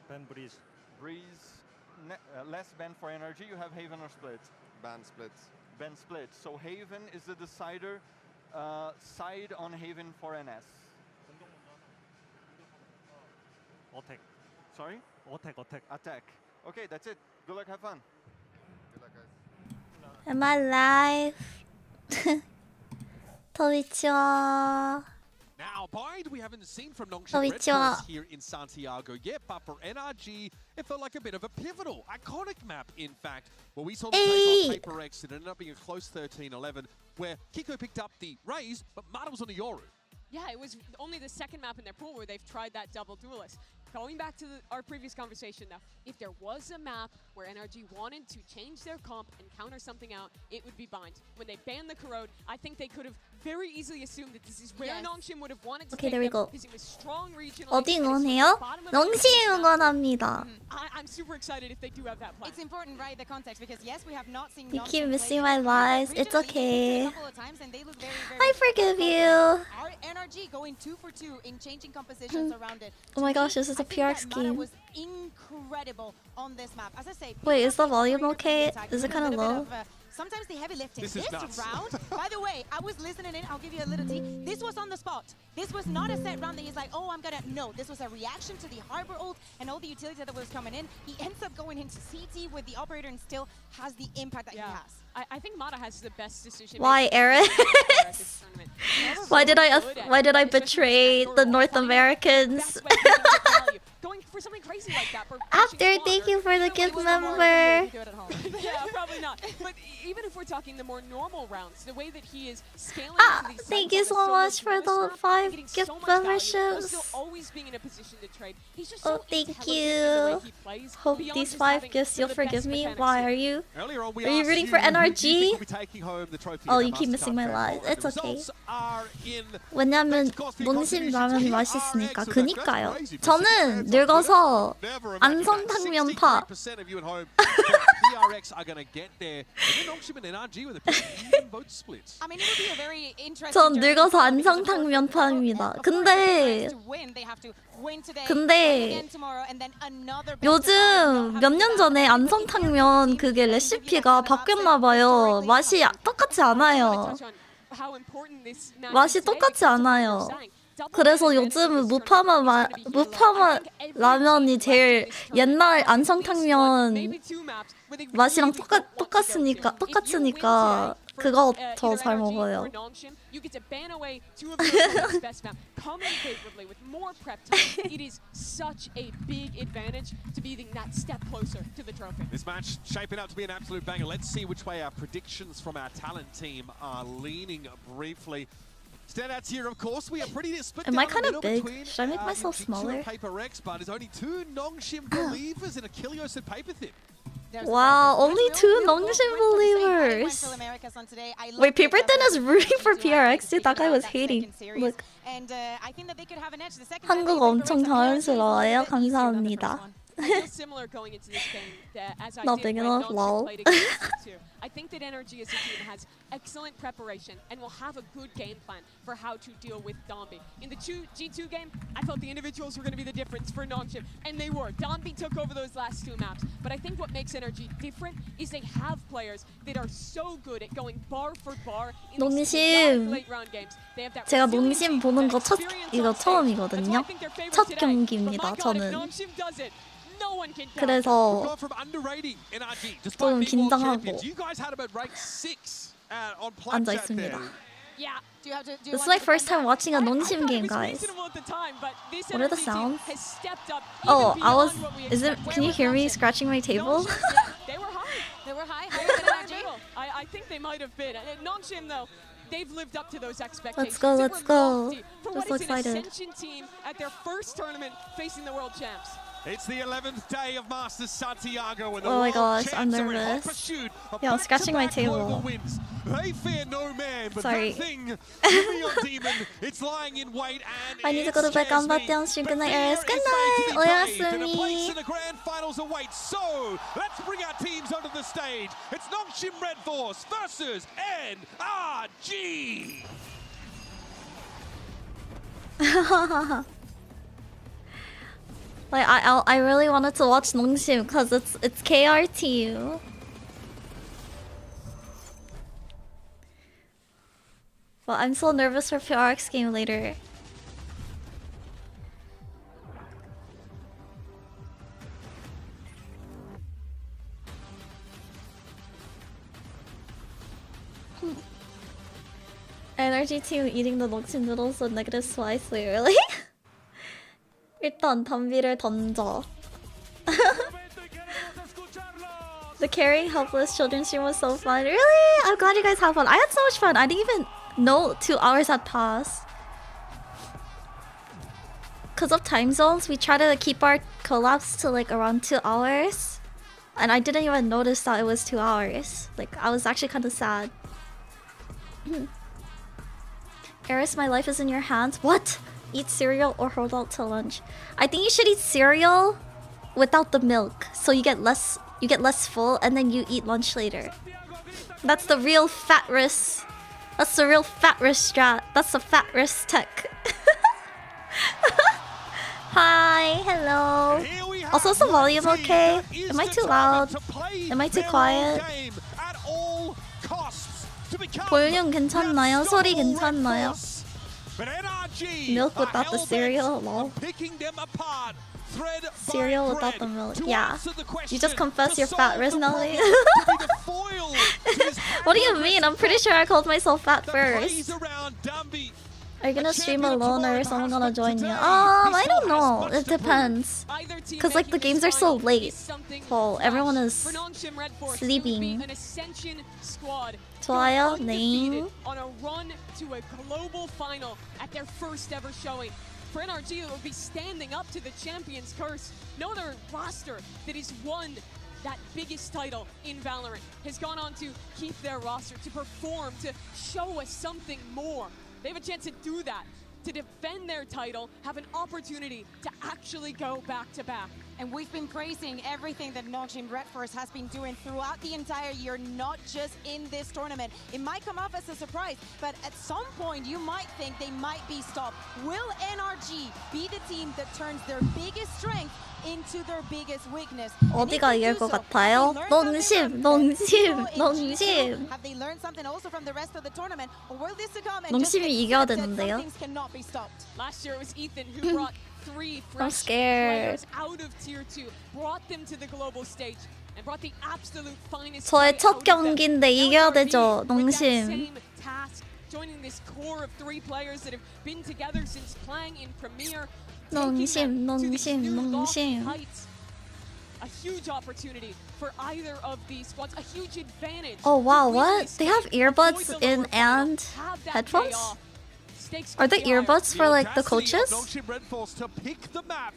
Ben Breeze. Breeze, less Ben for energy. You have Haven or Split? Ban splits. Ben Split. So Haven is the decider. Side on Haven for NS. Attack. Sorry? Attack. Attack. Okay, that's it. Good luck, have fun. Good luck, guys. Am I live? 더 위치와. Now, Bide, we haven't seen from Nongshim Oh, Red it's Force here in Santiago yet, but for NRG, it felt like a bit of a pivotal, iconic map, in fact, where we saw the take on HyperX. It ended up being a close 13-11, where Kiko picked up the Raze, but Mata was on the Yoru. Yeah, it was only the second map in their pool where they've tried that double duelist. Going back to our previous conversation now, if there was a map where NRG wanted to change their comp and counter something out, it would be Bind. When they banned the Corrode, I think they could have very easily assumed that this is where Nongshim would have wanted to Okay, take there we them, go. because it was strong regional. 어디 응원해요? 농심 응원합니다. I'm super excited if they do have that plan. It's important, right, the context, because yes, we have not seen You Nongshim keep play missing my lies. It's regionally okay. a couple of times, and they look very, very I forgive you. Our NRG going 2 for 2 in changing compositions around it. Oh my gosh, this is a I think PRX that Mata game. was incredible on this map. As I say, Wait, is the people volume are okay? attack, Is it doing a kinda little low? bit of, sometimes the heavy lifting. This is nuts. round, by the way, I was listening in. I'll give you a little tea. This was on the spot. This was not a set round that he's like, oh, I'm gonna. No, this was a reaction to the Harbor ult and all the utility that was coming in. He ends up going into CT with the operator and still has the impact that he has. I think Mata has the best decision. Why, Eris? Why did I betray the North Americans? Going for something crazy like that. After, thank you for the gift member. Yeah, probably not. But even if we're talking the more normal rounds, the way that he is scaling into these Thank sites you on a so solo much for duelist the map, 5 getting gift so much value, memberships. also always being in a position to trade. He's just Oh, so thank intelligent in the way you. he plays, Hope beyond these just 5 having gifts some you'll of the best forgive me. mechanics Why here. are you? Earlier on, we Are you asked rooting for who do you NRG? think will be taking home the trophy Oh, at you the keep missing my Mastercard lies. Fair. It's The okay. results are in. 왜냐면 농심 라면이 맛있으니까. 그니까요. 저는 늙어서 Never imagine that. 안성탕면파. 63% of you at home thought PRX are going to get there. And then Nongshim and NRG with a pretty even vote splits. I mean, it would be a very interesting. 전 journey 늙어서 to follow because, of course, 안성탕면파입니다. of course, 근데 to win, they have to win today, 근데 win again tomorrow, and then another best 요즘 of five, 몇 not 년 having 전에 that. 안성탕면 그게 레시피가 바뀌었나봐요. 맛이 똑같지 않아요. 맛이 똑같지 않아요. 그래서 요즘 무파마 라면이 제일 옛날 안성탕면 맛이랑 똑같으니까 그거 더 잘 먹어요. You get to ban away 2 of your best map, coming favorably with more prep time. It is such a big advantage to being that step closer to the trophy. This match shaping up to be an absolute banger. Let's see which way our predictions from our talent team are leaning briefly. Standouts here, of course, we are pretty split Am down I kind the of middle big? between Should I make myself Jiu-Jitsu smaller? and HyperX, but there's only 2 Nongshim believers and Achilles and Paperthin. Wow, only 2 Nongshim believers. Wait, Paperton is rooting for PRX? Dude, that guy was hating. Look. 한국어 엄청 자연스러워요. 감사합니다. I feel similar going into this game as I Not did big when enough, Nongshim lol. played against G2. I think that NRG as a team has excellent preparation and will have a good game plan for how to deal with Dombi. In the G2 game, I felt the individuals were going to be the difference for Nongshim, and they were. Dombi took over those last 2 maps, but I think what makes NRG different is they have players that are so good at going bar for bar in these late round games. They have that 제가 resilience 농심 보는 거 and experience 이거 on stage. 처음이거든요. That's why I think they're favored 첫 today. 경기입니다, But my God, if 저는. Nongshim does it, no one can count. 그래서 Gone from underrating NRG despite 좀 being world 긴장하고 champions. You guys had about rank 6 on Planet 앉아 Chat there. 있습니다. Yeah. This is my first time watching a 농심 game, guys. What are the sounds? Oh, is it? Can you hear me scratching my table? They were high. They were high. I think they might have been. Nongshim though, they've lived up to those expectations. Let's go. For I'm what so is an excited. Ascension team at their first tournament facing the world champs. It's the 11th day of Masters Santiago and the Oh my world gosh, I'm champs are in hot nervous. pursuit of Yeah, I'm scratching my back-to-back global table. wins. They fear no man, but Sorry. that thing, Union Demon, it's lying in wait and I need to it go to bed. scares me. 깜박대영씨. But Good night, fear Eris. is Good made to be night. brave, and a place 오야스미. in the grand finals awaits. So, let's bring our teams onto the stage. It's Nongshim Red Force versus NRG. Like I really wanted to watch Nongshim because it's KRTU. But I'm so nervous for PRX game later. NRG team eating the Nongshim noodles with negative slice, really? 일단 담비를 던져. The carrying helpless children stream was so fun. Really? I'm glad you guys had fun. I had so much fun. I didn't even know 2 hours had passed. Because of time zones, we try to keep our collabs to like around 2 hours. And I didn't even notice that it was 2 hours. Like, I was actually kind of sad. Eris, my life is in your hands. What? Eat cereal or hold out till lunch. I think you should eat cereal without the milk. So you get less full and then you eat lunch later. That's the real fat risk. That's the real fat risk strat. That's the fat risk tech. Hi, hello. Also, is the volume okay? Am I too loud? Am I too quiet? 볼륨 괜찮나요? 소리 괜찮나요? Milk without the cereal, lol. Cereal without the milk. Yeah. You just confess your fat risk, Nelly. What do you mean? I'm pretty sure I called myself fat first. Are you gonna stream alone or is someone gonna join you? I don't know. It depends. Cause like the games are so late. So everyone is sleeping. 좋아요, 네. On a run to a global final at their first ever showing. For NRG, it will be standing up to the champion's curse. No other roster that has won that biggest title in Valorant has gone on to keep their roster, to perform, to show us something more. They have a chance to do that, to defend their title, have an opportunity to actually go back-to-back. And we've been praising everything that Nongshim Red Force has been doing throughout the entire year, not just in this tournament. It might come off as a surprise, but at some point you might think they might be stopped. Will NRG be the team that turns their biggest strength into their biggest weakness? 어디가 이길 것 같아요? 농심. Have they learned something also from the rest of the tournament, or will this come and 농심이 이겨야 되는데요. things cannot be stopped? Last year it was Ethan who brought 3 I'm fresh scared. players out of tier 2, brought them to the global stage, and brought the absolute finest 저의 play 첫 out of them. 경기인데 이겨야 되죠, With that 농심. same task, joining this core of 3 players that have been together since playing in Premier, taking them to these new lofty heights. A huge opportunity for either of these squads, a huge advantage. Oh wow, to what? win They have this earbuds avoid the in lower final, and have that headphones? pay off. Stakes Are could they be higher. earbuds for like the coaches? Nongshim Red Force to pick the map.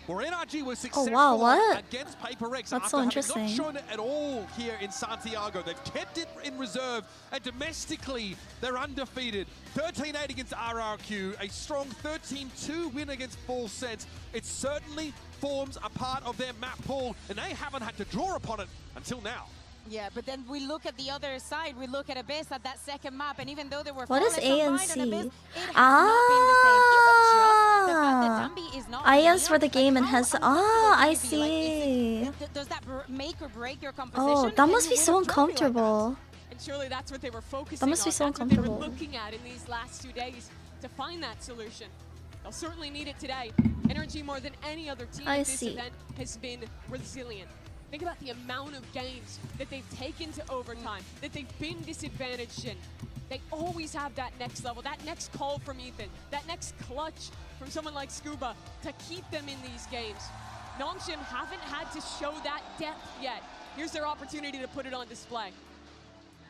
Where NRG was Oh successful wow, what? against PaperX. That's after so having interesting. not shown it at all here in Santiago. They've kept it in reserve, and domestically they're undefeated. 13-8 against RRQ, a strong 13-2 win against Full Sens. It certainly forms a part of their map pool, and they haven't had to draw upon it until now. Yeah, but then we look at the other side. We look at Abyss at that second map, and even though they were What is flawless on ANC? Mind and Abyss, it has not been the same. Even just the fact that Dambi is not IS here, for the like, game and how has uncomfortable I can you be? Like, see. does that make or break your composition? Oh, that Can must you be win so a trophy like that? uncomfortable. And surely that's what they were focusing must be on. so That's what they were uncomfortable. looking at in these last 2 days to find that solution. They'll certainly need it today. NRG more than any other team I at this see. event has been resilient. Think about the amount of games that they've taken to overtime, that they've been disadvantaged in. They always have that next level, that next call from Ethan, that next clutch from someone like Scuba to keep them in these games. Nongshim haven't had to show that depth yet. Here's their opportunity to put it on display.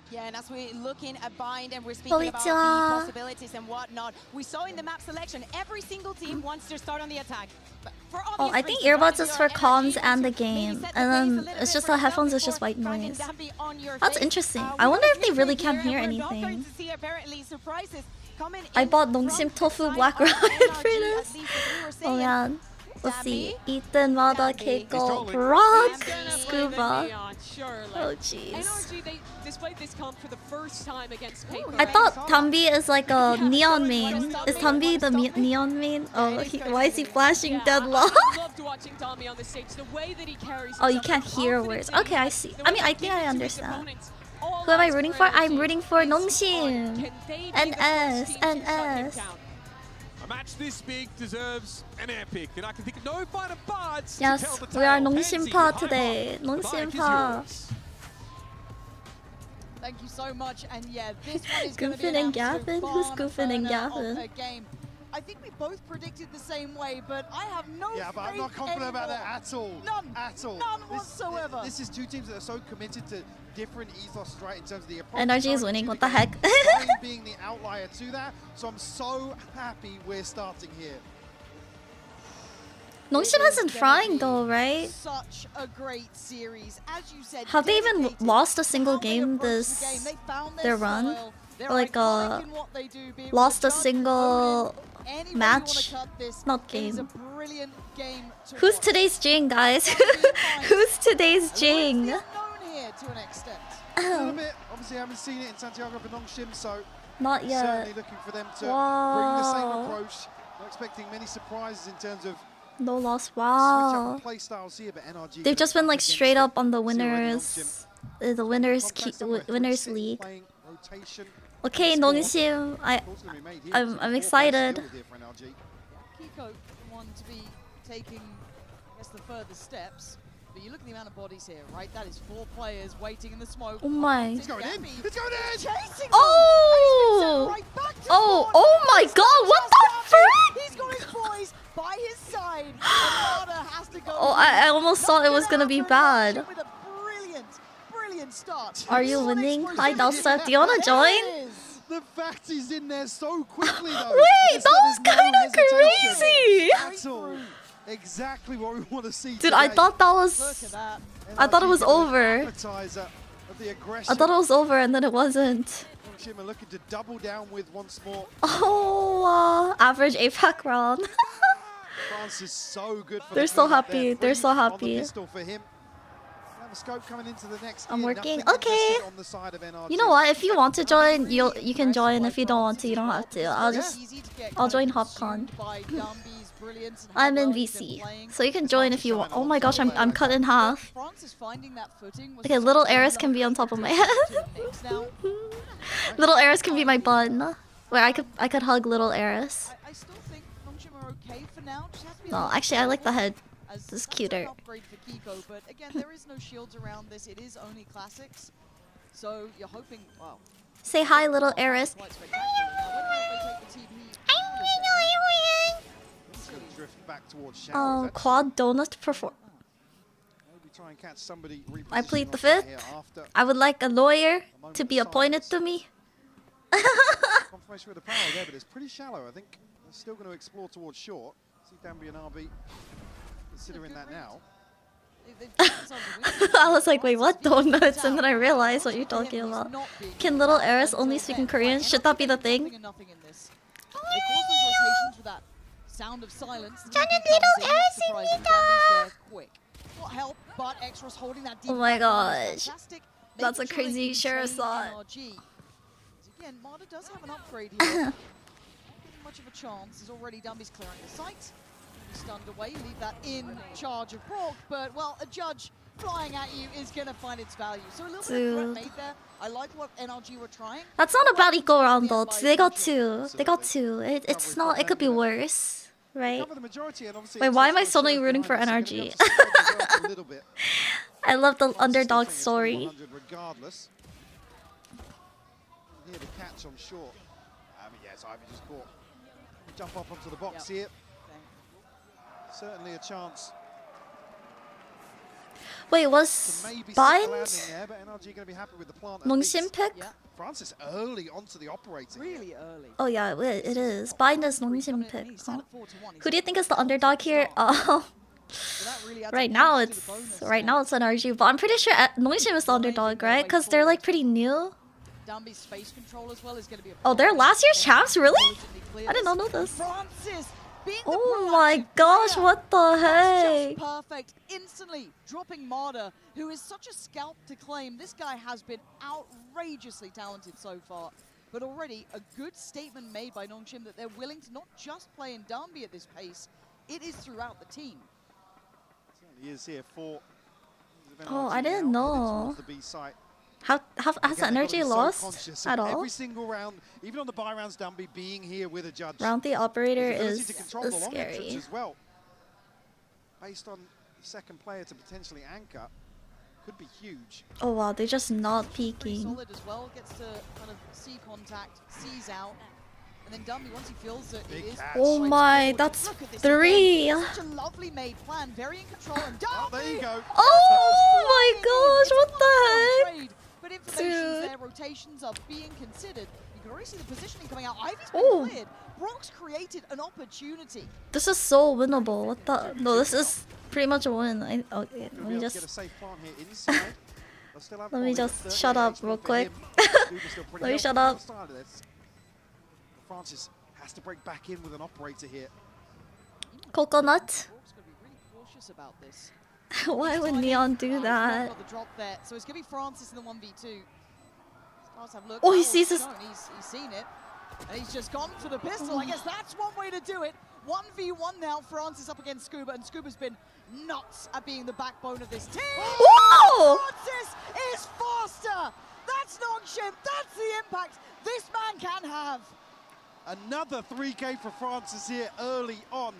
Yeah, and as we're looking at Bind and we're speaking about the Konnichiwa. possibilities and whatnot, we saw in the map selection, every single team wants to start on the attack. But for Oh, obvious I think reasons, earbuds right? is for If you're comms NRG, and the maybe game, set the and pace a then little it's bit just for the yourself headphones is just before white finding noise. Dambi on your That's face. interesting. We I wonder have if they really Nick can't here, hear and we're not going anything. to see apparently surprises coming I in bought from Nongshim the Tofu side Black of Rice NRG, for at this. least as we were Oh saying. man. Let's see. Dambi. Ethan, Mada, Dambi. Keiko, He's Brock, I'm gonna blame Scuba. it on Shure. Oh jeez. NRG, they displayed this comp for the first time against Paper. I thought Tambi is like a neon main. Is Tambi the neon main? Oh, why is he flashing deadlock? I loved watching Tommy on the stage. The way that he carries Oh, you himself, can't the hear confidence words. that he Okay, I has, see. the I way mean, he I think I gives to his understand. opponents, all Who am I eyes rooting for for? I'm NRG. rooting for It's on. Nongshim. Can they be And the first S, team to and shut him S. down? A match this big deserves an epic, and I can think of no finer parts Yes, to tell the we are tale. Nongshim Pansy, Pa high today. five. The Nongshim mic is Pa. yours. Thank you so much, and yeah, this one is going to be Goofing an and absolute Gavin? Who's goofing and barn burner Gavin? of a game. I think we both predicted the same way, but I have no Yeah, but I'm not faith confident about that anymore. at all. None. At all. None whatsoever. This is two teams that are so committed to different ethos, right, in terms of the approach. NRG is to winning. the What the game, heck? Brian being the outlier to that, so I'm so happy we're starting here. Nongshim has been frying though, right? Such a great series, as you said. Have they even dedicated lost a single how they game approach the this game. They found their run? style. They're Like, iconic in what they do, being lost able a to judge single opponent. Anybody match? wanna cut this, Not it is game. a brilliant game to Who's watch. today's Jing, guys? Who's today's Jing? Jing? Here to an extent. A little bit. Obviously, I haven't seen it in Santiago for Nongshim, so Not certainly yet. looking for them to bring the same Wow. approach. Not expecting many surprises in terms of No loss. switch Wow. up play styles here, but NRG They've just been like against straight it. up on the See already winners, the winners, Contact somewhere, winners 3-6 league. playing rotation. Okay, Score. Nongshim. Goals gonna be made here. I'm So 4 excited. players still here for NRG. Kiko, the one to be taking, I guess, the further steps. But you look at the amount of bodies here, right? That is 4 players waiting in the smoke. Oh my. It's going in. It's going in. Chasing Oh! them. Right back to Oh! spawn. Oh my God! What the frick? He's got his boys by his side. And Marta has to go. Oh, I almost thought it was gonna be bad. With a brilliant start. Are you What winning? explosivity. Hi, Dalsa. Do you wanna There join? it is. The fact he's in there so quickly, though. Wait, It's that like was there's no kind of hesitation crazy. At all. Exactly what we want to see. Dude, I today. thought that Look was. at that. I thought it was NRG giving an over. appetizer of the aggression. I thought it was over, and then it wasn't. Nongshim are looking to double down with once more. Oh, average APAC round. France is so good for They're the so clean up happy. there. They're so 3 on the happy. pistol for him. Now the scope coming into the next I'm gear, working. nothing Okay. invested on the side of NRG. You know what? If you want to join, you can join. If you don't want to, you don't have to. I'll join HopCon. I'm in VC, so you can join if you want. Oh my gosh, I'm cut in half. Okay, little Eris can be on top of my head. Little Eris can be my bun. Where I could hug little Eris. I still think Nongshim are okay for now. Just has to be a No, little actually I like the head. as This is that's cuter. an upgrade for Kiko, but again, there is no shields around this. It is only classics. So you're hoping, wow. Say hi, little Eris. Quite spectacular. Now, whether or not they take the TP It's going to drift back towards Shower. That's- Quad donut perform. maybe try and catch somebody I plead repositioning the on fifth. here after I would like a lawyer to be appointed to me. confirmation with the power there, but it's pretty shallow. I think they're still going to explore towards short. See Danby and RB considering that now. I was like, wait, what donuts? And then I realized what you're talking about. Can little Eris only speak in Korean? Should that be the thing? Sound of silence. little Eris quick. Not help, but Extras holding that deep Oh my back is gosh. fantastic. That's a Making sure they crazy contain Shirasat. NRG. Again, Marta does have an upgrade here. Not giving much of a chance. Is already Dumby's clearing the site. Stunned away. Leave that in charge of Brock, but well, a judge flying at you is going to find its value. So a little bit of threat made there. I like what NRG were trying. That's not a bad eco round though. They got two. They got two. It's not. It could be worse, right? Cover the majority, and obviously Wait, it's why just am I for suddenly Sheriff rooting for behind us, so NRG? you're gonna have to spread the work a little bit. I love the France still underdog think it's story. 100 regardless. Here the catch on short. Yes, Ivy just caught. Jump up onto the box here. Certainly a chance. Wait, to was maybe stick the Bind landing there, but NRG going to be happy with the plant. at Nongshim least. pick? Yeah, Francis early onto the operating. really early. Oh yeah, it is. Bind is Nongshim pick. He's Huh? at 4-1. He's Who do you at think is the underdog here? Oh, So that really adds right a now punch to it's the bonus right now. now it's NRG, but I'm pretty sure Nongshim is the underdog, right? Because they're like pretty new. Dumby's space control as well is going to be a Oh, they're problem. last year's champs, really? Diligently clears. I did not know this. Francis Being the Oh my proactive gosh, player, what the that's heck? just perfect. Instantly dropping Marder, who is such a scalp to claim. This guy has been outrageously talented so far. But already a good statement made by Nongshim that they're willing to not just play in Dambi at this pace, it is throughout the team. He is here for. Oh, I didn't know. Has energy lost at all? Every single round, even on the bye rounds, Dambi being here with a judge. Round the operator His ability is to control the long entrance scary. as well. Based on the second player to potentially anchor, could be huge. Oh wow, they're just not Pretty peeking. solid as well, gets to kind of see contact, sees out. And then Dambi, once he feels that it is... Oh my, that's 3. Such a lovely made plan, very in control, and Dambi! Oh, there you go. Oh my gosh, what the heck? But information's Dude. there, rotations are being considered. You can already see the positioning coming out. Ivy's Oh. been cleared. Brock's created an opportunity. This is so winnable. What the? No, this is pretty much a win. Okay, let Gonna be me able to get a just safe plant here inside. They'll still have let me Bobby just with shut 38 up HP real for quick. him. Scuba's still pretty Let me healthy shut on up. the start of this. Francis has to break back in with an operator here. Coconut. Brock's going to be really cautious about this. Why would Neon do He's not that? got the drop there. So it's going to be Francis in the 1v2. Stars have looked. Oh, he That was sees his- shown. He's seen it. And he's just gone for the pistol. I guess that's one way to do it. 1v1 now, Francis up against Scuba, and Scuba's been nuts at being the backbone of this team. Whoa! Francis is faster. That's Nongshim. That's the impact this man can have. Another 3K for Francis here early on.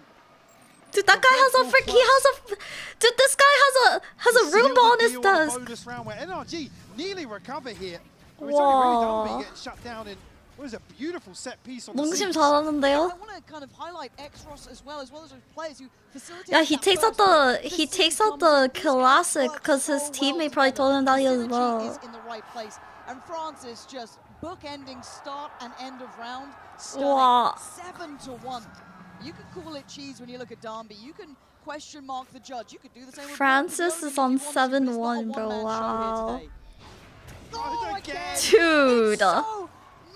Dude, that guy has a freak. He has a. Dude, this guy has a Seal room the on his deal desk. Bonus round where NRG nearly recover here. Whoa. It's only really Dambi getting shut down in what is a beautiful set piece on the 몽심 seats. 잘하는데요? I want to kind of highlight X-Ross as well as those players who facilitate. Yeah, he takes out the classic because his teammate probably told him that he was low. Is in the right place, and Francis just bookending start and end of round. Wow. 7-1. You can call it cheese when you look at Dambi. You can question mark the judge. You could do the same with Francis Brock. is on You want to, but it's not a 7-1, bro. one-man show Wow. here today. Oh, again. Dude. It's so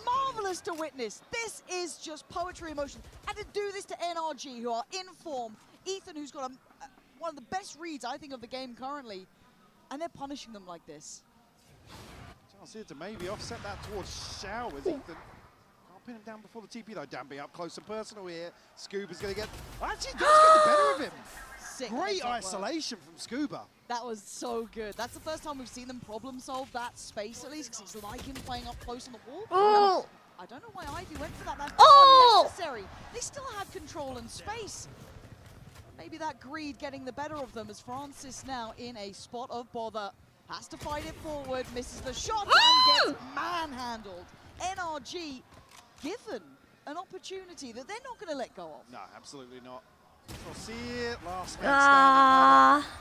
marvelous to witness. This is just poetry emotion. And to do this to NRG, who are in form, Ethan, who's got one of the best reads, I think, of the game currently, and they're punishing them like this. Chance here to maybe offset that towards Shao as Ethan can't pin him down before the TP though. Dambi up close and personal here. Scuba's going to get... Actually does get the better of him. Sick. Great Heads up work. isolation from Scuba. That was so good. That's the first time we've seen them problem solve that space, at least, because it's like him playing up close on the wall. Oh. I don't know why Ivy went for that. That's Oh. unnecessary. They still had control and space. Maybe that greed getting the better of them as Francis now in a spot of bother. Has to fight it forward, misses the shot and gets manhandled. NRG given an opportunity that they're not going to let go of. No, absolutely not. We'll see it. Last head Ah. stand.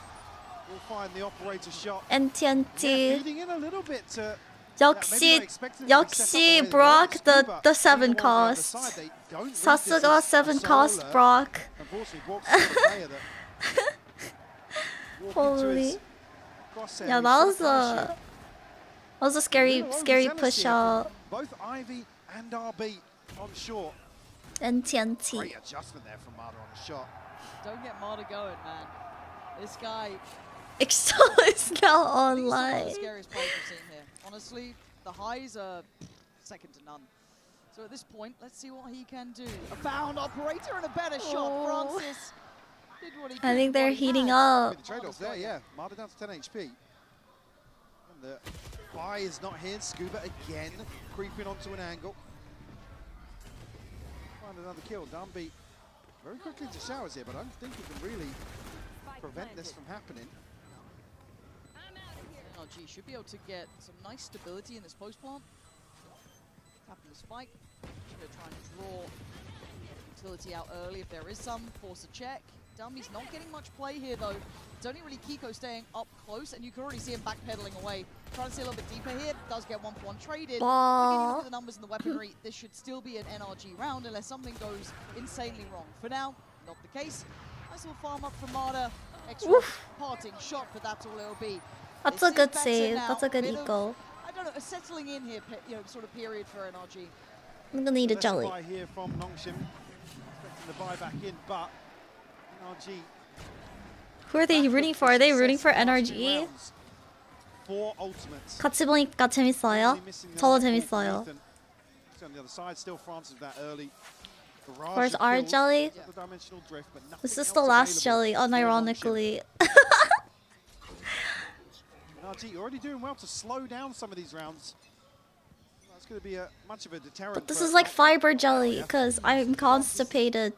We'll find the operator shot. Yeah, NTNT. feeding in a little bit to... 역시 Brock the 7 cost. 사스가 7 cost Brock. Holy. Yeah, that was a scary push out. Both Ivy and RB on short. NTNT. Great adjustment there from Marder on the shot. Don't get Marder going, man. This guy... Excel is now He's one of online. the scariest players we've seen here. Honestly, the highs are second to none. So at this point, let's see what he can do. A found operator and a better shot. Oh. Francis did what he I could think with they're what he heating had. up. The trade-off there, yeah. Marder down to 10 HP. And the buy is not here. Scuba again, creeping onto an angle. Find another kill. Dambi very quickly into showers here, but I don't think he can really prevent this from happening. NRG should be able to get some nice stability in this post plant. Tapping the spike. Should try and draw utility out early if there is some. Force a check. Dambi's not getting much play here though. It's only really Kiko staying up close, and you can already see him backpedaling away. Trying to see a little bit deeper here. Does get 1-for-1 traded. Again, you look at the numbers and the weaponry. This should still be an NRG round unless something goes insanely wrong. For now, not the case. Nice little farm up from Marder. Extra parting shot, but that's all it'll be. That's This a good is better save. now. That's a good Bit of, eco. I don't know, a settling in here, sort of period for NRG. I'm gonna need a Let's jelly. buy here from Nongshim. Expect the buyback in, but NRG. Who are they rooting for? Are they rooting for NRG? 4 ultimates. 같이 보니까 재밌어요. 저도 재밌어요. On the other side, still France with that early barrage Where's of our kills. jelly? The dimensional drift, but nothing This is else the last available jelly, for unironically. NRG, you're already doing well to slow down some of these rounds. That's going to be much of a deterrent. But this for is like Nongshim. fiber jelly, because I'm constipated.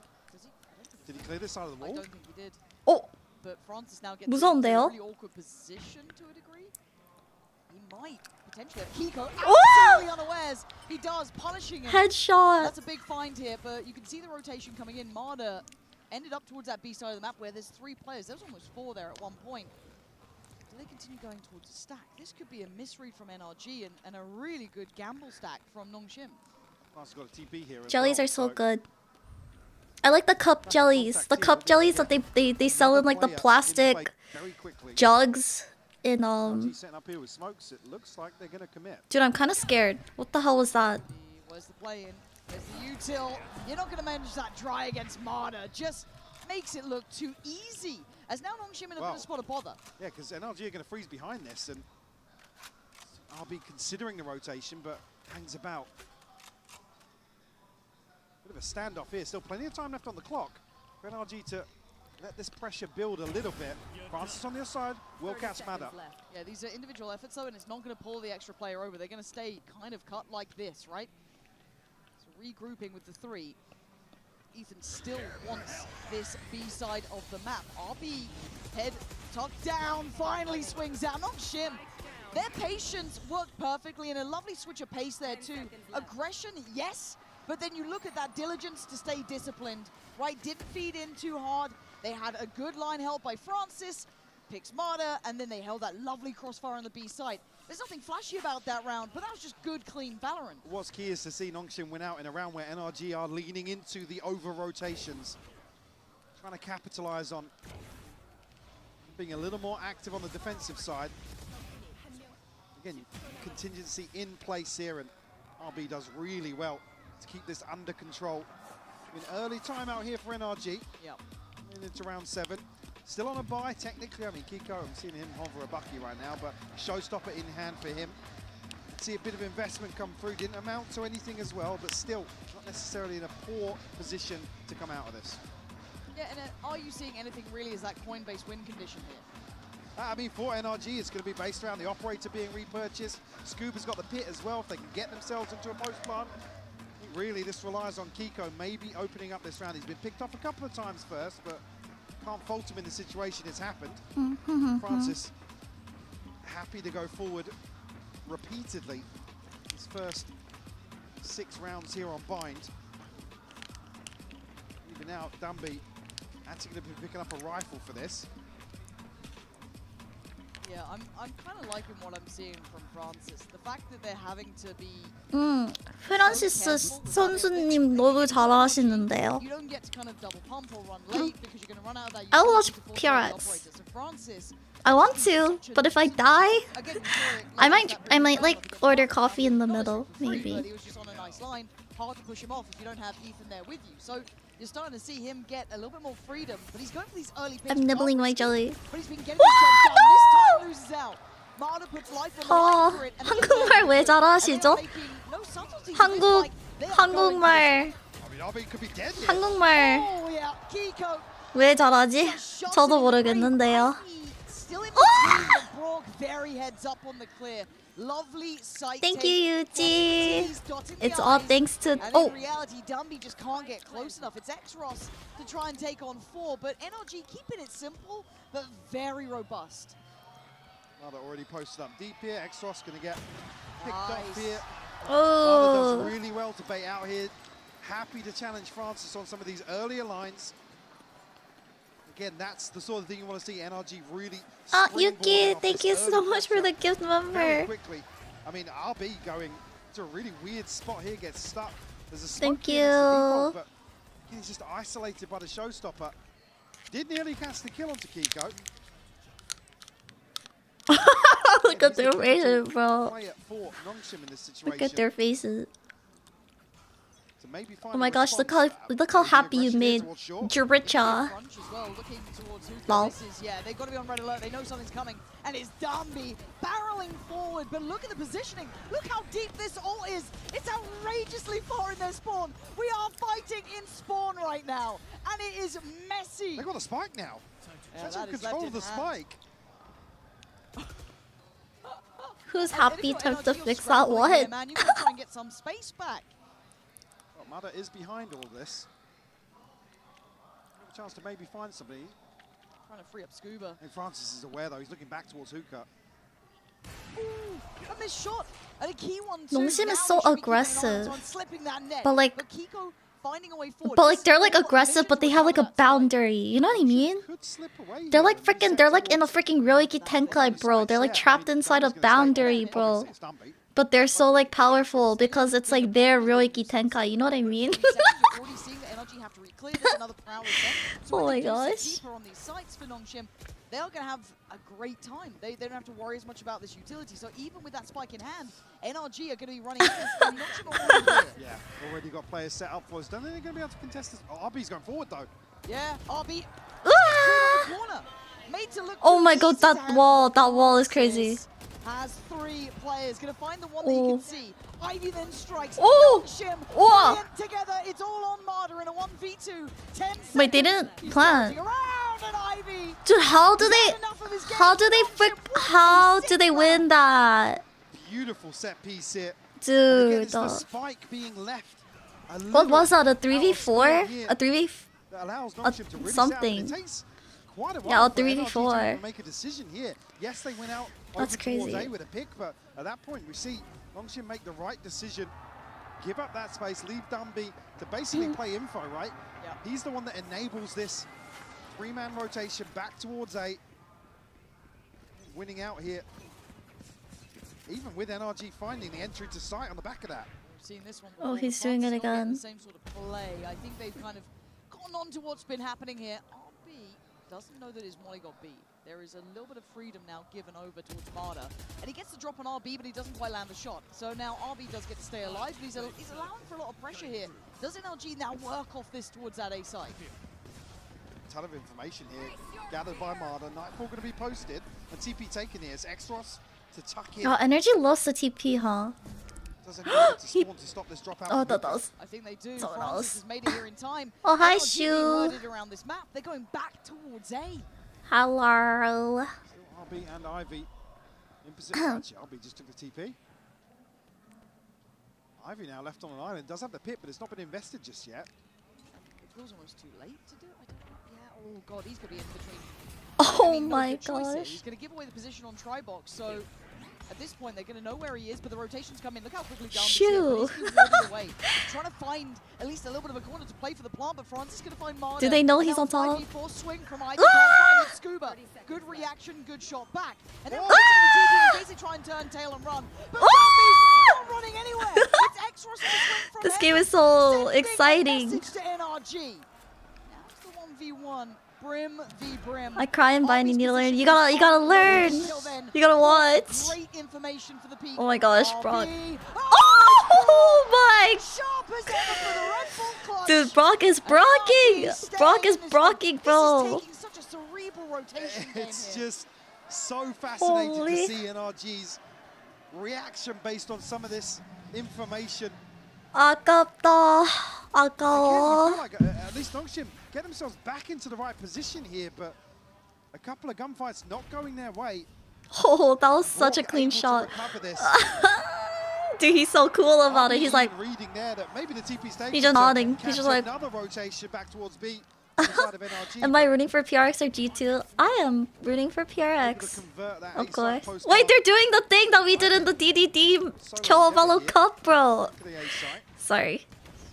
Did he clear this side of the I wall? don't think he did. Oh! But Francis now gets in a 무서운데요? really awkward position to a degree. He might potentially have Kiko Oh! absolutely unawares. He does, punishing him. Headshot! That's a big find here, but you can see the rotation coming in. Marder ended up towards that B side of the map where there's 3 players. There was almost 4 there at one point. Do they continue going towards the stack? This could be a misread from NRG and a really good gamble stack from Nongshim. France got a TP here as Jellies well, are so good. I like the cup jellies. The cup jellies that they sell in like the plastic jugs in NRG setting up here with smokes. It looks like they're going to commit. Dude, I'm kind of scared. What the hell was that? Where's the play in? There's the util. You're not going to manage that try against Marder. Just makes it look too easy. As now Nongshim in a bit of spot of bother. Yeah, because NRG are going to freeze behind this, and I'll be considering the rotation, but hangs about. Bit of a standoff here. Still plenty of time left on the clock for NRG to let this pressure build a little bit. Francis on the other side will catch Mada. Yeah, these are individual efforts though, and it's not going to pull the extra player over. They're going to stay kind of cut like this, right? So regrouping with the 3. Ethan still wants this B side of the map. RB, head tucked down, finally swings out. Nongshim, their patience worked perfectly, and a lovely switch of pace there too. Aggression, yes, but then you look at that diligence to stay disciplined, right? Didn't feed in too hard. They had a good line held by Francis, picks Marder, and then they held that lovely crossfire on the B side. There's nothing flashy about that round, but that was just good, clean VALORANT. What's key is to see Nongshim win out in a round where NRG are leaning into the over-rotations. Trying to capitalize on being a little more active on the defensive side. Again, contingency in place here, and RB does really well to keep this under control. An early timeout here for NRG. Yep. Into round 7. Still on a bye, technically. I mean, Kiko, I'm seeing him hover a bucky right now, but showstopper in hand for him. See a bit of investment come through. Didn't amount to anything as well, but still not necessarily in a poor position to come out of this. Yeah, and are you seeing anything really as that coin-based win condition here? I mean, for NRG, it's going to be based around the operator being repurchased. Scuba's got the pit as well if they can get themselves into a post-plant. Really, this relies on Kiko maybe opening up this round. He's been picked off a couple of times first, but can't fault him in the situation it's happened. Francis happy to go forward repeatedly. His first 6 rounds here on bind. Even now, Dumby actually going to be picking up a rifle for this. Yeah, I'm kind of liking what I'm seeing from Francis. The fact that they're having to be 프란시스 선수님 너무 잘하시는데요. You don't get to kind of double pump or run late because you're going to run out of that. I'll watch PRX. So Francis, I want to, but if I die, I might like order coffee in the middle, maybe. He was just on a nice line. Hard to push him off if you don't have Ethan there with you. So you're starting to see him get a little bit more freedom, but he's going for these early picks. I'm nibbling my jelly. But he's been getting the job done. This time loses out. Marder puts life on the line for it. And 한국말 왜 잘하시죠? 한국말. I mean, RB could be dead here. 한국말 Oh, yeah. Kiko. 왜 잘하지? 저도 모르겠는데요. Still in between, but Brock very heads up on the clear. Lovely sight. Thank you, Yuji. It's all thanks to. And Oh, in reality, Dumby just can't get close enough. It's Xros to try and take on 4, but NRG keeping it simple, but very robust. Mada already posted up deep here. Xros going to get picked Nice. off here. Mada oh. does really well to bait out here. Happy to challenge Francis on some of these earlier lines. Again, that's the sort of thing you want to see NRG really Yuki, thank you so much for the gift very member. quickly. I mean, RB going to a really weird spot here, gets stuck. There's a Thank smoke here, that's the you. default, but he's just isolated by the showstopper. Did nearly catch the kill onto Kiko. Look at their faces, bro. Play it for Nongshim in this Look at situation. their faces. to maybe find Oh my a gosh, response. look how Maybe happy you aggression here made towards Shure. Juricha. Crunch as well, looking towards who's Lol. this is. Yeah, they've got to be on red alert. They know something's coming. And it's Dumby barreling forward. But look at the positioning. Look how deep this ult is. It's outrageously far in their spawn. We are fighting in spawn right now. And it is messy. They got the spike now. Yeah, That's that in is control left of the in hand. spike. Who's And happy if you're time to NRG, you're fix that scrambling here, one? man. You gotta try and get some space back. Well, Mada is behind all this. A chance to maybe find somebody. Trying to free up Scuba. I think Francis is aware though. He's looking back towards Hookah. Ooh, a missed shot. And a key one too. Nongshim Now is so they should be keeping an eye on aggressive. someone slipping that net. But, like- Kiko finding a way forward. But like This they're like full aggressive, vision but they to have like a recover that spike. boundary. You know what I mean? Could slip away They're here like and freaking. reset They're like in a towards- freaking Ryoiki Tenkai, bro. They're like trapped inside a boundary, bro. Obviously, it's Dumby. But they're so like powerful because it's like their Ryoiki Tenkai. You know what I mean? You're already seeing the energy have to re-clear. There's another prowler set. So Oh when my they do sit gosh. deeper on these sites for Nongshim, they are going to have a great time. They don't have to worry as much about this utility. So even with that spike in hand, NRG are going to be running in this. And Nongshim are already here. Yeah, already got players set up for us. Don't think they're going to be able to contest this. Oh, RB's going forward though. Yeah, RB. Ah! Corner. Made to look Oh too my god, easy to that handle. wall is crazy. Has 3 players. Gonna find the one that you Oh. can see. Ivy then strikes. Oh! Nongshim. Whoa! Brilliant together. It's all on Marder in a 1v2. 10 seconds. Wait, they didn't He's plan. bouncing around and Ivy. Dude, how do He's they? had enough of his game. How do they frick? Nongshim, How what a do they sick win round. that? Beautiful set piece here. And again, Dude, it's the spike being left. A what was that? A little 3v4? out of speed A 3v? that allows Nongshim to really something. set up. It takes quite a Yeah, while a for NRG to 3v4. make a decision here. Yes, they went out That's over towards crazy. A with a pick, but at that point we see Nongshim make the right decision, give up that space, leave Dumby to basically play info, right? Yeah. He's the one that enables this 3-man rotation back towards A. Winning out here. Even with NRG finding the entry to sight on the back of that. We've seen this one Oh, before, he's but doing it Francis not getting again. The same sort of play. I think they've kind of gone on to what's been happening here. RB doesn't know that his molly got B. There is a little bit of freedom now given over towards Marder. And he gets the drop on RB, but he doesn't quite land the shot. So now RB does get to stay alive, but he's allowing for a lot of pressure here. Does NLG now work off this towards that A side? Ton of information here gathered by Marder. Nightfall going to be posted. And TP taken here. It's Extros to tuck in. Oh, energy lost the TP, huh? Doesn't need it to spawn to stop this dropout. Oh, from that Hookah. does. I think they do. Someone Francis else. has made it here in time. Oh, hi, NLG being Shu. murdered around this map. They're going back towards A. Hello. Still RB and Ivy in position. Actually, RB just took the TP. Ivy now left on an island. Does have the pit, but it's not been invested just yet. It feels almost too late to do it. I don't know. Yeah, oh god, he's going to be in between. Oh I mean, no my good choice here. gosh. He's going to give away the position on Tribox, so at this point they're going to know where he is, but the rotations come in. Look how quickly down Shoo. he's warded away. Trying to find at least a little bit of a corner to play for the plant, but Francis is going to find Marder. Do they know And he's now on top? 5v4 swing from Ivy, can't find it. Scuba. Good reaction, good shot back. And then the TP in case they try and turn tail and run. But Zombie's not running anywhere. It's Extros with a swing from This Eris, game is so sending a exciting. message to NRG. Now it's the 1v1. Brim v Brim. I cry and bind, you RB's need to learn. position You gotta is learn. until then. You gotta watch. Great information for the peak. Oh my gosh, RB. Brock. Oh, Oh my! sharp as ever for the Red Bull clutch. Dude, Brock is And brocking! RB Brock is staying in this one. brocking, bro. This is taking such a cerebral rotation game It's here. just so fascinating Holy. to see NRG's reaction based on some of this information. 아깝다. Again, you 아까워. feel like at least Nongshim get themselves back into the right position here, but a couple of gunfights not going their way. Oh, that was such a Brock clean able to shot. recover this. Dude, he's so cool about it. He's Even like, reading there that maybe the TP station He's just nodding. He's just like- another rotation back towards B on the side of NRG. am I rooting for PRX or G2? I am rooting for Able to PRX. convert that Of A-side course. post Wait, goal they're doing the thing that we did in the DDD Kill Cup, bro. to the A-side. Sorry.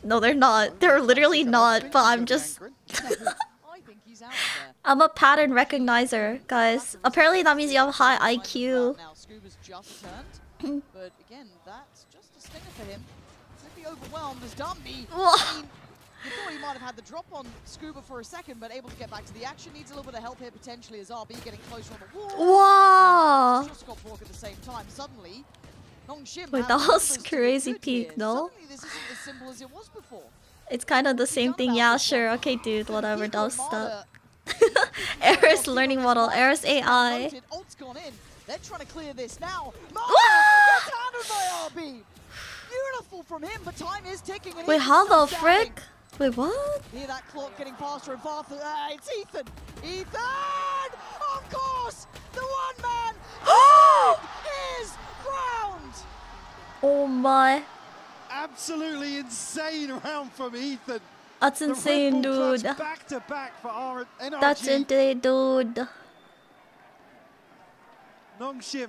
No, they're not. They're literally not, but I'm just... I think he's out there. I'm a pattern recognizer, guys. Apparently that means you have high IQ. Now Scuba's just turned, but again, that's just a stinger for him. Could be overwhelmed as Dumby. Whoa. I mean, you thought he might have had the drop on Scuba for a second, but able to get back to the action. Needs a little bit of help here potentially as RB getting closer on the wall. Wow. Just got Bork at the same time. Suddenly, Nongshim Wait, have that the was numbers to be crazy good peak, here. no? Suddenly this isn't as simple as it was before. It's kind of the same thing. Yeah, sure. Okay, dude. Whatever. Don't stop. Eris learning model. Eris AI. Ult's gone in. They're trying to clear this now. Wah! Gets handled by RB. Beautiful from him, but time is ticking. And Wait, he's how still the standing. frick? Wait, what? Hear that clock getting faster and faster. It's Ethan. Ethan! Of course! The one man is ground! Oh my. Absolutely insane round from Ethan. That's The Red insane, Bull dude. clutch back to back for our NRG. That's insane, dude. Nongshim.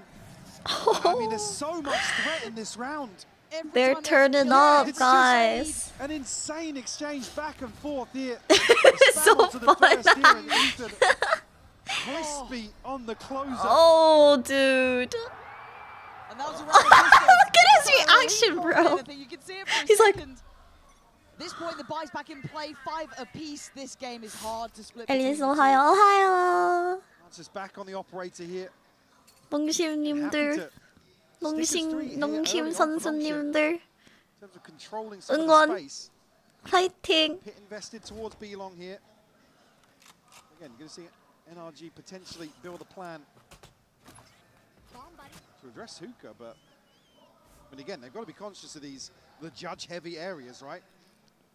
I mean, there's so much threat in this round. Every They're time there's a turning kill, up, It's guys. just an insane exchange back and forth here. It's so Spannel to the fun. first here, and Ethan crispy on the closer. Oh, dude. And that was a round of distance. Look at his He reaction, can't bro. do anything. You can see it for a He's like- second. This point, the buys back in play, 5 apiece. This game is hard to split between Elis, the two. Ohio, Ohio. Francis back on the operator here. 농심님들, Happy to 농심 선수님들, in terms of controlling some of 응원. the space. 파이팅. Pit invested towards B-Long here. Again, you're going to see NRG potentially build a plan to address Hookah, but I mean, again, they've got to be conscious of the judge-heavy areas, right?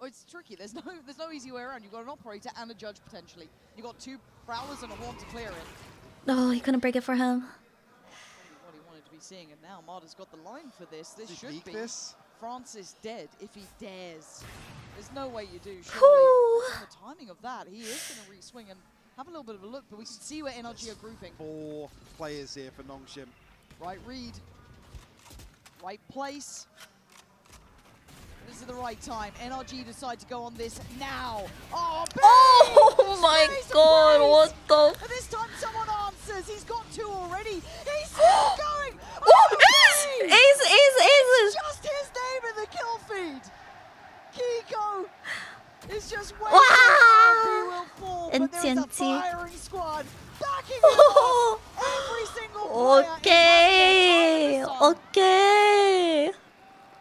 Oh, it's tricky. There's no easy way around. You've got an operator and a judge potentially. You've got 2 prowlers and a horn to clear it. No, he couldn't break it for him. What he wanted to be seeing, and now Marta's got the line for this. This Does he should leak be this? Francis dead if he dares. There's no way you do, surely. Whew. Based on the timing of that, he is going to re-swing and have a little bit of a look, but we can see where NRG are grouping. 4 players here for Nongshim. Right read. Right place. This is the right time. NRG decide to go on this now. Oh, Oh my Space god, praise. what the? And this time someone answers. He's got 2 already. He's still going. Oh, Ace! Ace! Just his name in the kill feed. Kiko is just waiting. Wow. He will fall, but there's a NTNT. firing squad backing him up. Every single player 오케이, is having a 오케이.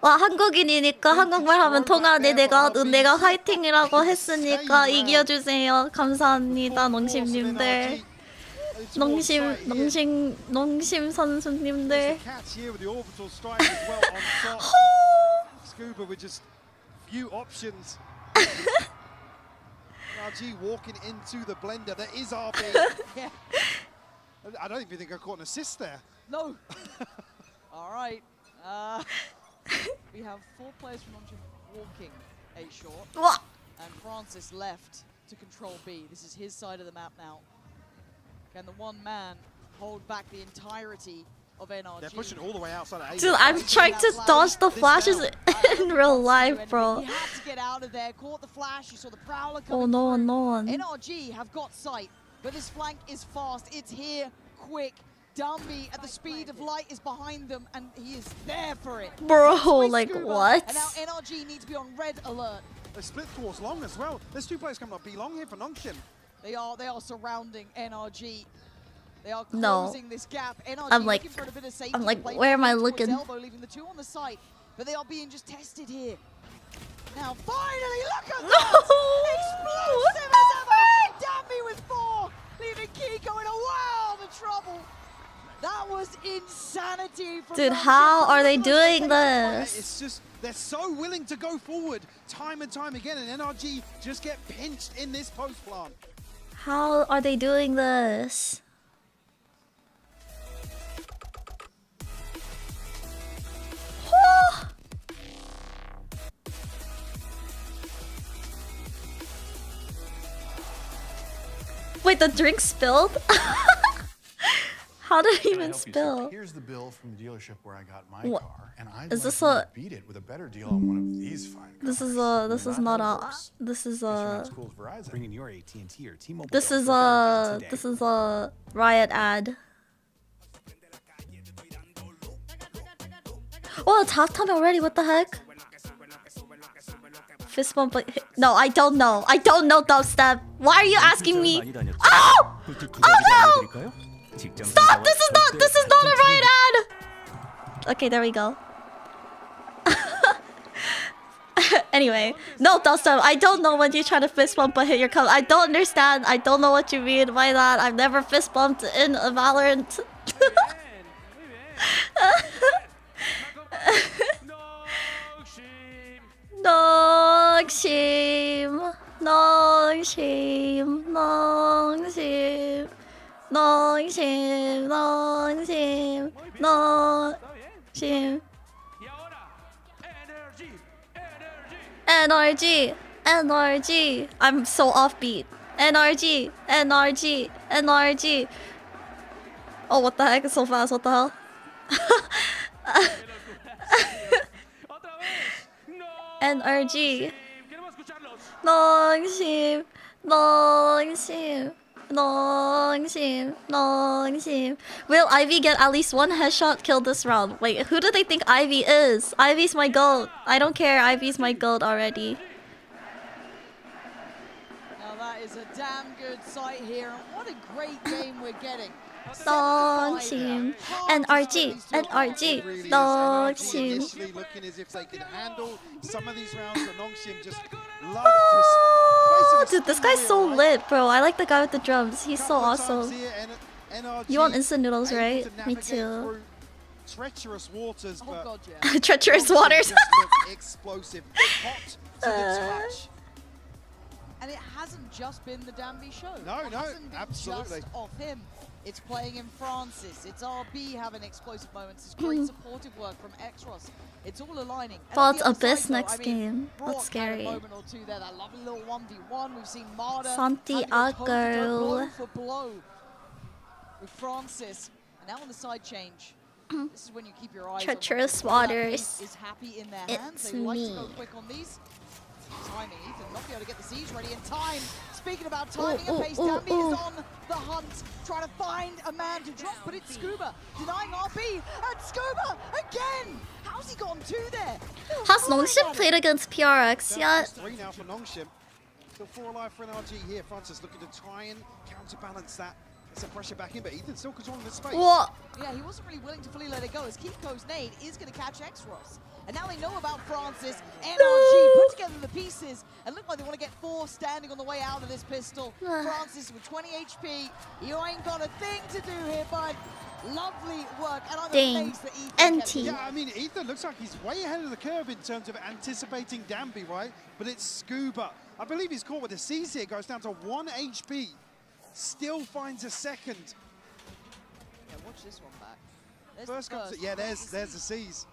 와, 한국인이니까 한국말 하면 통하네. 내가 화이팅이라고 했으니까 이겨주세요. 감사합니다, 농심님들. 농심 선수님들. Catch here with the orbital strike as well on top. Scuba with just few options. RG walking into the blender. There is RB. Yeah. I don't even think I caught an assist there. No. All right. We have 4 players from Nongshim walking A short, 와, and Francis left to control B. This is his side of the map now. Can the one man hold back the entirety of NRG? They're pushing all the way outside of A. dude, I'm trying to dodge the flashes in real life, bro. He had to get out of there. Caught the flash. You saw the prowler Oh, coming no one, through. no one. NRG have got sight, but this flank is fast. It's here, quick. Dumby at the speed of light is behind them, and he is there for it. Bro, Swiss like Scuba, what? And now NRG need to be on red alert. They split towards Long as well. There's 2 players coming up B-Long here for Nongshim. They are surrounding NRG. They are No. closing this gap. NRG I'm like- looking for a bit of safety. I'm like, play where am I towards looking? Elbow, leaving the 2 on the site, but they are being just tested here. Now, finally, look at that! Explosive as ever! Damby with 4, leaving Kiko in a world of trouble. That was insanity from Dude, Nongshim. how are they Look at doing that. this? It's just, they're so willing to go forward time and time again, and NRG just get pinched in this post plant. How are they doing this? Wait, the drink spilled? How did it even spill? Here's the bill from the dealership where I got my What? car, and I'd Is like this you a- to beat it with a better deal on one of these fine cars. This is Not not how it a, works. this is Insurance a, schools Verizon. Bringing your AT&T or T-Mobile this bill is for a better deal a, today. this is a riot ad. Oh, it's halftime already, what the heck? Fist bump, but no, I don't know. I don't know dubstep. Why are you asking me? Oh! Oh no! Stop! This is not a riot ad! Okay, there we go. Anyway, no, Dustin, I don't know when you try to fist bump but hit your cup. I don't understand. I don't know what you mean by that. I've never fist bumped in a Valorant. Nongshim, Nongshim, Nongshim, Nongshim, Nongshim, Nongshim. NRG, NRG. I'm so offbeat. NRG, NRG, NRG. Oh, what the heck? It's so fast. What the hell? NRG. Nongshim, Nongshim, Nongshim, Nongshim. Will Ivy get at least one headshot kill this round? Wait, who do they think Ivy is? Ivy's my goat. I don't care. Ivy's my goat already. Now that is a damn good sight here. And what a great game we're getting. Nongshim, NRG, NRG, Really Nongshim. initially looking as if they could handle some of these rounds, but Nongshim just loved Oh, just dude, this guy's so lit, bro. I like the guy with the drums. He's so awesome. You want instant noodles, right? Me too. Treacherous waters, Oh but god, yeah. Treacherous Nongshim waters. just looked explosive, hot to the touch. And it hasn't just been the Danby show. No, It no, hasn't been absolutely. just off him. It's playing in Francis. It's RB having explosive moments. It's great supportive work from Exros. It's all aligning. And on But the other Abyss side, though, next I mean, game. Brock That's had a scary. moment or two there, that lovely little 1v1. We've seen Marta Santiago. blow for blow with Francis. And now on the side change. This is when you keep your eyes Treacherous on what waters. is happy in their hands. It's They like to me. go quick on these. Timing, Ethan not be able to get the siege ready in time. Speaking about timing and pace, Danby is on the hunt, trying to find a man to drop, but it's Scuba denying RB, and Scuba again! How's he gotten two there? Has Nongshim played against PRX yet? 3 now for Nongshim. Still 4 alive for NRG here. Francis looking to try and counterbalance that. Get some pressure back in, but Ethan's still controlling the space. What? Yeah, he wasn't really willing to fully let it go, as Kiko's nade is going to catch Exros. And now they know about Francis. NRG put together the pieces and look like they want to get 4 standing on the way out of this pistol. Francis with 20 HP. You ain't got a thing to do here, bud. Lovely work. And I'm Dang. amazed that Ethan kept NT. it. Yeah, I mean, Ethan looks like he's way ahead of the curve in terms of anticipating Danby, right? But it's Scuba. I believe he's caught with the C's here. Goes down to 1 HP. Still finds a second. Yeah, watch this one back. There's First the comes, first. yeah, there's the C's.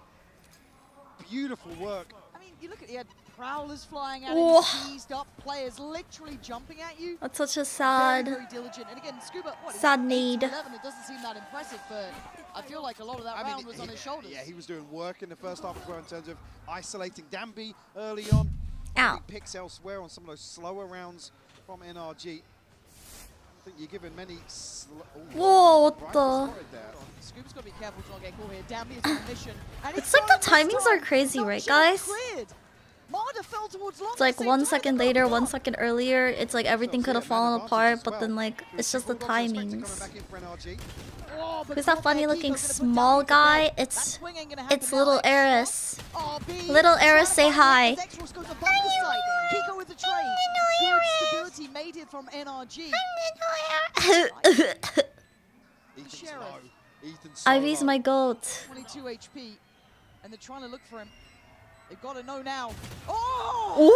Beautiful work. I mean, you look at, he had prowlers flying at Whoa. him, seized up, players literally jumping at you. That's such a Very, sad. very diligent. And again, Scuba, what? Sad he's 8 need. to 11. It doesn't seem that impressive, but I feel like a lot of that round was on his shoulders. Yeah, he was doing work in the first half as well in terms of isolating Danby early on. Ow. He picks elsewhere on some of those slower rounds from NRG. I think you're given many. Whoa, what Right, the? spotted there. Scoop's got to be careful to not get caught here. Danby is on a mission. And It's he's like the got him this timings are time. crazy, right, Nongshim guys? cleared. Marta fell towards long It's like at the 1 same second time. later, Oh, 1 God. second earlier. It's like everything could have fallen apart, but then like it's just the timings. Oh, but Who's that Brock funny there, looking Kiko's gonna put small Danby to bed. guy? That swing ain't gonna happen It's now, little Extra. Eris. RB Little trying Eris, to say find hi. it as Exros goes above the site. Kiko with the trade. Good stability made it from NRG. Ethan's Sheriff. low. Ethan's so Ivy's low. my goat. 22 HP. And they're trying to look for him. They've got to know now. Oh!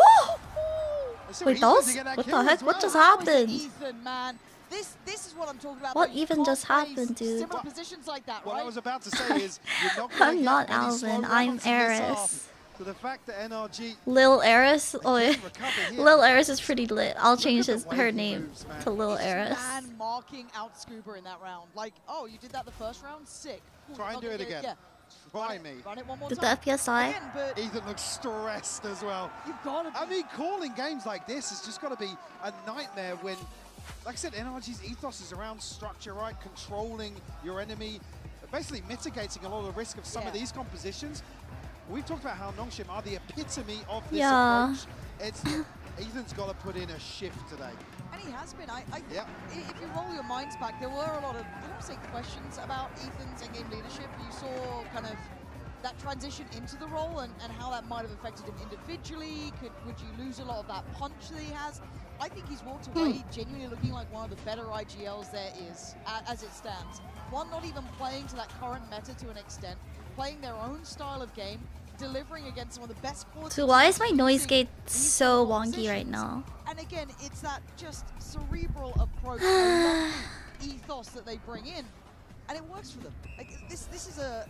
Ooh! So Wait, Ethan those? to get that What kill the heck? as What well. just How is it happened? Ethan, man. This is what I'm talking about. What though. You even can't just play happened, dude? Similar positions like that, What right? I was about to say is, you're not gonna I'm get not many slow Alvin, I'm rounds in this half. Eris. So the fact that NRG Lil Eris? Oh, yeah. can recover here. Lil Eris is pretty lit. I'll change at the way her he name moves, man. to Lil Each Eris. man marking out Scuba in that round. Like, oh, you did that the first round? Sick. Cool, Try and not do gonna it get again. Yeah. Try me. Run it one more Did the time. FPS die? Again, but Ethan looks stressed as well. you've got to be. I mean, calling games like this has just got to be a nightmare when, like I said, NRG's ethos is around structure, right? Controlling your enemy, basically mitigating a lot of the risk of some of Yeah. these compositions. We've talked about how Nongshim are the epitome of this Yeah. approach. It's Ethan's got to put in a shift today. And he has been. Yeah. If you roll your minds back, there were a lot of, I don't say questions about Ethan's in-game leadership. You saw kind of that transition into the role and how that might have affected him individually. Would you lose a lot of that punch that he has? I think he's walked away genuinely looking like one of the better IGLs there is, as it stands. One, not even playing to that current meta to an extent, playing their own style of game, delivering against some of the best quality. So why is my noise gate so wonky right now? And again, it's that just cerebral approach, the ethos that they bring in, and it works for them. Like, this is a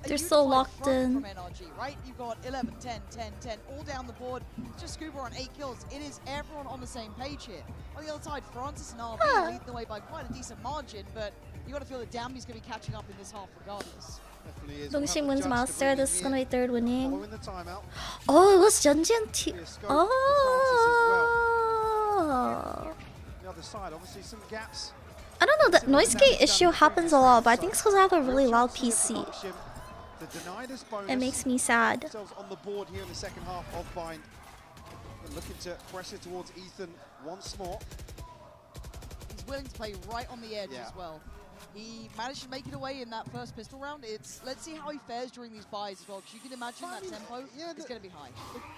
They're so unified locked front in. from NRG, right? You've got 11, 10, 10, 10, all down the board. Just Scuba on 8 kills. It is everyone on the same page here. On the other side, Francis and RB lead the way by quite a decent margin, but you got to feel that Dambi's going to be catching up in this half regardless. Nongshim wins Master. This is gonna be third winning. Following the timeout. Oh, it was Junjin T. Oh. The other side, obviously some gaps. I don't know, the noise gate issue happens a lot, but I think it's because I have a really loud PC. It makes me sad. On the board here in the second half of Bind. And looking to pressure towards Ethan once more. He's willing to play right on the edge as well. He managed to make it away in that first pistol round. Let's see how he fares during these buys as well, because you can imagine that tempo is going to be high.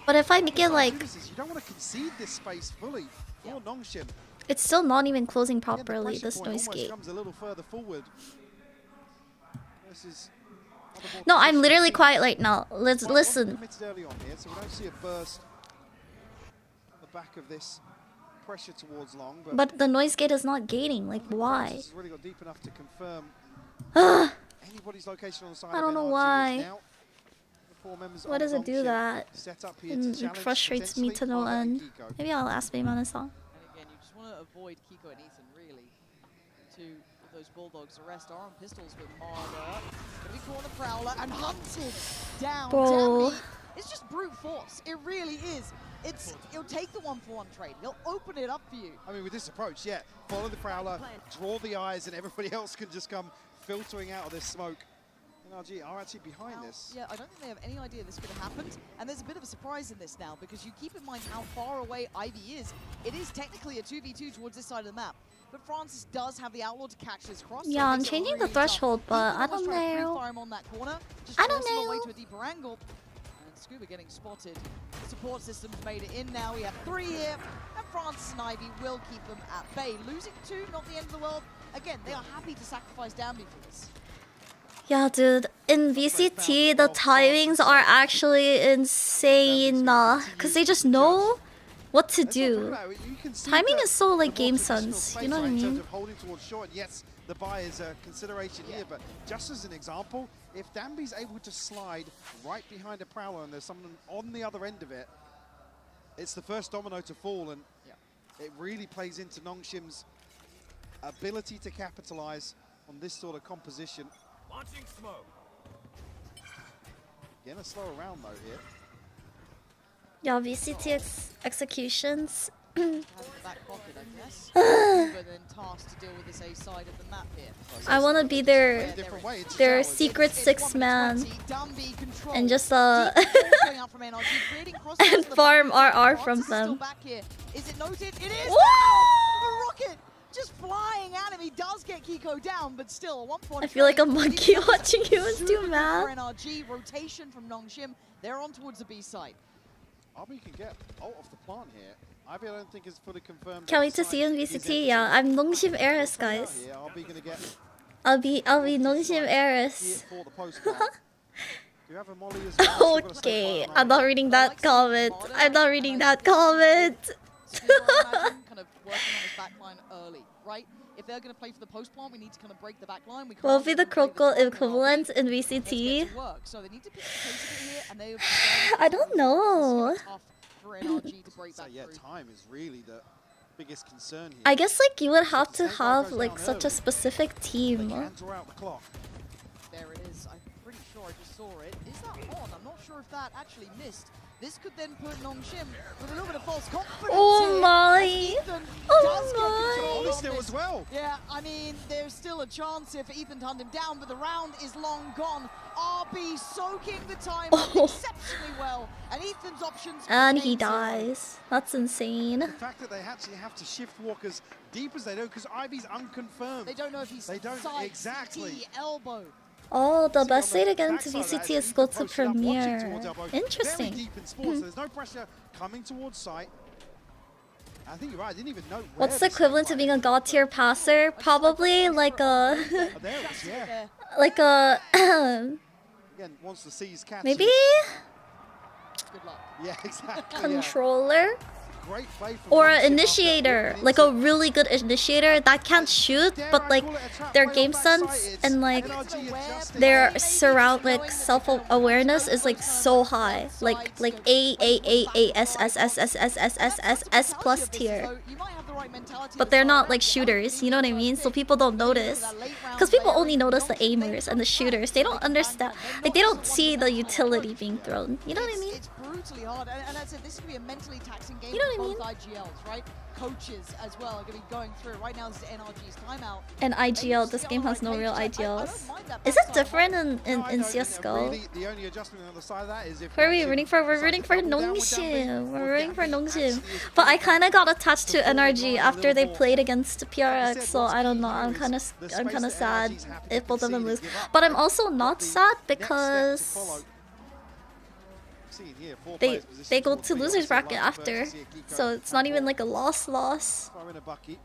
But if I make it like... You don't want to concede this space fully for Nongshim. It's still not even closing properly, this noise gate. Comes a little further forward. No, I'm literally quiet right now. Let's listen. Early on here, so we don't see a burst on the back of this pressure towards long, but the noise gate is not gating. Like, why? Really got deep enough to confirm anybody's location on the side. I don't know why. Why does it do that? It frustrates me to no end. Maybe I'll ask Bayman a song. And again, you just want to avoid Kiko and Ethan, really. Two of those Bulldogs. The rest are on pistols with Marder. Gonna be caught on the Prowler and hunted down. Bro. It's just brute force. It really is. It'll take the 1-for-1 trade. He'll open it up for you. I mean, with this approach, yeah, follow the Prowler, draw the eyes, and everybody else can just come filtering out of this smoke. NRG are actually behind this. Yeah, I don't think they have any idea this could have happened. And there's a bit of a surprise in this now, because you keep in mind how far away Ivy is. It is technically a 2v2 towards this side of the map. But Francis does have the Outlaw to catch this cross. Yeah, I'm changing the threshold, but I don't know. I don't know. Away to a deeper angle. Scuba getting spotted. The support system's made it in now. We have 3 here, and Francis and Ivy will keep them at bay. Losing 2, not the end of the world. Again, they are happy to sacrifice Danby for this. Yeah, dude. In VCT, the timings are actually insane. Because they just know what to do. Timing is so like game sense. You know what I mean? Yes, the buy is a consideration here, but just as an example, if Danby's able to slide right behind a Prowler and there's someone on the other end of it, it's the first domino to fall, and it really plays into Nongshim's ability to capitalize on this sort of composition. Launching smoke. Again, a slow round though here. Yeah, VCT executions. I want to be their secret 6-man and just and farm RR from them. Is it noted? It is. Rocket just flying at him. He does get Kiko down, but still at one point. I feel like a monkey watching humans do math. NRG rotation from Nongshim. They're on towards the B site. RB can get ult off the plant here. Ivy, I don't think is fully confirmed. Can't wait to see you in VCT. Yeah, I'm Nongshim Eris, guys. I'll be Nongshim Eris. Okay, I'm not reading that comment. I'm not reading that comment. Kind of working on his backline early, right? If they're going to play for the post plant, we need to kind of break the backline. What will be the critical equivalent in VCT? So they need to pick the pace of it here, and they I don't know. So yeah, time is really the biggest concern here. I guess like you would have to have like such a specific team. There it is. I'm pretty sure I just saw it. Is that on? I'm not sure if that actually missed. This could then put Nongshim with a little bit of false confidence. Oh my! Oh my! Still as well. Yeah, I mean, there's still a chance here for Ethan to hunt him down, but the round is long gone. RB soaking the time exceptionally well, and Ethan's options. And he dies. That's insane. The fact that they actually have to shift walkers deep as they do, because Ivy's unconfirmed. They don't know if he's side, exactly. CT, elbow. Oh, the best way to get into Backside VCT that, is you go can to approach it up, watch it Premier. towards elbow. Very Interesting. deep in spawn, so there's no pressure coming towards site. I think you're right. I didn't even know. What's the equivalent to being a god tier passer? Probably like a Oh, there it is, yeah. like a Again, once the C's catch. maybe Good luck. Yeah, exactly. controller Great play from or Nongshim an after initiator, walking like into- a really good initiator that can't shoot, Dare but I like call it a trap their play game on backside? sense It's and like NRG adjusting. their surround like self-awareness is like so high, like A plus tier. But they're not like shooters, you know what I mean? So people don't notice. Because people only notice the aimers and the shooters. They don't understand, like they don't see the utility being thrown. You know what I mean? It's brutally hard, and as I said, this could be a mentally taxing game You know for what I both IGLs, right? Coaches as well are going to be going through. Right now, this is NRG's timeout. And IGL, this game has no real IGLs. Is it different in CSGO? Really, the only adjustment on the side of that is if Who are we Nongshim rooting for? We're decides rooting to for double down with Nongshim. Dambi, We're or rooting for Dambi Nongshim. actually is But I forcing kind of got attached to the forward NRG line a after little they more. played against Like I PRX, said, so what's I don't key know. here I'm is kind the of space sad that NRG's happy to if both of them concede lose. and give up. But I'm also not The sad next step to because follow. Seeing here, four they players positioned they go towards to the losers opposite bracket line, after, Percy, Akiko, so it's not and even Paul. like a loss. Throw in a bucket.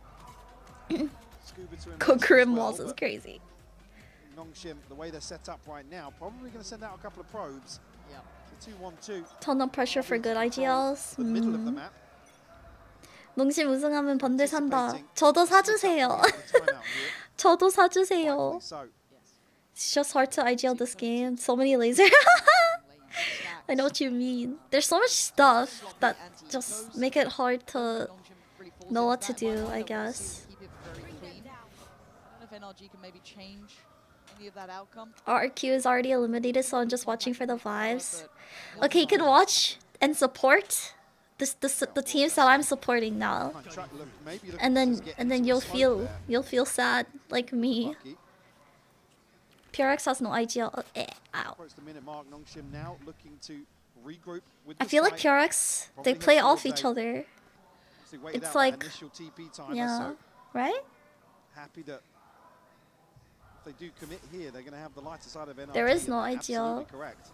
Scuba to Go invest as Grim well, Walls is but crazy. Nongshim, the way they're set up right now, probably going to send out a couple of probes. Yeah. The 2-1-2. Ton of pressure for good IGLs. The middle of the map. 농심 우승하면 번들 산다. 저도 Anticipating 사주세요. the timeout here. 저도 사주세요. Rightfully so. It's just hard to IGL this game. So many lasers. I know what you mean. There's so much stuff that just make it hard to know what to do, I guess. Keep it very clean. I don't know if NRG can maybe change any of that outcome. RQ is already eliminated, so I'm just watching for the vibes. Okay, you can watch and support the teams that I'm supporting now, and then you'll feel sad like me. PRX has no IGL. Ow. I feel like PRX, they play off each other. It's like, yeah, right? Happy that if they do commit here, they're going to have the lighter side of NRG. There is no Absolutely IGL. correct.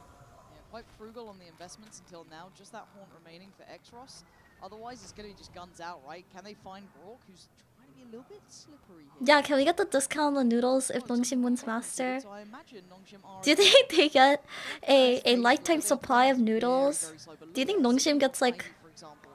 Yeah, quite frugal on the investments until now. Just that haunt remaining for Xros. Otherwise, it's going to be just guns out, right? Can they find Brock, who's trying to be a little bit slippery here? Yeah, can we get the discount on the noodles if Nongshim wins Master? So I imagine Nongshim are Do you think they get a lifetime supply of noodles? Do you think Nongshim gets like... for example.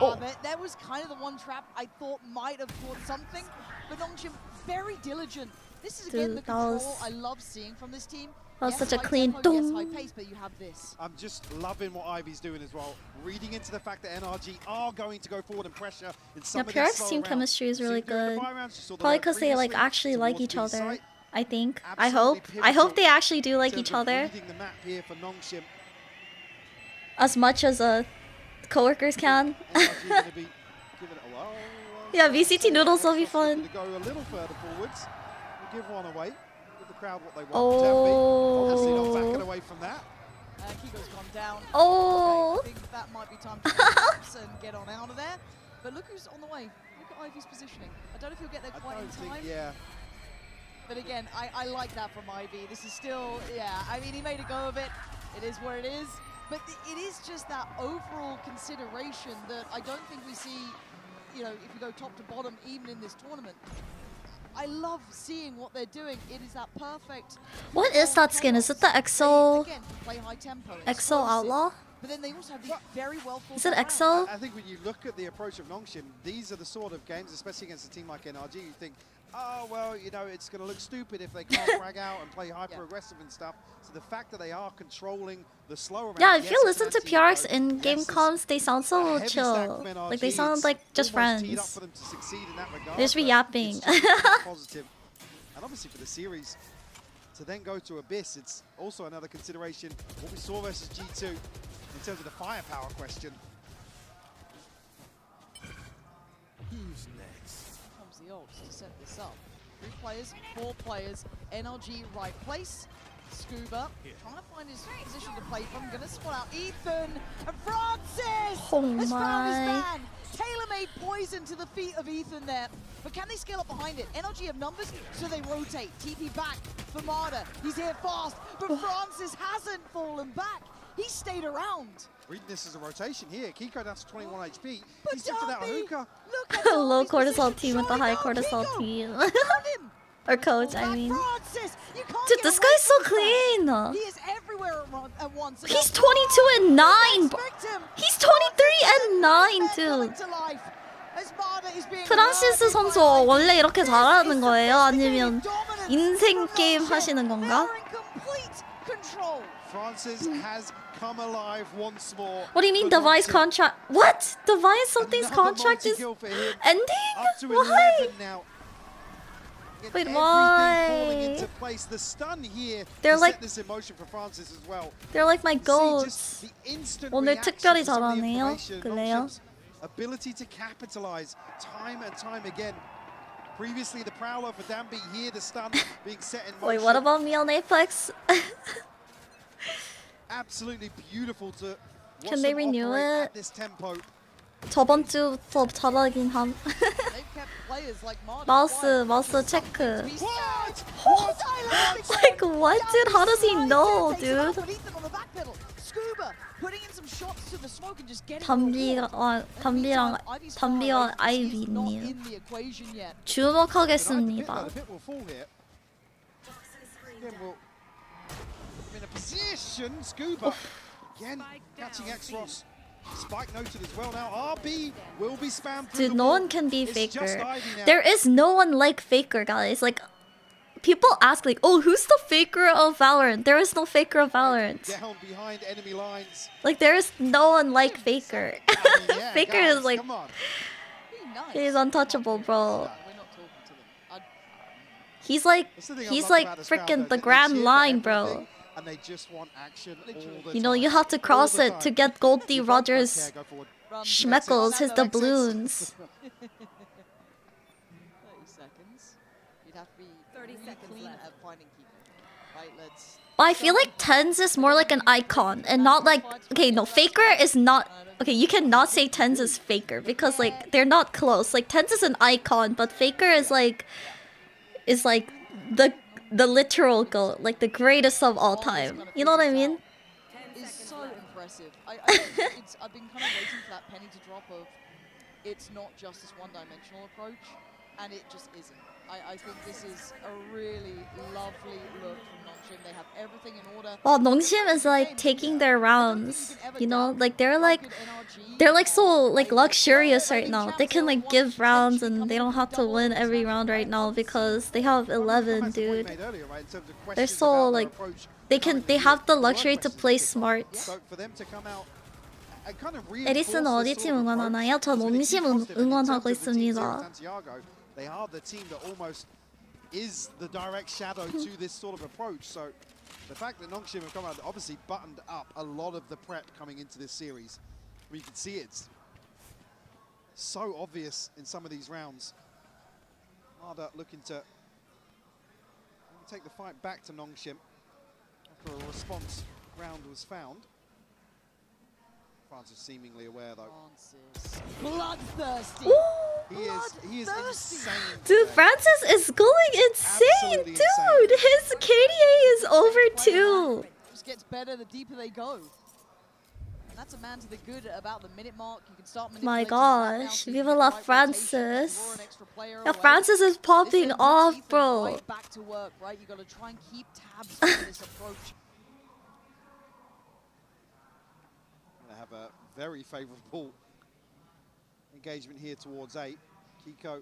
Oh. That was kind of the one trap I thought might have caught something, but Nongshim very diligent. This is again Dude, the that control was- I love seeing from this team. That was Yes, such a high clean tempo, yes, dong. high pace, but you have this. I'm just loving what Ivy's doing as well. Reading into the fact that NRG are going to go forward and pressure in some Yeah, of these PRX slower team rounds. chemistry is Seen really during the good. buy rounds, you saw the Probably work because they like previously actually like towards each B other. site. I think. I Absolutely hope pivotal they actually do like in each terms of other reading the map here for Nongshim. as much as coworkers can. NRG gonna be giving it a whirl. Yeah, VCT noodles will be fun. To go a little further forwards. We'll give one away. Give the crowd what they want. Oh. Obviously not backing away from that. Kiko's gone down. Oh. Okay, I think that might be time to collapse and get on out of there. But look who's on the way. Look at Ivy's positioning. I don't know if he'll get there I quite in don't time. think, yeah. But again, I like that from Ivy. This is still, yeah, I mean, he made a go of it. It is where it is. But it is just that overall consideration that I don't think we see, you know, if you go top to bottom, even in this tournament. I love seeing what they're doing. It is that perfect. What is that skin? Is it the EXO Again, play high tempo, EXO explosive. Outlaw? But then they also have these very well thought Is it out EXO? I think when you look at the approach of Nongshim, these are the sort of games, especially against a team like NRG, you think, oh, well, you know, it's going to look stupid if they can't frag out and play hyper-aggressive and stuff. So the fact that they are controlling the slower rounds... Yeah, if yes, you it's listen an to anti-hero. PRX in game Yes, there's comms, they sound a so heavy stack chill. from NRG. Like they sound It's like just almost teed up friends. for them to succeed in that regard, They're just but yapping. it's just positive. And obviously for the series, to then go to Abyss, it's also another consideration. What we saw versus G2 in terms of the firepower question. Who's next? Comes the odds to set this up. 3 players, 4 players, NRG right place. Scuba trying to find his position to play from. Gonna spot out Ethan and Francis Oh has found his my. man. Tailor-made poison to the feet of Ethan there. But can they scale up behind it? NRG have numbers, so they rotate. TP back for Marder. He's here fast, but Francis hasn't fallen back. He stayed around. Reading this as a rotation here. Kiko down to 21 HP. But He's shifted out a Darby, hookah. look at Low Darby's cortisol position. team with the high Surely not. cortisol Kiko team. found him. Or coach, I Back mean. Francis. You can't Dude, get this away guy's so from this man. clean. He is everywhere at once. And He's now 22 and 9. bro. Expect him. He's 23 and 9, Coming dude. to life. As Marder is being 프란시스 murdered 선수 by 원래 이렇게 잘하는 거예요? 아니면 dominance 인생 from 게임 Nongshim. 하시는 건가? They're in complete control. Francis has come alive once more. What do you mean for device Nongshim. contract? What? Device something's Another contract is multi-kill for him. ending? Up to Why? 11 now. Get Wait, everything why? falling into place. The stun here They're to like- set this emotion for Francis as well. They're like my See just goats. the instant 오늘 reaction 특별히 to some of the 잘하네요. information, 그래요? Nongshim's ability to capitalize time and time again. Previously the Prowler for Danby, here the stun being set in motion. Wait, what about me on Apex? Absolutely beautiful to watch Can they them renew operate it? at this tempo. 저번 주더 잘하긴 함. They've kept players like Marder 마우스 quiet. 마우스 체크. What? Like what, dude? How does he know, dude? 담비와 아이비님 주목하겠습니다. The pit will fall here. Again, we'll in a position. Scuba again catching X-Ross. Spike noted as well now. RB will be spammed. through Dude, the no wall. one can be It's just Faker. Ivy now. There is no one like Faker, guys. Like, people ask like, oh, who's the Faker of Valorant? There is no Faker of Valorant. Down behind enemy lines. Like, there is no one like Faker. I mean, yeah, Faker guys, is like, come on. he's untouchable, bro. We're not talking to them. He's like That's the thing I he's love like about this crowd, freaking though. the They grand cheer for line, bro. everything, and they just want action all the You know, time. you have to All cross the it time. to get Goldie You both don't Rogers' care, go forward. Run. schmeckles, his Makes sense. doubloons. 30 seconds. You'd have to be 30 really seconds clean left. at finding Kiko. Right, let's... But I feel like Tens is more like an icon and not like, okay, no, Faker is not, okay, you cannot say Tens is Faker because like they're not close. Like Tens is an icon, but Faker is like the literal GOAT, like the greatest of all time. You know what I mean? Is so impressive. I think I've been kind of waiting for that penny to drop of it's not just this one-dimensional approach, and it just isn't. I think this is a really lovely look from Nongshim. They have everything in order. Well, Nongshim is like taking their rounds, you know, like they're like so like luxurious right now. They can like give rounds and they don't have to win every round right now because they have 11, dude. They're so like they have the luxury to play smart. 에리스는 어디 팀 응원하나요? 저 농심 응원하고 있습니다. They are the team that almost is the direct shadow to this sort of approach. So the fact that Nongshim have come out obviously buttoned up a lot of the prep coming into this series. We can see it's so obvious in some of these rounds. Marder looking to take the fight back to Nongshim after a response round was found. Francis seemingly aware though. Francis. Bloodthirsty. He is insane. Dude, Francis is going insane, Absolutely dude. insane. His KDA is over 2. Just gets better the deeper they go. And that's a man to the good about the minute mark. You can start My manipulating the map now, gosh, so you Viva can la get the right rotation, Francis. draw an extra player Yeah, away. Francis is popping This off, Ethan bro. right back to work, right? You got to try and keep tabs on this approach. Gonna have a very favourable engagement here towards 8. Kiko.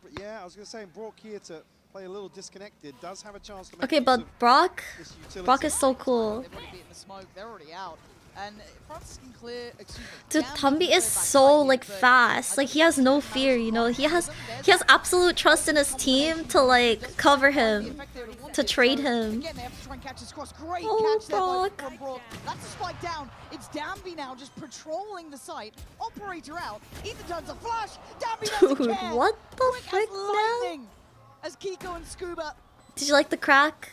But yeah, I was going to say, Brock here to play a little disconnected does have a chance to make Okay, use but of Brock this utility. is so cool. They've already beaten the smoke. They're already out. And Francis can clear. Dude, Tambi is so like fast. Like he has no fear, you know. He has absolute trust in his team to like cover him, to trade him. Again, they have to try and catch this cross. Great Oh, catch there by- Brock. from Brock. That's a spike down. It's Danby now just patrolling the site. Operator out. Ethan turns a flash. Danby doesn't Dude, care. what the Quick as frick now? lightning as Kiko and Scuba. Did you like the crack?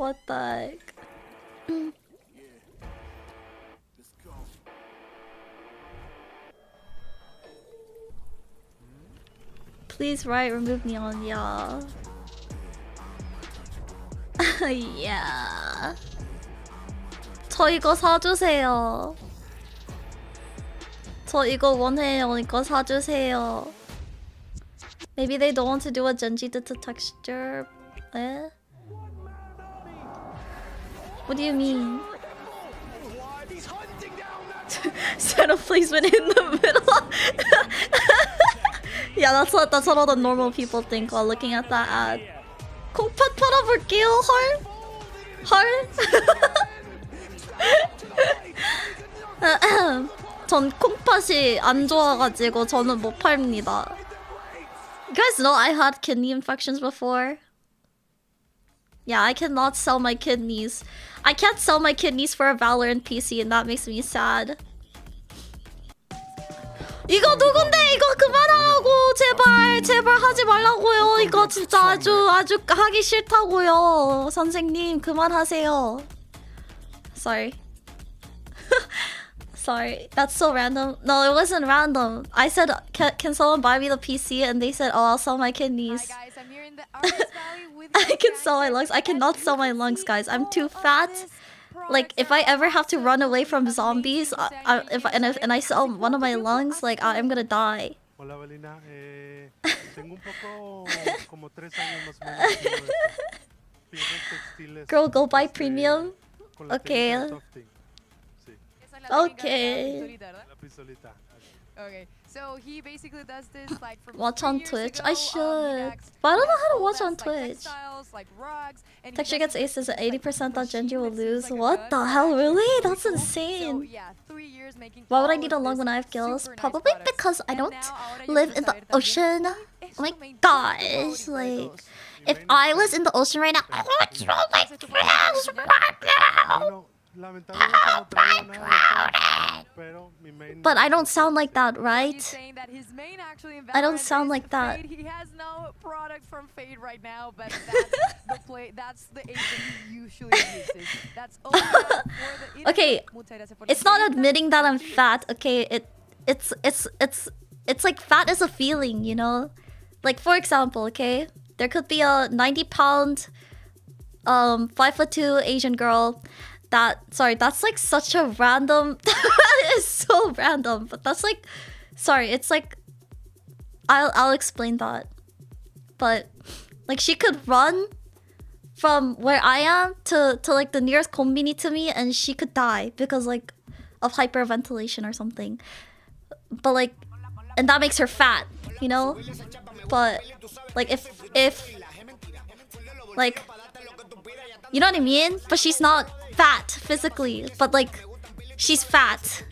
What the heck? Let's go. Please write remove neon, yeah. yeah. 저 이거 사주세요. 저 이거 원해요. 이거 사주세요. Maybe they don't want to do a Genji to texture. Eh? What do you mean? Set a placement in the middle. Yeah, that's what all the normal people think while looking at that ad. 공팟 팔아볼게요, 헐? 헐? 전 콩팥이 안 좋아가지고 저는 못 팔립니다. You guys know I had kidney infections before? Yeah, I cannot sell my kidneys. I can't sell my kidneys for a VALORANT PC and that makes me sad. 이거 누군데? 이거 그만하라고! 제발 하지 말라고요. 이거 진짜 아주 하기 싫다고요. 선생님 그만하세요. Sorry. Sorry, that's so random. No, it wasn't random. I said, can someone buy me the PC? And they said, oh, I'll sell my kidneys. Hi guys, I'm here in the Artist Valley with I can sell my lungs. I cannot sell my lungs, guys. I'm too fat. Like, if I ever have to run away from zombies, and I sell one of my lungs, like, I'm gonna die. Hola, Belina. Tengo un poco, como 3 años más o menos. Girl, go buy premium. Okay. Okay. Okay, so he basically does this like from Watch on Twitch. I should. But I don't know how to watch on Twitch. Texture gets aces at 80% that Genji will lose. What the hell? Really? That's insane. Why would I need a lung when I have gills? Probably because I don't live in the ocean. Oh my gosh. Like, if I was in the ocean right now, I would throw my gills right now. But I don't sound like that, right? I don't sound like that. He has no product from Fade right now, but that's the agent he usually uses. That's okay, it's not admitting that I'm fat. Okay, it's like fat is a feeling, you know? Like, for example, okay, there could be a 90-pound 5'2" Asian girl. That's like such a random. That is so random, but that's like, sorry, it's like, I'll explain that. But like, she could run from where I am to like the nearest konbini to me, and she could die because like of hyperventilation or something. But like, and that makes her fat, you know. But like, if like, you know what I mean? But she's not fat physically, but like, she's fat.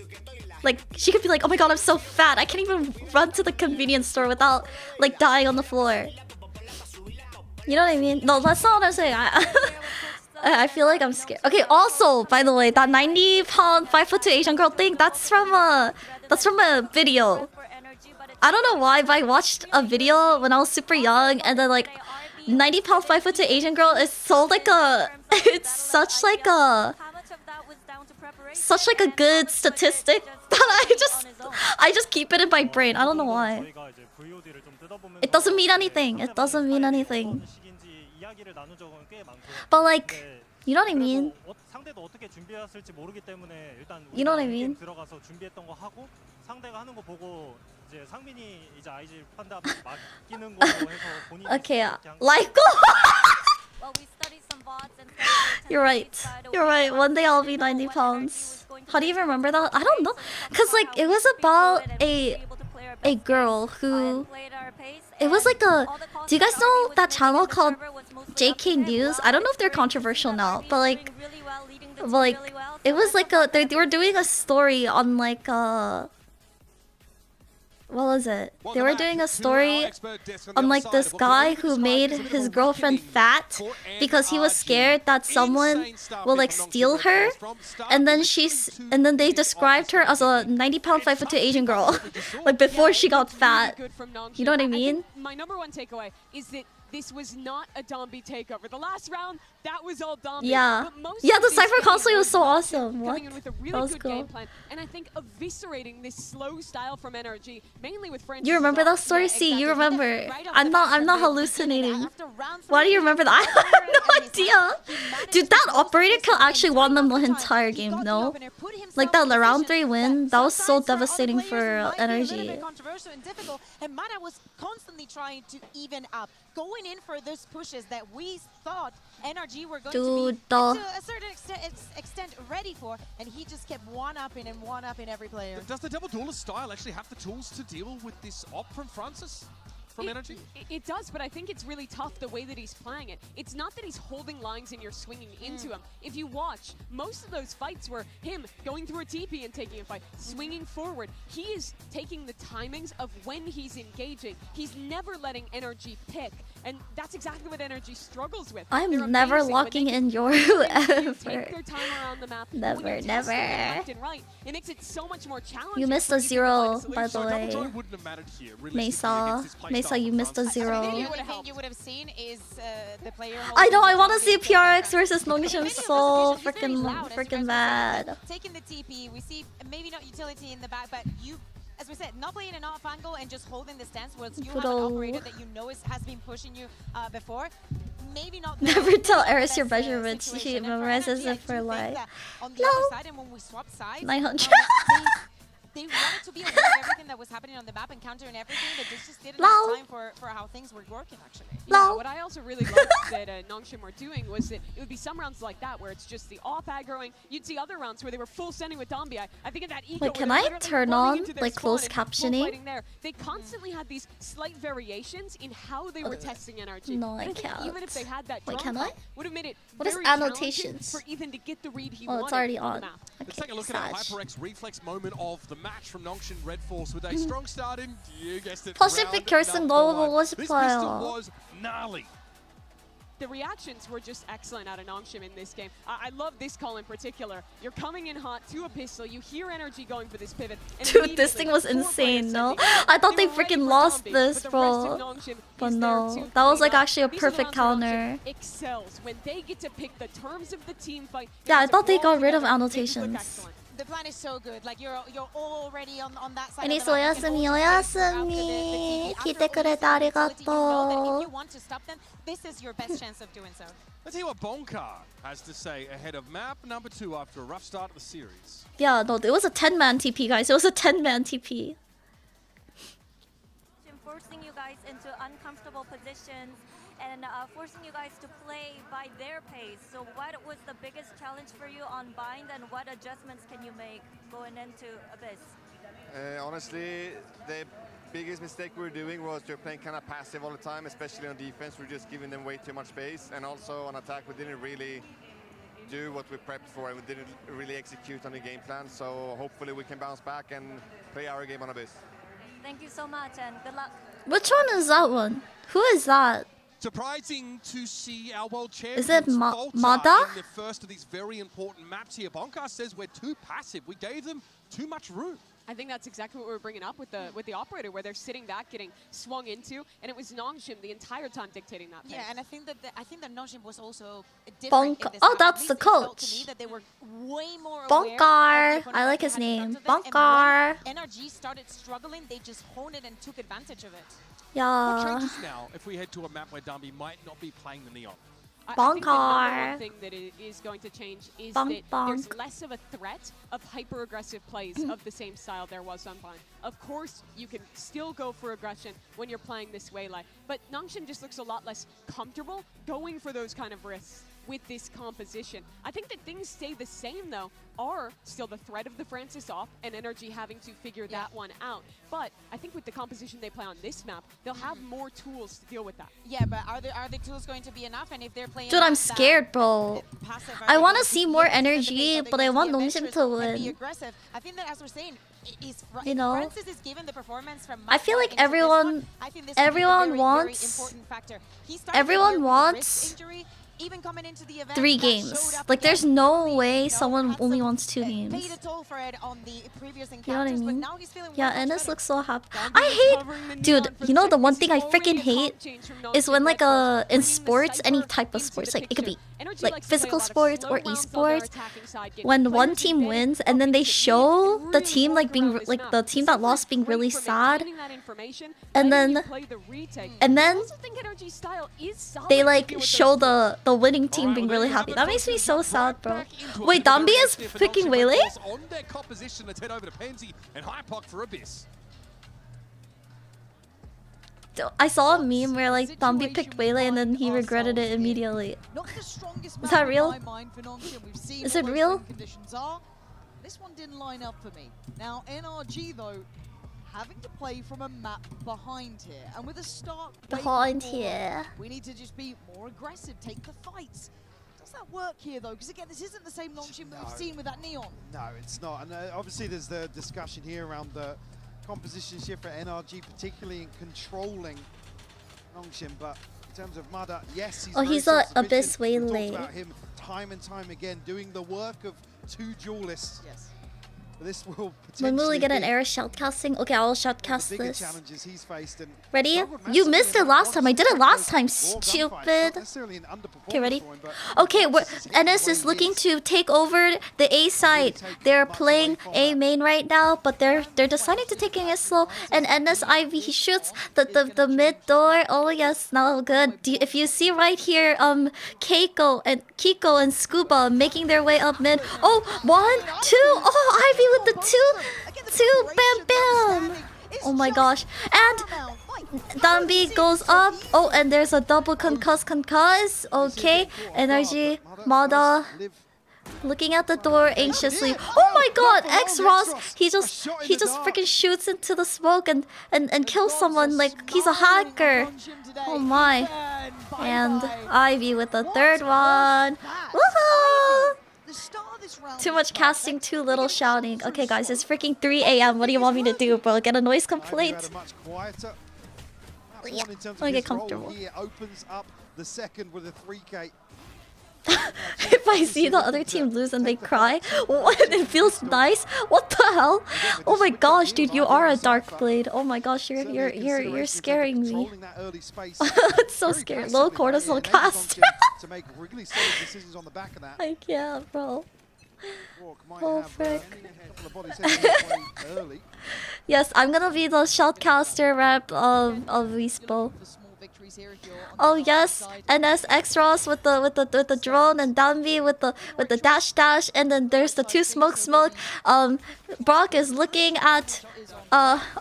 Like, she could be like, oh my god, I'm so fat. I can't even run to the convenience store without like dying on the floor. You know what I mean? No, that's not what I'm saying. I feel like I'm scared. Okay, also, by the way, that 90-pound 5'2" Asian girl thing, that's from a video. I don't know why, but I watched a video when I was super young, and then like 90-pound 5'2" Asian girl is so like a it's such like a good statistic that I just keep it in my brain. I don't know why. It doesn't mean anything. It doesn't mean anything. But like, you know what I mean? You know what I mean? Okay, like You're right. You're right. One day I'll be 90 pounds. How do you remember that? I don't know. Cause like it was about a girl who, it was like a, do you guys know that channel called JK News? I don't know if they're controversial now, but like it was like a, they were doing a story on like what was it? They were doing a story on like this guy who made his girlfriend fat because he was scared that someone will like steal her, and then they described her as a 90-pound 5'2" Asian girl, like before she got fat. You know what I mean? My number one takeaway is that this was not a Dombi takeover. The last round, that was all Dombi. Yeah. But most Yeah, of the this Cypher game console was so Nongshim awesome. What? coming in with a really That was good cool. game plan, and I think eviscerating this slow style from NRG, mainly with Francis. You remember that story? See, you remember. I'm not hallucinating. Why do you remember that? I have no idea. Dude, that operator kill actually won them the entire game, no? Like that round 3 win, that was so devastating for NRG. Controversial and difficult, and Mana was constantly trying to even up, going in for those pushes that we thought NRG were going to be to a certain extent ready for, and he just kept one-upping and one-upping every player. Does the double duelist style actually have the tools to deal with this op from Francis? From NRG? It does, but I think it's really tough the way that he's playing it. It's not that he's holding lines and you're swinging into him. If you watch, most of those fights were him going through a TP and taking a fight, swinging forward. He is taking the timings of when he's engaging. He's never letting NRG pick, and that's exactly what NRG struggles with. I'm never locking in your ever. Take their time around the map. Never, never. Left and right, it makes it so much more challenging. You missed a 0, by the way. Wouldn't have mattered here, Mesa, you missed a 0. The only thing you would have seen is the player. I know, I want to see PRX versus Nongshim so freaking bad. Taking the TP, we see maybe not utility in the back, but you, as we said, not playing an off angle and just holding the stance, whereas you have an operator that you know has been pushing you before. Maybe not. Never tell Eris your measurements. She memorizes it for life. On the other side, and when we swap sides, 900. they wanted to be aware of everything that was happening on the map and countering everything, but they just didn't have time for how things were working, actually. Yeah, what I also really loved that Nongshim were doing was that it would be some rounds like that where it's just the off aggroing. You'd see other rounds where they were full sending with Dombi. I think of that eco. Wait, can I turn on like closed captioning? They constantly had these slight variations in how they were testing NRG. No, I can't. Even if they had that Wait, can I? would have made it what is very annotations for Ethan to get the read he wanted. wanted It's already on on. the map. Let's take a look at our HyperX reflex moment of the match from Nongshim Red Force with a strong start in, you guessed it, Pacific Kirsten 너무 보고 This pistol 싶어요. was gnarly. The reactions were just excellent out of Nongshim in this game. I love this call in particular. You're coming in hot to a pistol, you hear NRG going for this pivot. And Dude, this thing was insane, no? I thought they freaking lost this, bro. But no, that was like actually a perfect counter. Excels when they get to pick the terms of the team fight. Yeah, I thought they got rid of annotations. The plan is so good. Like you're already on that side. エリスおやすみおやすみ来てくれてありがとう If you want to stop them, this is your best chance of doing so. Let's hear what Bonkar has to say ahead of map number 2 after a rough start of the series. Yeah, no, it was a 10-man TP, guys. It was a 10-man TP. Forcing you guys into uncomfortable positions and forcing you guys to play by their pace. So what was the biggest challenge for you on Bind, and what adjustments can you make going into Abyss? Honestly, the biggest mistake we were doing was just playing kind of passive all the time, especially on defense. We're just giving them way too much space, and also on attack we didn't really do what we prepped for, and we didn't really execute on the game plan. So hopefully we can bounce back and play our game on Abyss. Thank you so much and good luck. Which one is that one? Who is that? Surprising to see our world champions Is it falter Mada? in the first of these very important maps here. Bonkar says we're too passive. We gave them too much room. I think that's exactly what we were bringing up with the operator, where they're sitting back, getting swung into, and it was Nongshim the entire time dictating that pace. Yeah, and I think that Nongshim was also different. In this oh, round. that's the coach. To me that they were way more Bonkar. I like his name. Bonkar. NRG started struggling. They just honed it and took advantage of it. What Yeah. changes now if we head to a map where Dumby might not be playing the Neon? I think the number Bonkar. one thing that is going to change is Bonk, that there's bonk. less of a threat of hyper-aggressive plays of the same style there was on Bind. Of course, you can still go for aggression when you're playing this way, but Nongshim just looks a lot less comfortable going for those kind of risks with this composition. I think that things stay the same, though, are still the threat of the Francis off and NRG having to figure that one out. But I think with the composition they play on this map, they'll have more tools to deal with that. Yeah, but are the tools going to be enough? And if they're playing, Dude, I'm scared, bro. I want to see more energy, but I want Nongshim to be win. aggressive. I think that, as we're saying, is You know, Francis is given the performance from. I feel like into this one. I think this could be a everyone very, wants, very important factor. He started everyone the year with a wants wrist injury. even coming into the event, 3 that games. showed up Like, there's again. no We, way you know, someone had only some, wants 2 paid games. a toll for it on the previous You know what I encounters, but mean? now he's feeling Yeah, much Ennis better. looks so happy. Dombey is I covering the hate, dude. neon for You know the second. one This thing is I already freaking a comp hate change from is Nongshim when like Red Cross, in bringing the sports, any Cypher type of into sports, the like it could be picture. NRG like likes to play a physical lot of sports slow or rounds on their esports. attacking side, get When players one team embedded wins up and then they into the show lead the and team really like being walk around like this the map. team that lost being Great really for sad, maintaining that information, and letting then you play the retake. and I then also think NRG's style is solid they to like deal with show those the winning team Alright, being well, really there you have happy. it, That makes me folks. so Jump sad, right bro. back into Wait, it. Very Dambi is active for picking Nongshim Red Whaley? Cross on their composition. Let's head over to Pansy and Hyperx for Abyss. I saw a meme where like Dambi picked Whaley and then he regretted it immediately. Not the strongest Is map that in real? my mind for Nongshim. We've seen Is what it those real? win conditions are. This one didn't line up for me. Now NRG though, having to play from a map behind here, and with a start way Behind before, here. we need to just be more aggressive, take the fights. Does that work here though? Because again, this isn't the same Nongshim that we've seen with that Neon. No, it's not. And obviously there's the discussion here around the composition shift for NRG, particularly in controlling Nongshim. But in terms of Mada, yes, he's Oh, very he's a self-sufficient. Abyss We've talked Whaley. about him time and time again, doing the work of 2 duelists. Yes. But this will When will we potentially get an be Eris shoutcasting? Okay, I'll shoutcast the bigger this. challenges he's faced. And Ready? struggled You massively missed in it that last time. I did it last time, raw gunfight. Not stupid. necessarily an underperformance Okay, ready? for him, but Okay, consistently Ennis the way is he looking is. to take over the A side. They're playing A main right now, but they're deciding to taking it slow. And Ennis Ivy, he shoots the mid door. Oh yes, now good. If you see right here, Kiko and Scuba making their way up mid. Oh, 1, 2. Oh, Ivy with the two, bam bam. Oh my gosh. And Dambi goes up. Oh, and there's a double concuss. Okay, Energy, Mada, looking at the door anxiously. Oh my god, X Ross, he just freaking shoots into the smoke and kills someone like he's a hacker. Oh my. And Ivy with the third one. Woohoo! Too much casting, too little shouting. Okay guys, it's freaking 3 AM. What do you want me to do, bro? Get a noise complaint? Yeah, let me get comfortable. He opens up the second with a 3K. If I see the other team lose and they cry, what? It feels nice. What the hell? Oh my gosh, dude, you are a dark blade. Oh my gosh, you're scaring me. It's so scary. Low cortisol cast. To make really solid decisions on the back of that. I can't, bro. Oh frick. Early. Yes, I'm gonna be the shoutcaster rep of VSPO. Oh yes, NS X-Ross with the drone and Dambi with the dash, and then there's the 2 smoke. Brock is looking at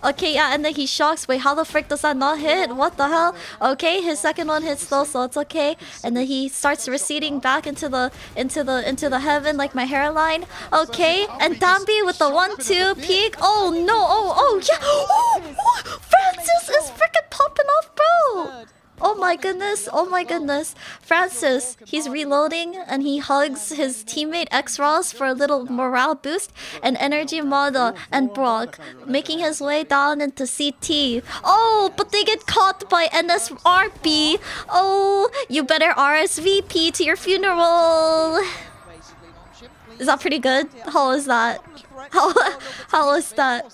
okay, yeah, and then he shocks. Wait, how the frick does that not hit? What the hell? Okay, his second one hits though, so it's okay. And then he starts receding back into the heaven like my hairline. Okay, and Dambi with the 1-2 peek. Oh no! Oh yeah! Oh, Francis is freaking popping off, bro! Oh my goodness, Francis, he's reloading and he hugs his teammate X-Ross for a little morale boost, and Energy Mada and Brock making his way down into CT. Oh, but they get caught by NSRB. Oh, you better RSVP to your funeral. Is that pretty good? How was that? How was that?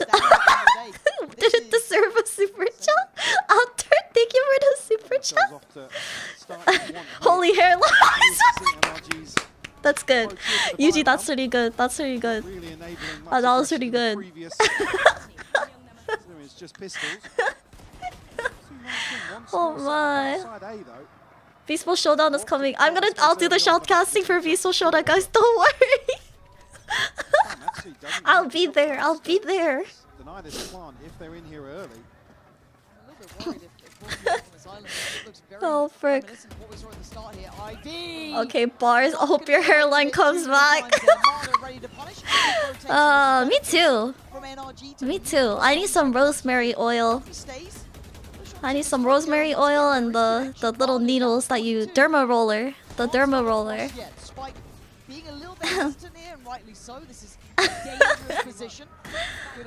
Did it deserve a super chat? After, thank you for the super chat. Holy hairlines! That's good. Yuji, that's pretty good. That was pretty good. Oh my. VSPO Showdown is coming. I'll do the shoutcasting for VSPO Showdown, guys. Don't worry. I'll be there. Deny this plant if they're in here early. Oh frick. Okay, bars. I hope your hairline comes back. Me too. I need some rosemary oil. And the little needles that you derma roller. The derma roller.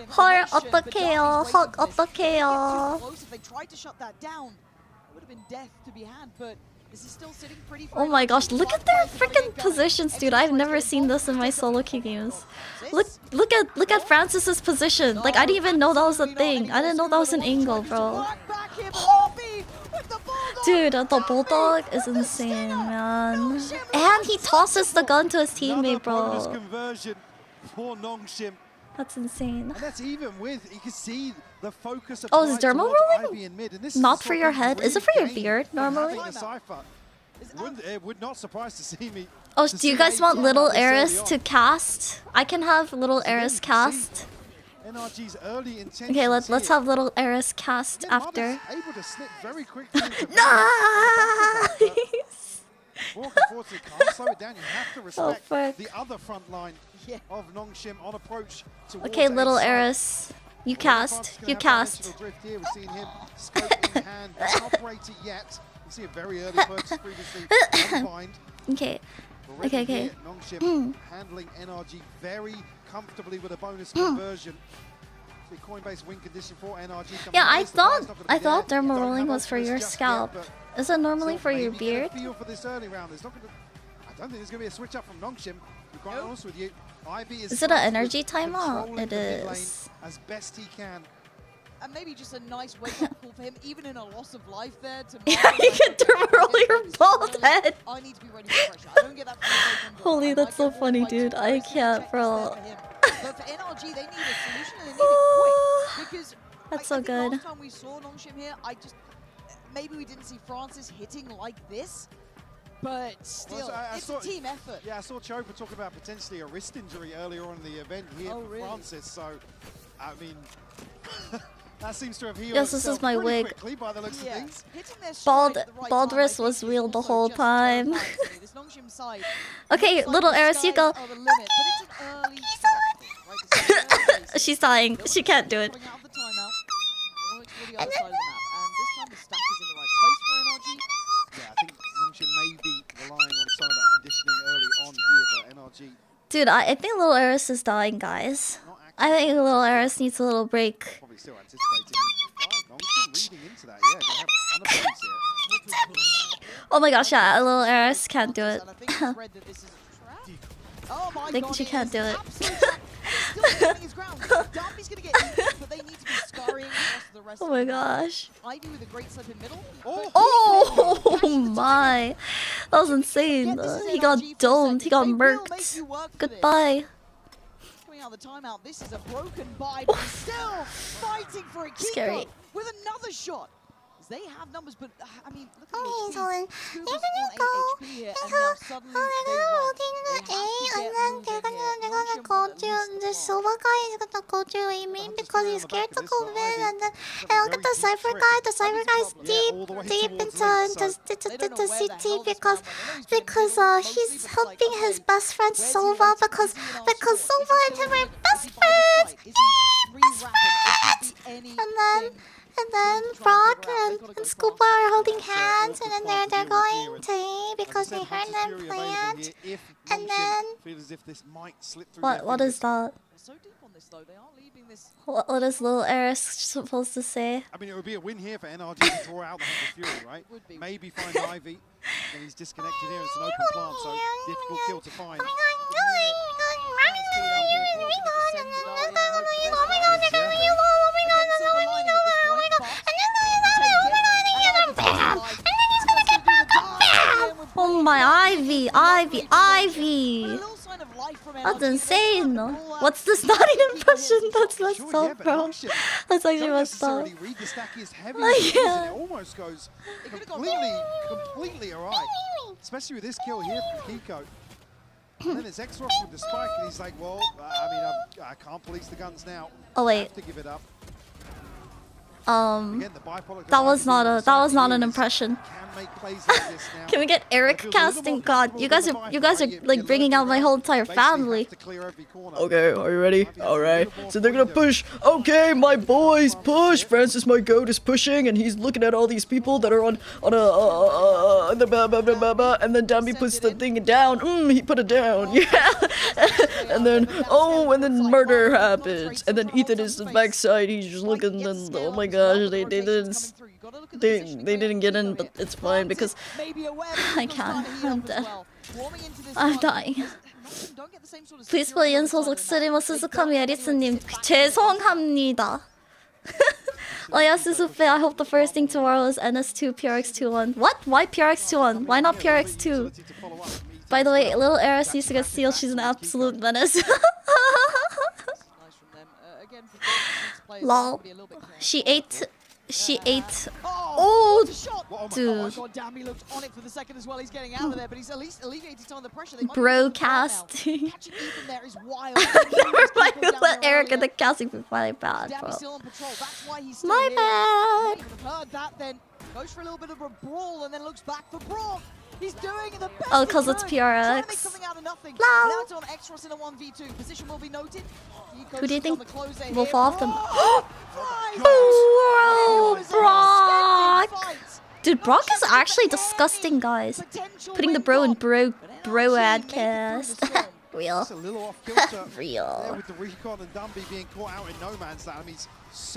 헐 어떡해요. 헉 어떡해요. If they tried to shut that down, it would have been death to be had, but This is still sitting pretty Oh my gosh, look at their freaking positions, dude. I've never seen this in my solo queue games. Look at Francis's position. Like, I didn't even know that was a thing. I didn't know that was an angle, bro. Dude, the bulldog is insane, man. And he tosses the gun to his teammate, bro. Conversion for Nongshim. That's insane. And that's even with, you can see the focus of Oh, is derma rolling not for your head? Is it for your beard normally? It would not surprise to see me. Oh, do you guys want little Eris to cast? I can have little Eris cast. NRG's early Okay, let's have little Eris cast after. Able to slip very quickly into Nice! Unfortunately, can't slow it down. You have to respect frick. the other front line of Nongshim on approach. Okay, little Eris. You cast. You cast. We're seeing him scope in hand. Doesn't operate it yet. You see a very early purchase previously unbind. Okay. Okay. Nongshim handling NRG very comfortably with a bonus conversion. The Coinbase win condition for NRG. Yeah, I thought derma rolling was for your scalp. Is it normally for your beard? I don't think there's going to be a switch up from Nongshim. To be quite honest with you, is it an energy timeout? It is. As best he can. And maybe just a nice wake-up call for him, even in a loss of life there. To yeah, you can derma roll your bald head. I need to be ready for pressure. I don't get that from Holy, that's so funny, dude. I can't, bro. But for NRG, they need a solution and they need it quick. Because that's so good. Last time we saw Nongshim here, maybe we didn't see Francis hitting like this. But still, it's a team effort. Yeah, I saw Chopa talk about potentially a wrist injury earlier on in the event here for Francis. So, I mean, that seems to have healed. Yes, this is my wig. By the looks of things. Bald wrist was real the whole time. Okay, little Eris, you go. She's dying. She can't do it. And this time the stack is in the right place for NRG. Yeah, I think Nongshim may be relying on some of that conditioning early on here, but NRG. Dude, I think little Eris is dying, guys. I think little Eris needs a little break. Probably still anticipating. Nongshim reading into that, yeah. They have here. Oh my gosh, yeah, little Eris can't do it. I think she can't do it. Oh my gosh. Oh my. That was insane. He got domed. He got murked. Goodbye. Coming out of the timeout, this is a broken bye, but still fighting for a Kiko with another shot. They have numbers, but I mean, look at he's holding. They're gonna go. They're gonna go to the silver guy is gonna go to a main because he's scared to go mid, and look at the cypher guy. The cypher guy's deep into CT because he's helping his best friend Sova because Sova and him are best friends. Best friends. And then Brock and Scuba are holding hands, and then they're going to A because they heard them plant. And then what is that? What is little Eris supposed to say? I mean, it would be a win here for NRG to draw out the Hunter Fury, right? Maybe find Ivy, and he's disconnected here. It's an open plant, so difficult kill to find. Oh my Ivy! That's insane. What's the starting impression? That's messed up, bro. That's actually messed up. It almost goes completely alright. Especially with this kill here from Kiko. And then it's X-Rock with the spike, and he's like, well, I mean, I can't police the guns now. Oh wait. I have to give it up. Again, that was not an impression. Can we get Eric casting? God, you guys are like bringing out my whole entire family. Okay, are you ready? All right. So they're gonna push. Okay, my boys, push. Francis, my goat, is pushing, and he's looking at all these people that are on and then Dambi puts the thing down. He put it down. Yeah. And then and then murder happens, and then Ethan is the backside. He's just looking. And oh my gosh, they didn't. They didn't get in, but it's fine because I can't. I'm dead. I'm dying. VSPOEN 소속 스트리머 스즈카미 에리스님 죄송합니다. Oh yeah, Suzupe, I hope the first thing tomorrow is NS2 PRX21. What? Why PRX21? Why not PRX2? By the way, little Eris used to get sealed. She's an absolute menace. Lol. She ate. Oh, dude. Bro casting. Never mind, let Eric get the casting be my bad, bro. My bad. Goes for a little bit of a brawl and then looks back for Brock. He's doing the best. Oh, because it's PRX. Who do you think will fall off them? Oh, Brock! Dude, Brock is actually disgusting, guys. Putting the bro in bro ad cast. Real. Real.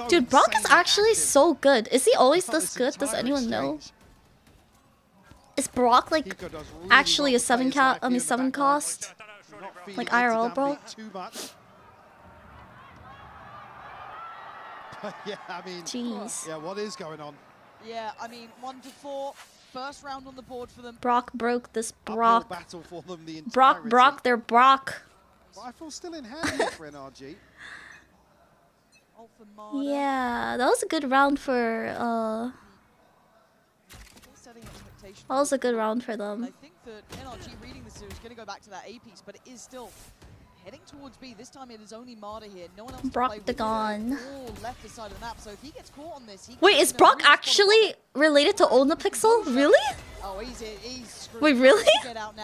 Dude, Brock is actually so good. Is he always this good? Does anyone know? Is Brock like actually a 7 cost? Like IRL, bro? Yeah, I mean, jeez. Yeah, what is going on? Yeah, I mean, 1-4, first round on the board for them. Brock broke this Brock. Battle for them the Brock, they're Brock. Rifle still in hand here for NRG. Yeah, that was a good round for that was a good round for them. I think that NRG reading the series is going to go back to that A piece, but it is still heading towards B. This time it is only Marder here. No one else Brock the Gone. Left side of the map. So if he gets caught on this, wait, is Brock actually related to Onapixel? Really? Oh, he's wait, really?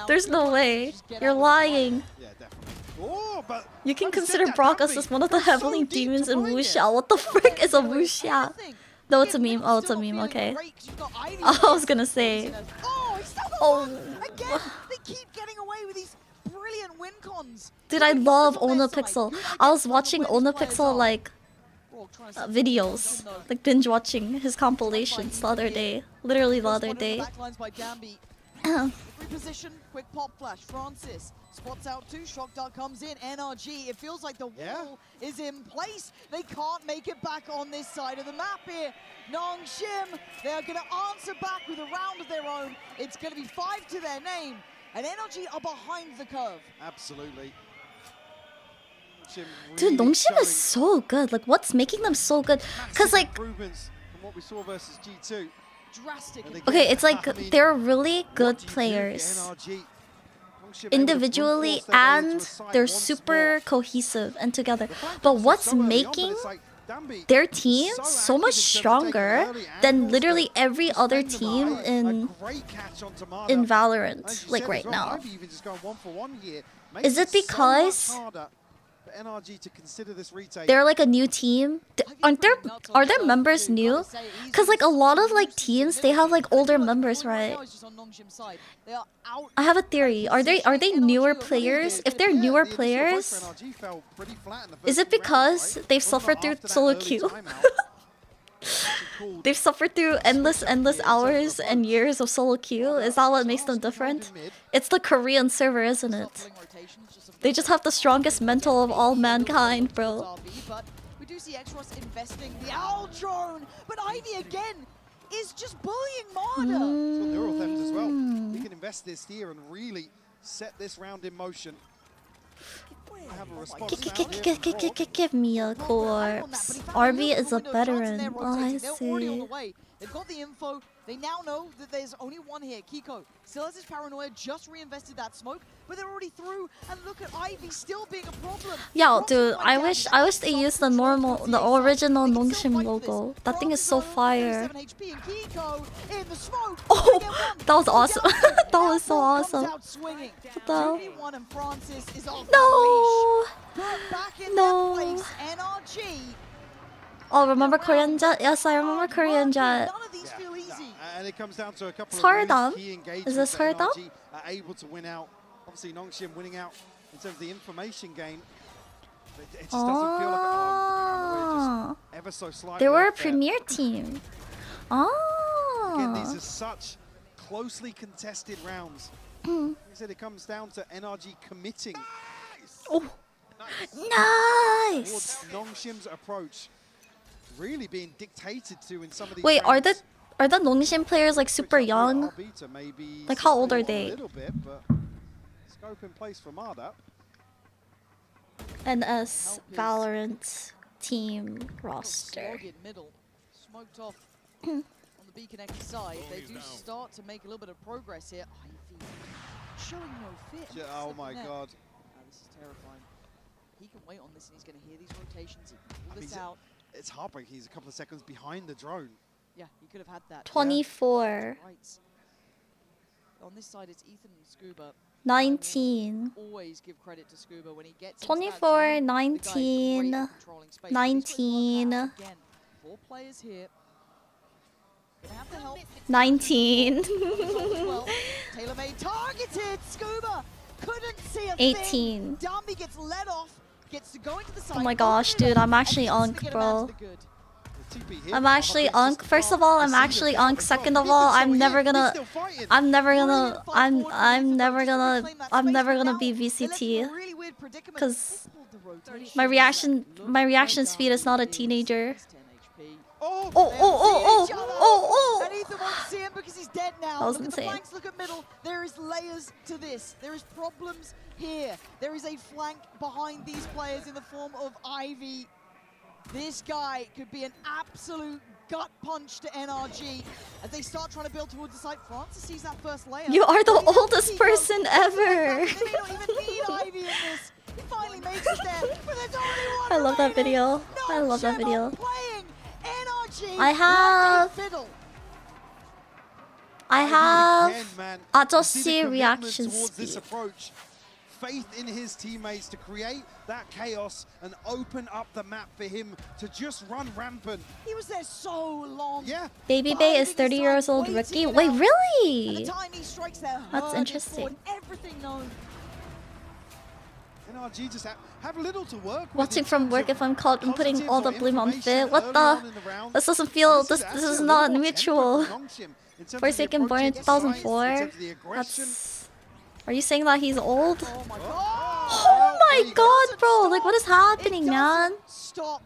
There's no way. You're lying. Yeah, definitely. Oh, but you can consider Brock as just one of the heavenly demons in Wuxia. What the frick is a Wuxia? No, it's a meme. Oh, it's a meme. Okay. I was gonna say. Oh, again, they keep getting away with these brilliant win cons. Dude, I love Onapixel. I was watching Onapixel like videos, like binge watching his compilations the other day. Literally the other day. Reposition, quick pop flash. Francis spots out 2. Shock dart comes in. NRG. It feels like the wall is in place. They can't make it back on this side of the map here. Nongshim, they are going to answer back with a round of their own. It's going to be 5 to their name. And NRG are behind the curve. Absolutely. Dude, Nongshim is so good. Like, what's making them so good? Because, like, from what we saw versus G2. Okay, it's like they're really good players individually and they're super cohesive and together. But what's making their team so much stronger than literally every other team in Valorant, like right now? Is it because NRG to consider this retake? They're like a new team? Are their members new? Because like a lot of like teams, they have like older members, right? I have a theory. Are they newer players? If they're newer players, is it because they've suffered through solo queue? They've suffered through endless hours and years of solo queue. Is that what makes them different? It's the Korean server, isn't it? They just have the strongest mental of all mankind, bro. We do see Exros investing the owl drone, but Ivy again is just bullying Marder. It's got neural theft as well. We can invest this here and really set this round in motion. I have a response. Give me a corpse. RB is a veteran. Oh, I see. They've got the info. They now know that there's only one here. Kiko still has his paranoia, just reinvested that smoke, but they're already through. And look at Ivy still being a problem. Yo, dude, I wish they used the original Nongshim logo. That thing is so fire. Oh, that was awesome. That was so awesome. What the? No. Oh, remember Korean Jet? Yes, I remember Korean Jet. And it comes down to a couple of key engagements. Is this Hardam? Able to win out. Obviously, Nongshim winning out in terms of the information game. It just doesn't feel like we're just ever so slightly. They were a premier team. Again, these Ah. are such closely contested rounds. Like I said, it comes down to NRG committing Oh. towards Nice. Nongshim's approach, really being dictated to in some of these. Wait, are rounds. the Nongshim players like super young? Arbiter maybe Like, how old are a they? little bit, but scope in place for Marda. NS Valorant team roster. Slog in middle, smoked off on the Beacon X side. They do start to make a little bit of progress here. Ivy showing no fear. Oh my god. This is terrifying. He can wait on this and he's going to hear these rotations. He can pull I mean, this out. It's heartbreaking. He's a couple of seconds behind the drone. Yeah, he could have had that. 24. Right. On this side, it's Ethan and Scuba. 19. Always give credit to Scuba when he gets 24, 19, 19, Again, 4 players here. Gonna have to help. 19, Well, TaylorMade targeted. Scuba couldn't see a 18. thing. Dumby gets let off, gets to go into the side. Oh my gosh, dude, I'm actually unk, bro. I'm actually unk. First of all, I'm actually unk. Second of all, I'm never gonna be VCT. Cause my reaction speed is not a teenager. Oh. And Ethan won't see him because he's dead now. That was Look insane. at the flanks, look at middle. There is layers to this. There is problems here. There is a flank behind these players in the form of Ivy. This guy could be an absolute gut punch to NRG as they start trying to build towards the site. Francis sees that first layer. You are the oldest person ever. They may not even need Ivy in this. He finally makes it there, but there's only one I love that video. I love that video. I have 아저씨 reaction this speed. approach. Faith in his teammates to create that chaos and open up the map for him to just run rampant. He was there so long. Yeah. Baby Bay is 30 years old rookie. Wait, really? The time he strikes there, That's heard interesting. it for everything known. NRG just have little to work with. Watching from work if I'm caught and putting all the blame on Fit. What the? This doesn't feel. This is not mutual. Forsaken born in 2004. That's. Are you saying that he's old? Oh my god, bro! Like, what is happening, man? Stop.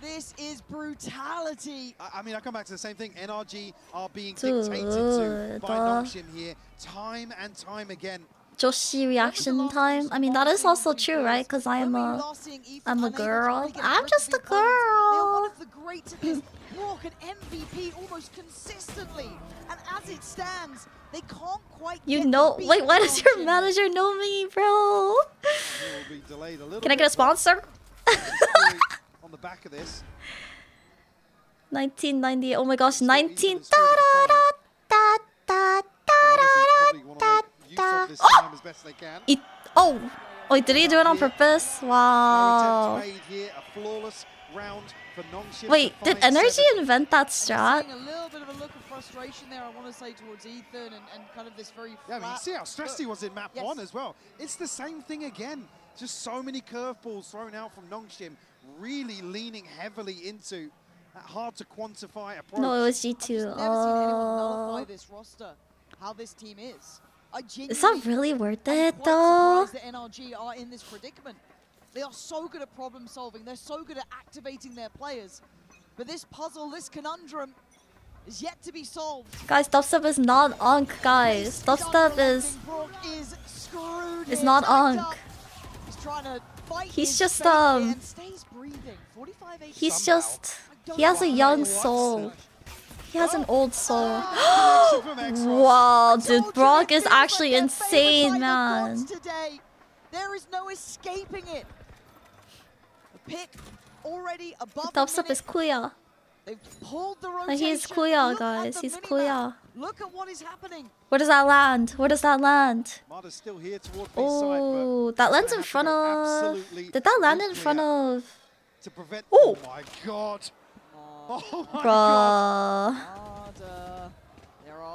This is brutality. I mean, I come back to the same thing. NRG are being dictated to by Nongshim here, time and time again. Joshi reaction time. I mean, that is also true, right? Because I'm a girl. I'm just a They are one girl. of the greats at this. Walk an MVP almost consistently, and as it stands, they can't quite. You get know. the beat Wait, why on does your Nongshim. manager know me, bro? Can I get a sponsor? On the back of this. 1990. Oh my gosh, 19. Oh, wait, did he do it on purpose? Wow. Wait, did Energy invent that strat? A little bit of a look of frustration there, I want to say, towards Ethan and kind of this very Yeah, I mean, you see how stressed he was in map Yes. 1 as well. It's the same thing again. Just so many curveballs thrown out from Nongshim, really leaning heavily into that hard to quantify approach. No, it was G2. Never seen anyone nullify Oh. this roster, how this team is. I Is that really worth it, quite though? surprised that NRG are in this predicament. They are so good at problem solving. They're so good at activating their players. But this puzzle, this conundrum, is yet to be solved. Guys, dubstep is not unk, guys. Dubstep is Brock is screwed. is here. not Backed unk. up. He's trying to fight He's his just fate here and stays breathing. 45 HP. He's just he has a young soul. He has an old soul. Wow, dude, Brock is actually insane, man. Today. There is no escaping it. The pick already above the Dubstep minute. is Kuya. They've pulled the Like, rotation. he's Kuya, Look guys. at the He's minimap. Kuya. Look at what is happening. Where does that land? Where does that land? Marta's still here towards Oh, that lands in front of. Did that land in front of? to prevent. Oh. Oh my god. Oh my Bruh. god.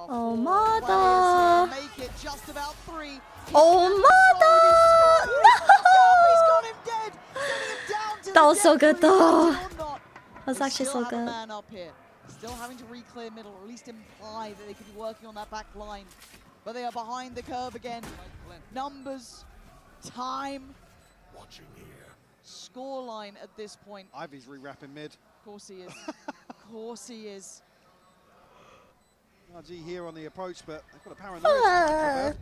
Oh, Mada. Make it just about 3. Oh, Mada. No. That was so good, though. That was actually so good. Man up here. Still having to re-clear middle, or at least imply that they could be working on that back line. But they are behind the curve again. Numbers, time, Watching here. scoreline at this point. Ivy's re-wrapping mid. Of course he is. Of course he is. NRG here on the approach, but they've got a paranoia.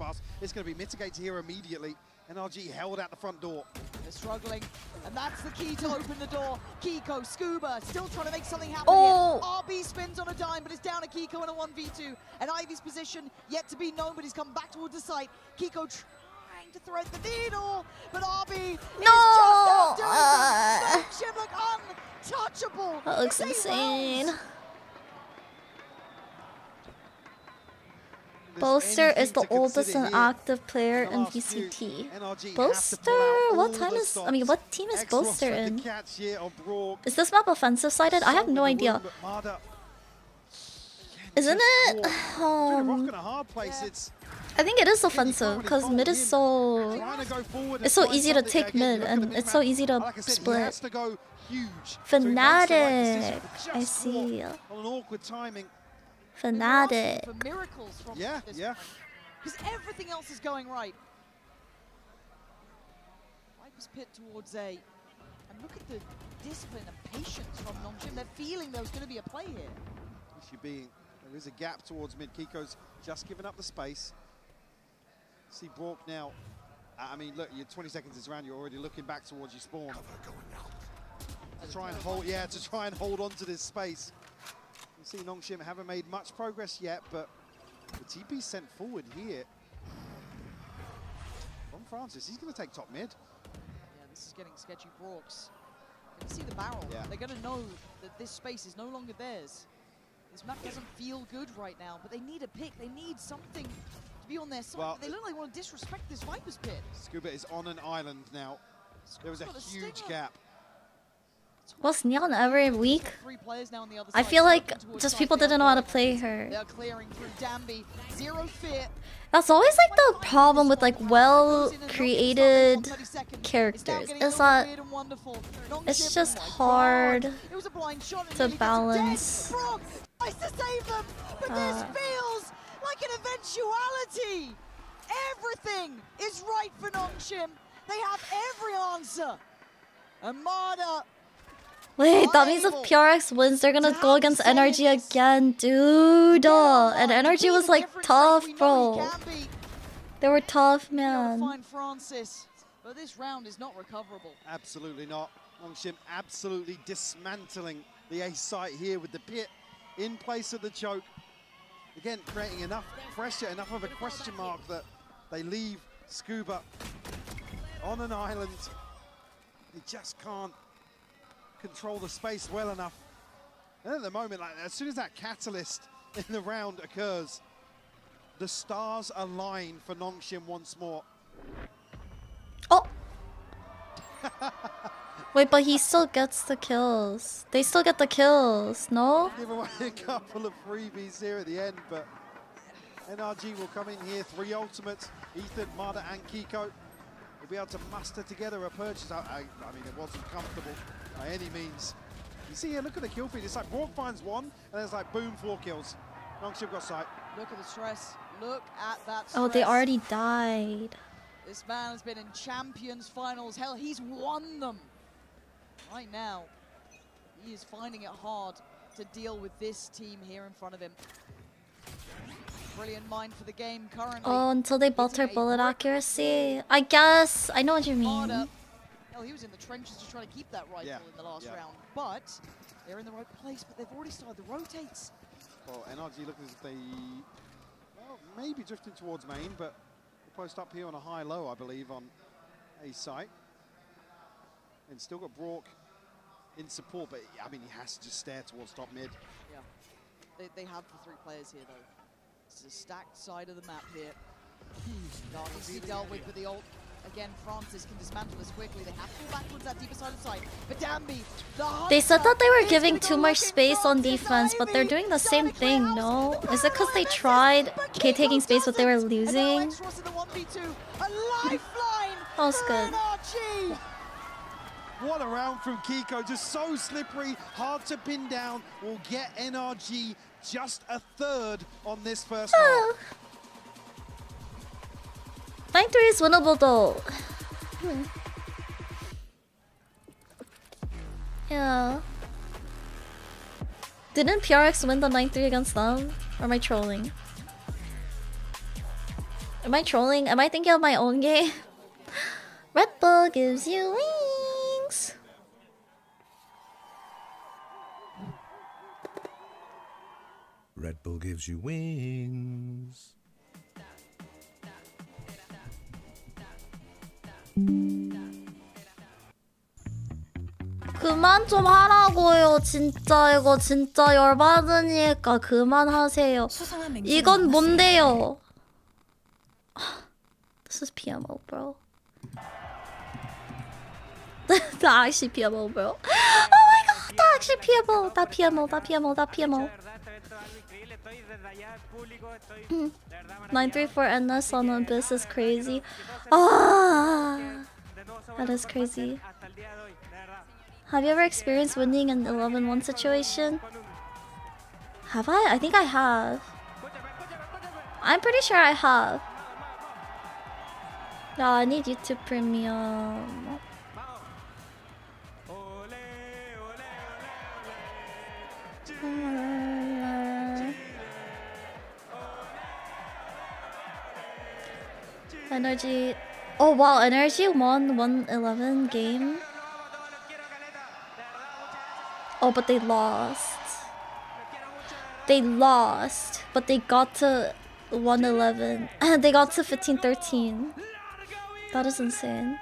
It's going to be mitigated here immediately. NRG held out the front door. They're struggling, and that's the key to open the door. Kiko, Scuba, still trying to make something happen Oh. here. RB spins on a dime, but it's down to Kiko in a 1v2. And Ivy's position yet to be known, but he's come back towards the site. Kiko trying to thread the needle, but RB is just outdoing them. Nongshim look untouchable. That looks They insane. round. Bolster is the oldest and active player in VCT. Bolster? What time is... I mean, what team is Bolster in? Is this map offensive sided? I have no idea. Isn't it? I think it is offensive because mid is so... It's so easy to take mid and it's so easy to split. Fnatic. I see. On an awkward timing. Fnatic. For miracles from Yeah. Because everything else is going right. Viper's pit towards A. And look at the discipline and patience from Nongshim. They're feeling there was going to be a play here. There is a gap towards mid. Kiko's just given up the space. See Brock now. I mean, look, you're 20 seconds is around. You're already looking back towards your spawn. To try and hold on to this space. You see Nongshim haven't made much progress yet, but the TP sent forward here from Francis. He's going to take top mid. Yeah, this is getting sketchy. Brooks. You can see the barrel. Yeah. They're going to know that this space is no longer theirs. This map doesn't feel good right now, but they need a pick. They need something to be on their side. Well, They look like they want to disrespect this Viper's pit. Scuba is on an island now. There was a huge gap. Was Neon every week? 3 players now on the other I side. feel like Towards just side people down didn't know how to right. play her. They're clearing through Danby. Zero fear. That's always like the problem with like well-created characters. Is that it's just hard It was a blind shot and to nearly gets him dead. balance. Brock tries to save them, but this feels like an eventuality. Everything is right for Nongshim. They have every answer. Armada. Wait, that means if PRX wins, they're gonna go against NRG again, dude. And NRG was like tough, bro. They were tough, man. Find Francis, but this round is not recoverable. Absolutely not. Nongshim absolutely dismantling the A site here with the pit in place of the choke. Again, creating enough pressure, enough of a question mark that they leave Scuba on an island. He just can't control the space well enough. And at the moment, like as soon as that catalyst in the round occurs, the stars align for Nongshim once more. Oh! Wait, but he still gets the kills. They still get the kills, no? Give away a couple of freebies here at the end, but NRG will come in here. 3 ultimates, Ethan, Marta and Kiko. Will be able to muster together a purchase. I mean, it wasn't comfortable by any means. You see here, look at the kill feed. It's like Brock finds 1, and then it's like boom, 4 kills. Nongshim got sight. Look at the stress. Look at that stress. Oh, they already died. This man has been in Champions Finals. Hell, he's won them. Right now, he is finding it hard to deal with this team here in front of him. Brilliant mind for the game currently. Oh, until they bolter bullet accuracy. I guess. I know what you mean. Hell, he was in the trenches just trying to keep that rifle in the last round. But they're in the right place, but they've already started the rotates. Well, NRG look as if they, well, maybe drifting towards main, but we'll post up here on a high-low, I believe, on A site. And still got Brock in support, but I mean, he has to just stare towards top mid. Yeah, they have the 3 players here, though. It's a stacked side of the map here. Dark needs to be dealt with the ult. Again, Francis can dismantle this quickly. They have to go backwards that deeper side of the site. But Danby, They said that they were giving too much space on defense, but they're doing the same thing, no? Is it because they tried taking space, but they were losing? That was good. What a round from Kiko, just so slippery, hard to pin down. Will get NRG just a third on this first half. 9-3 is winnable though. Yeah. Didn't PRX win the 9-3 against them? Or am I trolling? Am I trolling? Am I thinking of my own game? Red Bull gives you wings. Red Bull gives you wings. 그만 좀 하라고요. 진짜 이거 진짜 열받으니까 그만하세요. 이건 뭔데요? This is PMO, bro. That's actually PMO, bro. Oh my god, that actually PMO. That PMO, that PMO, that PMO. 9-3 for NS on Abyss is crazy. Ah, that is crazy. Have you ever experienced winning an 11-1 situation? Have I? I think I have. I'm pretty sure I have. No, I need YouTube Premium. Energy. Oh wow, Energy won 1-11 game. Oh, but they lost. They lost, but they got to 1-11. They got to 15-13. That is insane.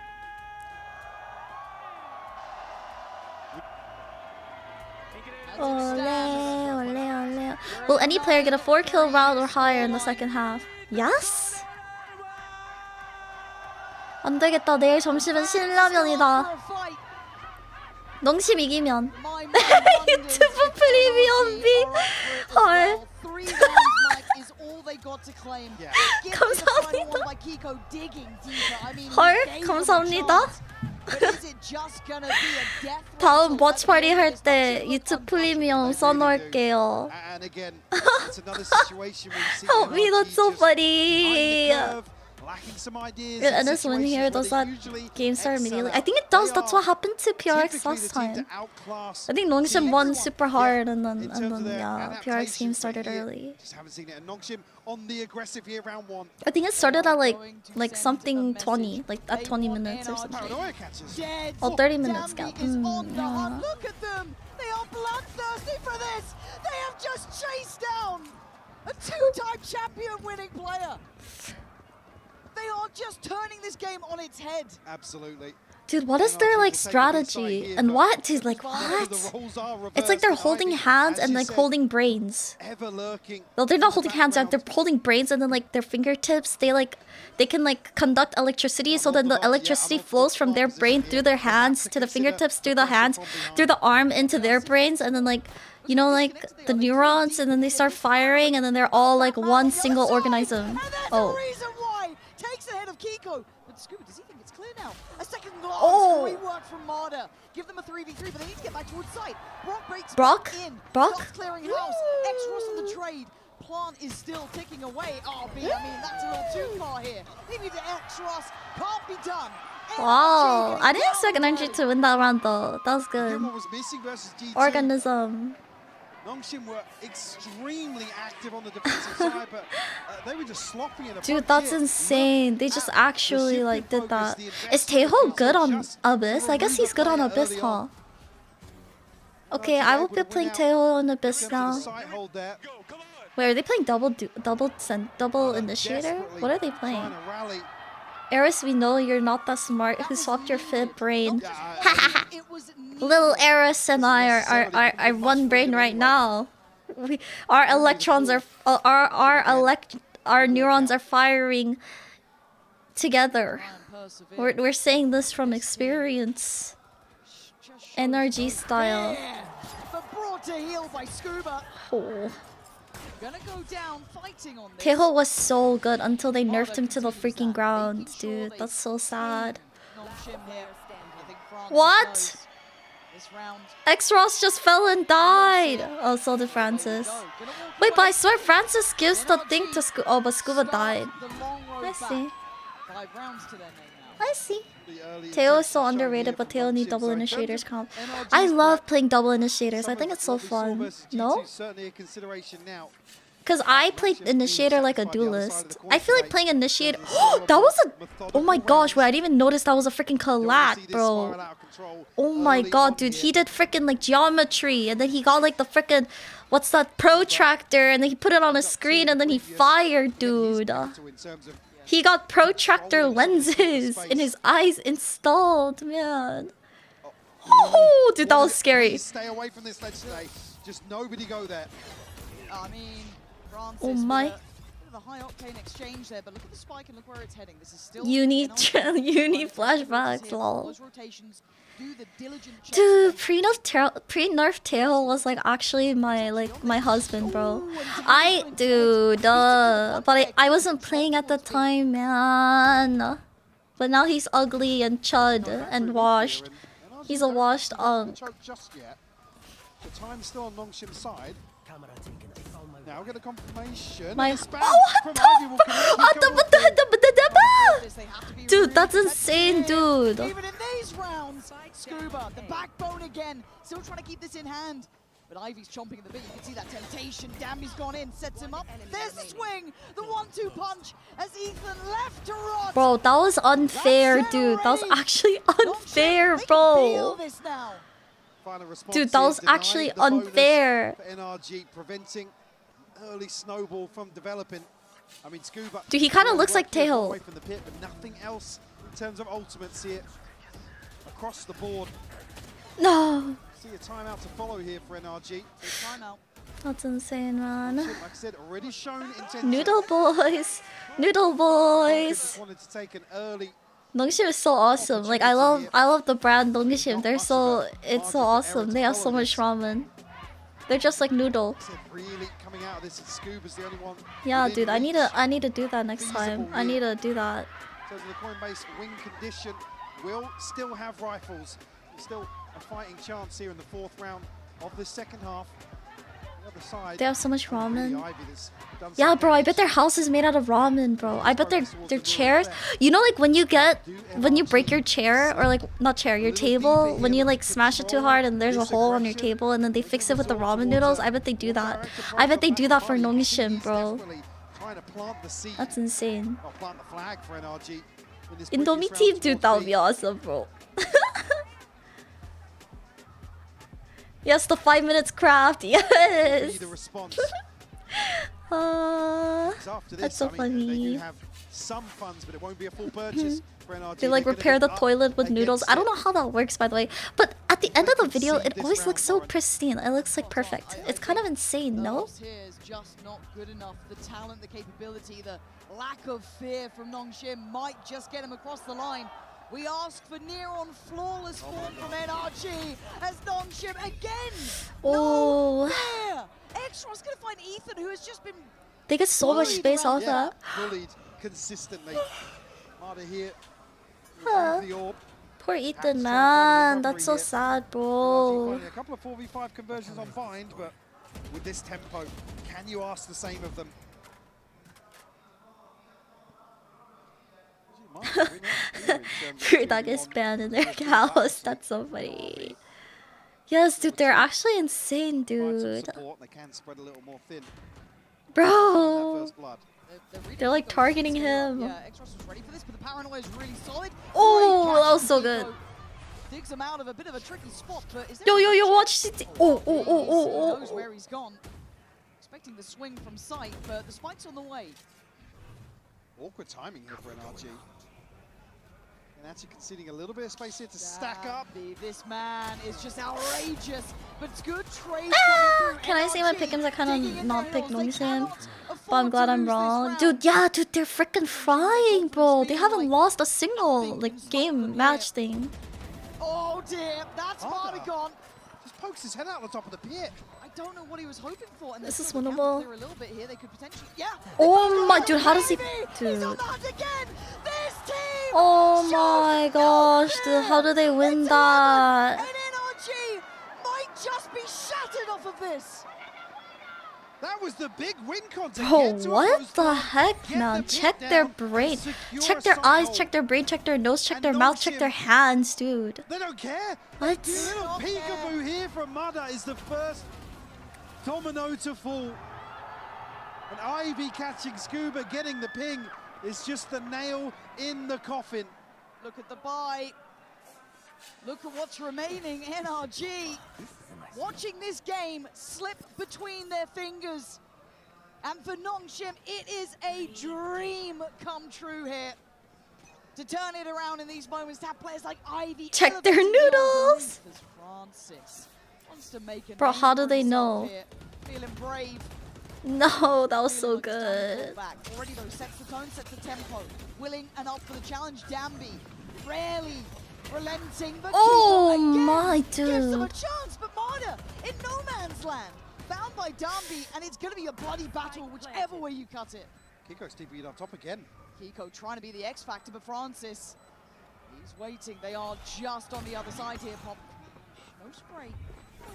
Ole, ole, ole. Will any player get a 4-kill round or higher in the second half? Yes? 안 되겠다. 내일 점심은 신라면이다. 농심 이기면. 유튜브 프리미엄비. 헐. 감사합니다. 헐, 감사합니다. 다음 watchparty 할 때 유튜브 프리미엄 써놓을게요. Help me, that's so funny. Did NS win here? Does that game start immediately? I think it does. That's what happened to PRX last time. I think Nongshim won super hard and then yeah, PRX game started early. I think it started at like something 20, like at 20 minutes or something. Oh, 30 minutes gap. Look at them! They are bloodthirsty for this! They have just chased down a two-time champion winning player! They are just turning this game on its head. Absolutely. Dude, what is their like strategy? And what? Dude, like what? It's like they're holding hands and like holding brains. No, they're not holding hands, they're holding brains and then like their fingertips, they can like conduct electricity, so then the electricity flows from their brain through their hands to the fingertips, through the hands, through the arm into their brains, and then like, you know, like the neurons, and then they start firing and then they're all like one single organism. Oh. Takes ahead of Kiko, but Scuba, does he think it's clear now? A second glance, great work from Marder. Give them a 3v3, but they need to get back towards site. Brock breaks in. Stops clearing house. X-Ross on the trade. Plant is still ticking away. Oh, I mean, that's a little too far here. Leave it to X-Ross. Can't be done. Wow, I didn't expect NRG to win that round though. That was good. Organism. Nongshim were extremely active on the defensive side, but they were just sloppy in the Dude, that's insane. They just actually like did that. Is Taeho good on Abyss? I guess he's good on Abyss, huh? Okay, I will be playing Taeho on Abyss now. Wait, are they playing double initiator? What are they playing? Eris, we know you're not that smart. Who swapped your fib brain? Little Eris and I are one brain right now. Our electrons are our neurons are firing together. We're saying this from experience. NRG style. Oh. Taeho was so good until they nerfed him to the freaking ground, dude. That's so sad. France. What? This round. X-Ross just fell and died. Oh, so did Francis. Wait, but I swear Francis gives the thing to Scuba. Oh, but Scuba died. I see. 5 rounds to their name now. I see. Teo is so underrated, but Teo need double initiators comp. I love playing double initiators. I think it's so fun. No? Certainly a consideration now. Because I played initiator like a duelist. I feel like playing initiator. That was a. Oh my gosh, wait, I didn't even notice that was a freaking collat, bro. Oh my god, dude. He did freaking like geometry, and then he got like the freaking. What's that? Protractor, and then he put it on a screen, and then he fired, dude. He got protractor lenses in his eyes installed, man. Oh, dude, that was scary. Stay away from this ledge today. Just nobody go there. I mean, Francis Oh my. with a high octane exchange there, but look at the spike and look where it's heading. This is still Uni flashbacks, lol. Those rotations, do the diligent checks. Dude, pre-nerf tail was like actually my husband, bro. But I wasn't playing at the time, man. But now he's ugly and chud and washed. He's a washed Just yet. The time's still on Nongshim's side. Now we'll get a confirmation. Dude, that's insane, dude. Even in these rounds, Scuba, the backbone again, still trying to keep this in hand. But Ivy's chomping at the bit. You can see that temptation. Damby's gone in, sets him up. There's the swing, the 1-2 punch as Ethan left to rot. Bro, that was unfair, dude. That was actually unfair, bro. Dude, that was actually unfair. NRG preventing early snowball from developing. I mean, Scuba. Dude, he kind of looks like Teho. Away from the pit, but nothing else in terms of ultimates here across the board. No. See a timeout to follow here for NRG. Timeout. That's insane, man. Like I said, already shown intention. Noodle boys. Noodle boys. Just wanted to take an early. Nongshim is so awesome. Like I love the brand Nongshim. It's so awesome. They have so much ramen. They're just like noodle. Really coming out of this, Scuba's the only one. Yeah, dude, I need to do that next time. I need to do that. So the Coinbase win condition will still have rifles. Still a fighting chance here in the 4th round of the second half. The other side. They have so much ramen. Yeah, bro, I bet their house is made out of ramen, bro. I bet their chairs. You know, like when you break your chair, or like not chair, your table, when you like smash it too hard and there's a hole on your table, and then they fix it with the ramen noodles. I bet they do that. I bet they do that for Nongshim, bro. That's insane. Indomie team, dude, that would be awesome, bro. Yes, the 5 minutes craft. Yes. That's so funny. Some funds, but it won't be a full purchase for NRG. They like repair the toilet with noodles. I don't know how that works, by the way. But at the end of the video, it always looks so pristine. It looks like perfect. It's kind of insane, no? Here is just not good enough. The talent, the capability, the lack of fear from Nongshim might just get him across the line. We ask for near-on flawless form from NRG as Nongshim again. Oh. No fear. Extra's gonna find Ethan, who has just been. They get so much space off that. Bullied consistently. Marta here. Poor Ethan, man. That's so sad, bro. A couple of 4v5 conversions on Bind, but with this tempo, can you ask the same of them? Fruit that gets banned in their house. That's so funny. Yes, dude, they're actually insane, dude. Bro. They're like targeting him. Yeah, Extras was ready for this, but the paranoia is really solid. Oh, that was so good. Digs him out of a bit of a tricky spot, but is yo, watch CT. Oh. Knows where he's gone. Expecting the swing from sight, but the spike's on the way. Awkward timing here for NRG. And actually conceding a little bit of space here to stack up. This man is just outrageous, but it's good trade. Can I say my pick'ems? I kind of not pick Nongshim, but I'm glad I'm wrong. Dude, yeah, dude, they're freaking frying, bro. They haven't lost a single like game match thing. Oh dear, that's Mardigon. Just pokes his head out the top of the pit. I don't know what he was hoping for. And this is winnable. A little bit here. They could potentially, yeah. Oh my, dude, how does he? He's on the hunt again. This team Oh my gosh, dude, how do they win that? And NRG might just be shattered off of this. That was the big win content. Bro, what the heck, man? Check their brain. Check their eyes, check their brain, check their nose, check their mouth, check their hands, dude. They don't care. What? Little peekaboo here from Mada is the first domino to fall. And Ivy catching Scuba, getting the ping, is just the nail in the coffin. Look at the buy. Look at what's remaining. NRG watching this game slip between their fingers. And for Nongshim, it is a dream come true here. To turn it around in these moments, to have players like Ivy. Check their noodles. Francis wants to make a Bro, name how do for they himself know? here. Feeling brave. No, that was so Feeling like it's time to good. pull back. Already though, sets the tone, sets the tempo. Willing and up for the challenge. Dambi rarely relenting, but Oh Kiko again my gives them a dude. chance. But Mada in no man's land, found by Dambi, and it's going to be a bloody battle whichever way you cut it. Kiko's TP'd on top again. Kiko trying to be the X factor, but Francis, he's waiting. They are just on the other side here. Pop, no spray.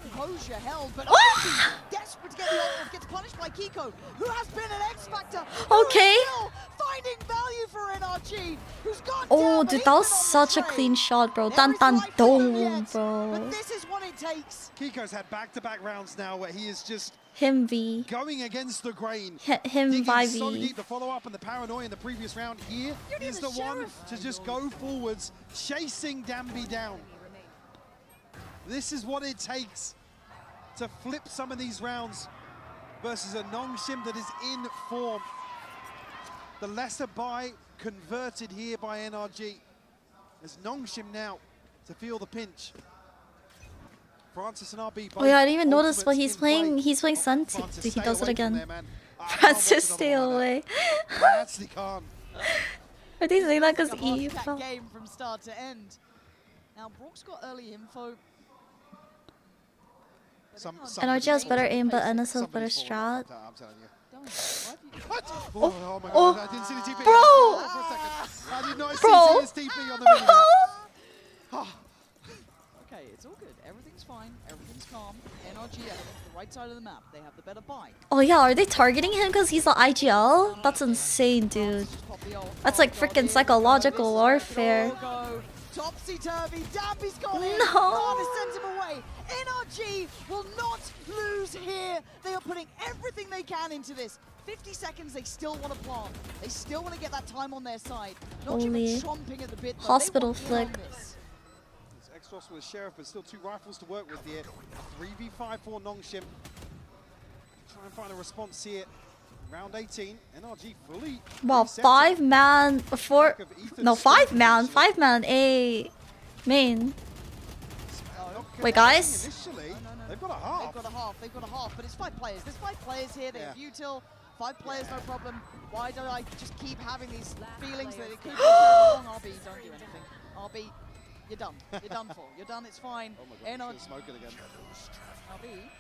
Composure held, but Ivy desperate to get the ult, gets punished by Kiko, who has been an X factor. Okay. Still finding value for NRG, who's got Oh, down, dude, but that he's was been on such the a trade. clean shot, bro. There Tan is tan life for them dong, yet, bro. But this is what it takes. Kiko's had back-to-back rounds now where he is just Him V. going against the grain. Him Digging so 5V. deep, the follow-up and the paranoia in the previous round. Here is the one to just go forwards, chasing Dambi down. This is what it takes to flip some of these rounds versus a Nongshim that is in form. The lesser buy converted here by NRG. As Nongshim now to feel the pinch. Francis and RB. Oh yeah, I didn't even notice, but ultimates in he's playing Sun. Francis, He stay does it away from again. there, man. I can't Francis, watch stay another one away. like that. I actually can't. Are they saying that because It's a Eve? hard-cat game from start to end. Now Brook's got early info. NRG has better aim, but NS has better strat. I'm telling you. What? Oh my oh. god, I didn't see the TP. Bro! For a second. I did not Bro! see his TP on the minute. Okay, it's all good. Everything's fine. Everything's calm. NRG at the right side of the map. They have the better buy. Oh yeah, are they targeting him because he's the IGL? That's insane, dude. That's like freaking psychological warfare. Topsy-turvy. Dambi's got it. No. Mada sends him away. NRG will not lose here. They are putting everything they can into this. 50 seconds, they still want to plant. They still want to get that time on their side. Not even Holy. chomping at the bit. Though. Hospital They want flick. in on this. Extros with Sheriff, but still 2 rifles to work with here. 3v5 for Nongshim. Try and find a response here. Round 18, NRG fully. Wow, reset. 5-man, 5-man, A main. Wait, guys. Initially, they've got a half. They've got a half, but it's 5 players. There's 5 players here. They have util. 5 players, no problem. Why do I just keep having these feelings that it could be wrong? RB, don't do anything. RB, you're done. You're done for. You're done, it's fine. Oh my god, he's gonna smoke it again. RB.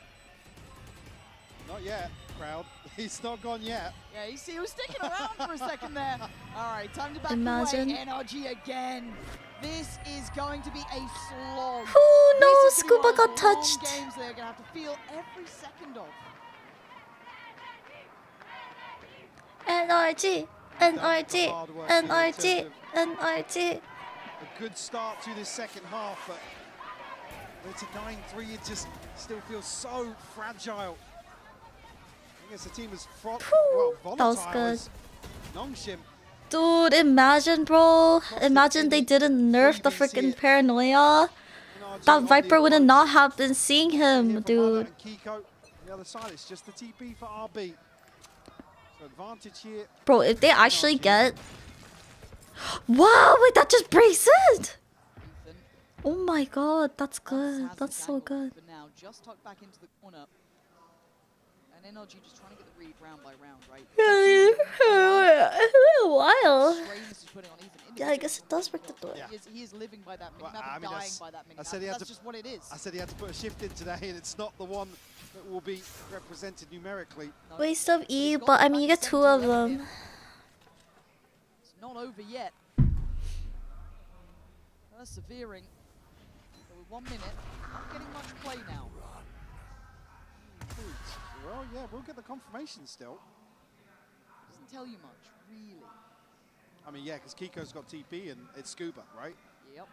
Not yet, crowd. He's not gone yet. Yeah, he was sticking around for a second there. All right, time to back Imagine. away. NRG again. This is going to be a slog. Oh no, This is gonna be Scuba one of got the long touched. games they're going to have to feel every second of. NRG, NRG, NRG, NRG. A good start to this second half, but it's a 9-3. It just still feels so fragile. I guess the team is volatile. That was good. as Nongshim. Dude, imagine, bro. Imagine they didn't nerf the freaking paranoia. That Viper would not have been seeing him, dude. And Kiko on the other side, it's just the TP for RB. So advantage here. Bro, if they actually get... Wow, wait, that just breaks it! Oh my god, that's good. That's so good. For now, just tucked back into the corner. And NRG just trying to get the read round by round, right? A while. Yeah, I guess it does break the door. He is living by that mini map I and mean, dying by that mini I map. said he had That's to, just what it is. I said he had to put a shift in today, and it's not the one that will be represented numerically. Waste of E, but I mean, you get 2 of them. It's not over yet. Persevering. So with 1 minute, not getting much play now. Well, yeah, we'll get the confirmation still. Doesn't tell you much, really. I mean, yeah, because Kiko's got TP and it's Scuba, right? Yep.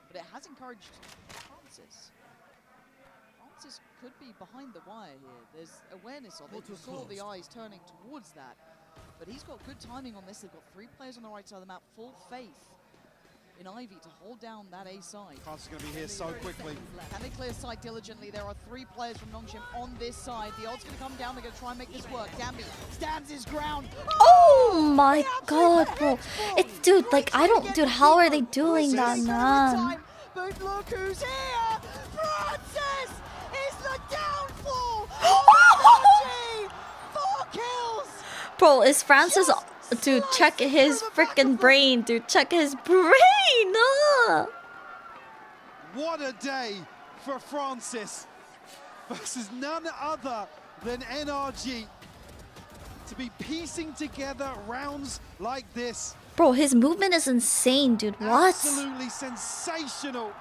But it has encouraged Francis. Francis could be behind the wire here. There's awareness of it. You saw the eyes turning towards that. But he's got good timing on this. They've got 3 players on the right side of the map. Full faith in Ivy to hold down that A side. Francis is going to be here so quickly. Can they clear side diligently? There are 3 players from Nongshim on this side. The odds going to come down. They're going to try and make this work. Dambi stands his ground. Oh my god, bro. It's, dude, like, I don't, dude, how are they doing that, man? But look who's here! Francis is the downfall! 4 kills! Bro, is Francis... Dude, check his freaking brain, dude. Check his brain! What a day for Francis versus none other than NRG to be piecing together rounds like this. Bro, his movement is insane, dude. What? Absolutely sensational.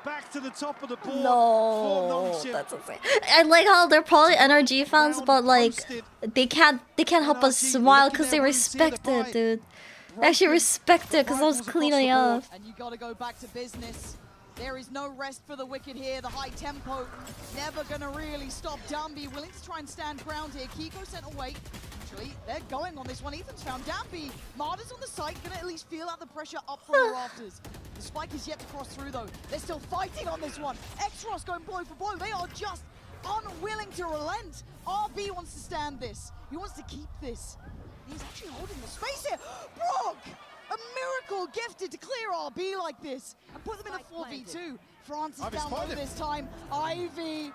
Back to the top of the board. No, that's insane. I like how they're probably NRG fans, but like they can't help but smile because they respect it, dude. They actually respect it because I was cleaning up. And you gotta go back to business. There is no rest for the wicked here. The high tempo never gonna really stop Dambi. Willing to try and stand ground here. Kiko sent away. Actually, they're going on this one. Ethan's found Dambi. Martyrs on the site, gonna at least feel out the pressure up from the rafters. The spike is yet to cross through though. They're still fighting on this one. Xros going blow for blow. They are just unwilling to relent. RB wants to stand this. He wants to keep this. He's actually holding the space here. Brock! A miracle gifted to clear RB like this and put them in a 4v2. Francis down low this time. Ivy.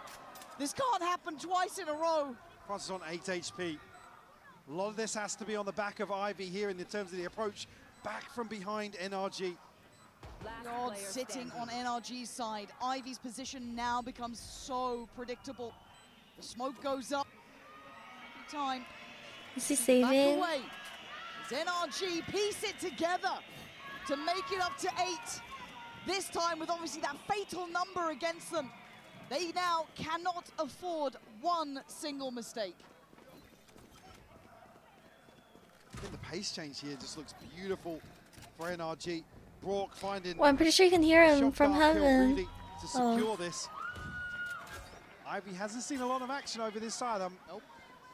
This can't happen twice in a row. Francis on 8 HP. A lot of this has to be on the back of Ivy here in the terms of the approach. Back from behind NRG. The odds sitting on NRG's side. Ivy's position now becomes so predictable. The smoke goes up. Every time. Is he saving? Back away. As NRG piece it together to make it up to 8. This time with obviously that fatal number against them. They now cannot afford one single mistake. I think the pace change here just looks beautiful for NRG. Brock finding... Well, I'm pretty sure you can hear him from heaven. Really to secure this. Ivy hasn't seen a lot of action over this side. I'm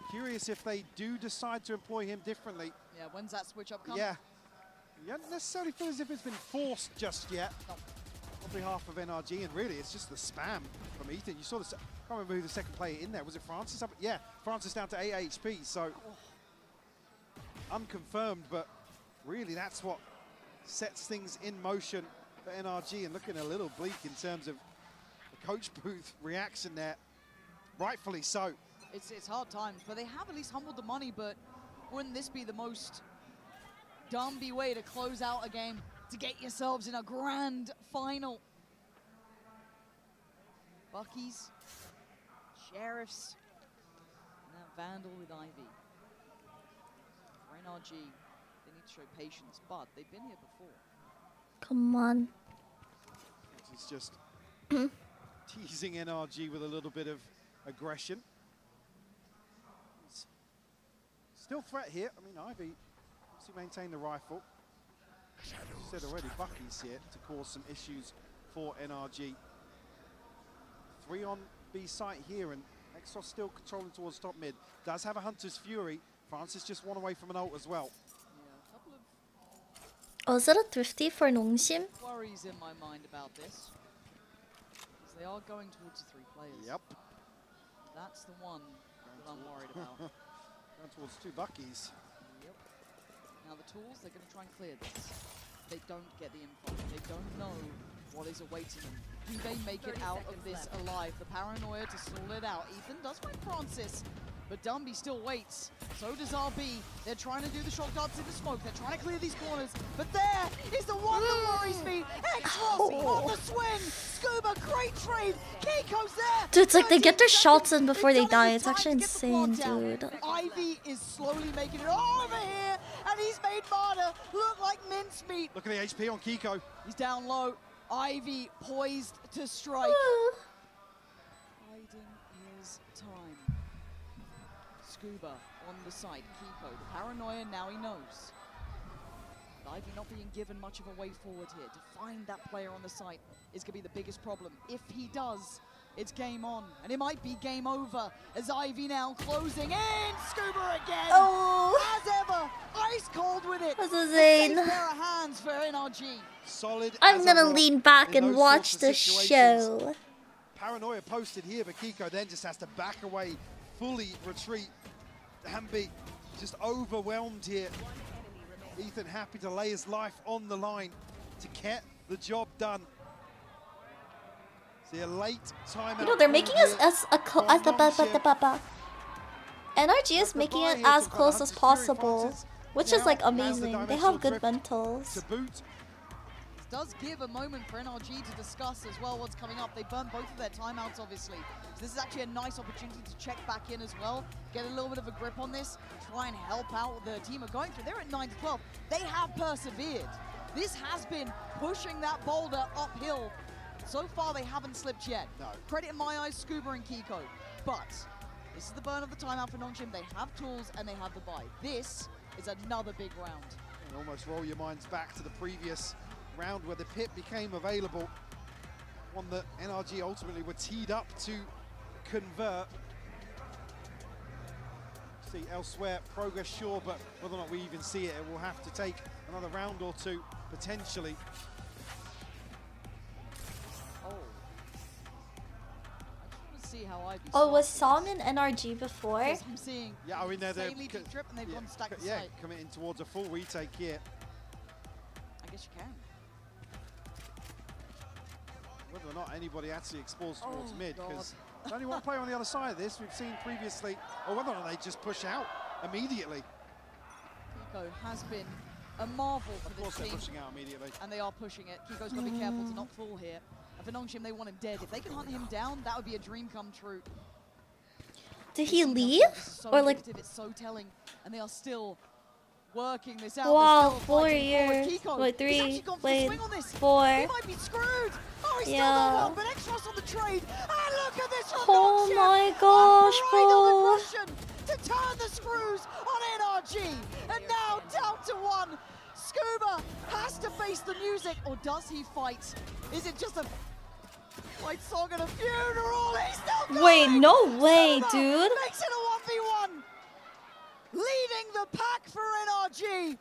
curious if they do decide to employ him differently. Yeah, when's that switch up coming? Yeah. You don't necessarily feel as if it's been forced just yet on behalf of NRG, and really it's just the spam from Ethan. You saw this, I can't remember who the second player in there. Was it Francis? Yeah, Francis down to 8 HP, so unconfirmed, but really that's what sets things in motion for NRG, and looking a little bleak in terms of the coach booth reaction there. Rightfully so. It's hard times, but they have at least humbled the money, but wouldn't this be the most Dambi way to close out a game, to get yourselves in a grand final? Bucky's, Sheriffs, and that Vandal with Ivy. For NRG, they need to show patience, but they've been here before. Come on. It's just teasing NRG with a little bit of aggression. Still threat here. I mean, Ivy to maintain the rifle. As you said already, Bucky's here to cause some issues for NRG. 3 on B site here, and Exos still controlling towards top mid. Does have a Hunter's Fury. Francis just one away from an ult as well. Yeah, a couple of Oh, is that a thrifty for Nongshim? worries in my mind about this. Because they are going towards the 3 players. Yep. That's the one that I'm worried about. Going towards 2 Buckies. Yep. Now the tools, they're going to try and clear this. They don't get the info. They don't know what is awaiting them. Do they make it out of this alive? The paranoia to stall it out. Ethan does find Francis, but Dumby still waits. So does RB. They're trying to do the shock darts in the smoke. They're trying to clear these corners. But there is the one that worries me. X-Ross on the swing. Scuba, great trade. Keiko's there. Dude, it's like they get their shots in before they die. It's actually insane, dude. Ivy is slowly making it over here, and he's made Marta look like like mincemeat. Look at the HP on Kiko. He's down low. Ivy poised to strike. Biding his time. Scuba on the side. Kiko, the paranoia, now he knows. But Ivy not being given much of a way forward here. To find that player on the site is going to be the biggest problem. If he does, it's game on. And it might be game over as Ivy now closing in. Scuba again. Oh. As ever, ice cold with it. That's a A Zane. safe pair of hands for NRG. Solid. I'm as gonna a rock lean back in and those watch sorts the of situations. show. Paranoia posted here, but Kiko then just has to back away, fully retreat. Hambi just overwhelmed here. Ethan happy to lay his life on the line to get the job done. See a late timeout. You know, they're making us as a Nongshim. NRG is making it as close as possible, which is like amazing. They have good mentals. To boot. This does give a moment for NRG to discuss as well what's coming up. They burned both of their timeouts, obviously. So this is actually a nice opportunity to check back in as well, get a little bit of a grip on this, try and help out what the team are going through. They're at 9-12. They have persevered. This has been pushing that boulder uphill. So far, they haven't slipped yet. No. Credit in my eyes, Scuba and Kiko. But this is the burn of the timeout for Nongshim. They have tools and they have the buy. This is another big round. And almost roll your minds back to the previous round where the pit became available. One that NRG ultimately were teed up to convert. See elsewhere, progress sure, but whether or not we even see it, it will have to take another round or two, potentially. See how Ivy Oh, was Sam in NRG before? Yes, I'm seeing I mean, they're insanely deep trip and they've gone stack to yeah, site. committing towards a full retake here. I guess you can. Whether or not anybody actually explores towards Oh, mid, God. because there's only one player on the other side of this we've seen previously, or whether or not they just push out immediately. Kiko has been a marvel for Of this course they're team. pushing out immediately. And they are pushing it. Kiko's got to be careful to not fall here. And for Nongshim, they want him dead. If they can hunt him down, that would be a dream come true. Did he leave? So Or like, indicative, it's so telling. And they are still working this out. wow, They're still 4 fighting forward. years. Kiko, Wait, he's 3, actually gone for the wait, swing on this. 4. He might be screwed. Oh, he's still Yeah. got one, but Exros on the trade. And look at this from Oh Nongshim. my gosh, Unbridled bro. aggression to turn the screws on NRG. And now down to 1. Scuba has to face the music, or does he fight? Is it just a fight song and a funeral? He's still going. Wait, no way, Scuba dude. makes it a 1v1. Leading the pack for NRG.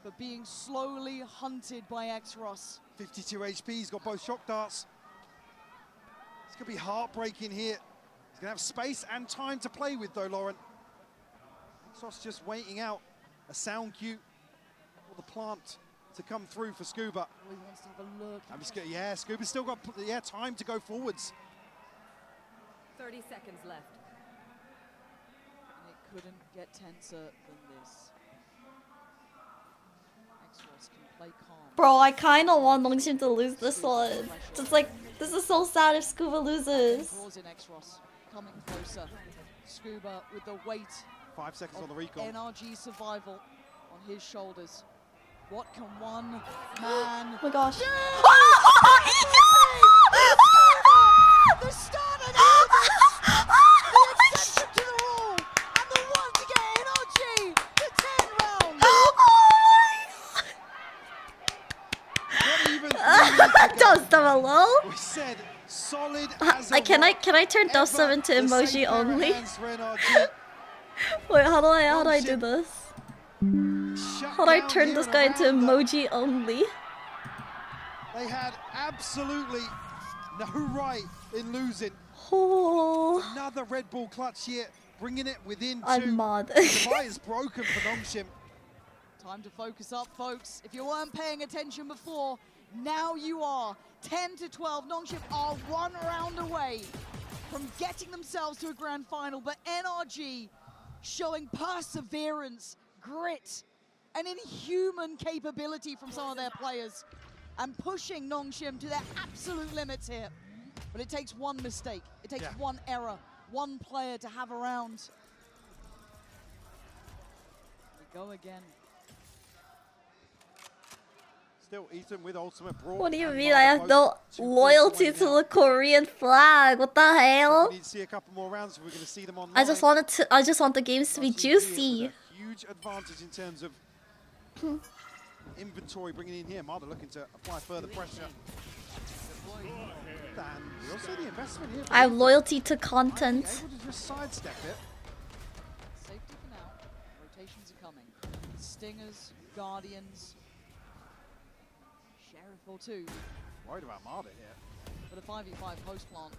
But being slowly hunted by Exros. 52 HP, he's got both shock darts. It's gonna be heartbreaking here. He's gonna have space and time to play with though, Lauren. Exos just waiting out a sound cue for the plant to come through for Scuba. Oh, he wants to have a look. I'm just getting, yeah, Scuba's still got time to go forwards. 30 seconds left. And it couldn't get tenser than this. Exros can play calm. Bro, I kind of want Nongshim to lose this one. Just like, this is so sad if Scuba loses. Draws in Exros, coming closer. Scuba with the weight 5 seconds on the recon. NRG survival on his shoulders. What can one man Oh my gosh. do? The start of the exception to the rule, and the one to get NRG to 10 rounds. Not even Dust them hello? we said solid as Can I turn dust them into emoji only? Wait, how do I do this? How do I turn this guy into emoji only? They had absolutely no right in losing. Oh. Another Red Bull clutch here, bringing it within 2. I'm mad. The fight is broken for Nongshim. Time to focus up, folks. If you weren't paying attention before, now you are. 10-12. Nongshim are 1 round away from getting themselves to a grand final, but NRG showing perseverance, grit, and inhuman capability from some of their players, and pushing Nongshim to their absolute limits here. But it takes one mistake. It takes one error, one player to have around. We go again. Still Ethan with ultimate brawl. What do you mean I have no loyalty to the Korean flag? What the hell? We need to see a couple more rounds if we're going to see them online. I just want the games to be juicy. Huge advantage in terms of inventory bringing in here. Marta looking to apply further pressure. And we also see the investment here. I have loyalty to content. Able to just sidestep it. Safety for now. Rotations are coming. Stingers, Guardians. Sheriff or two. Worried about Marta here. But a 5v5 post plant,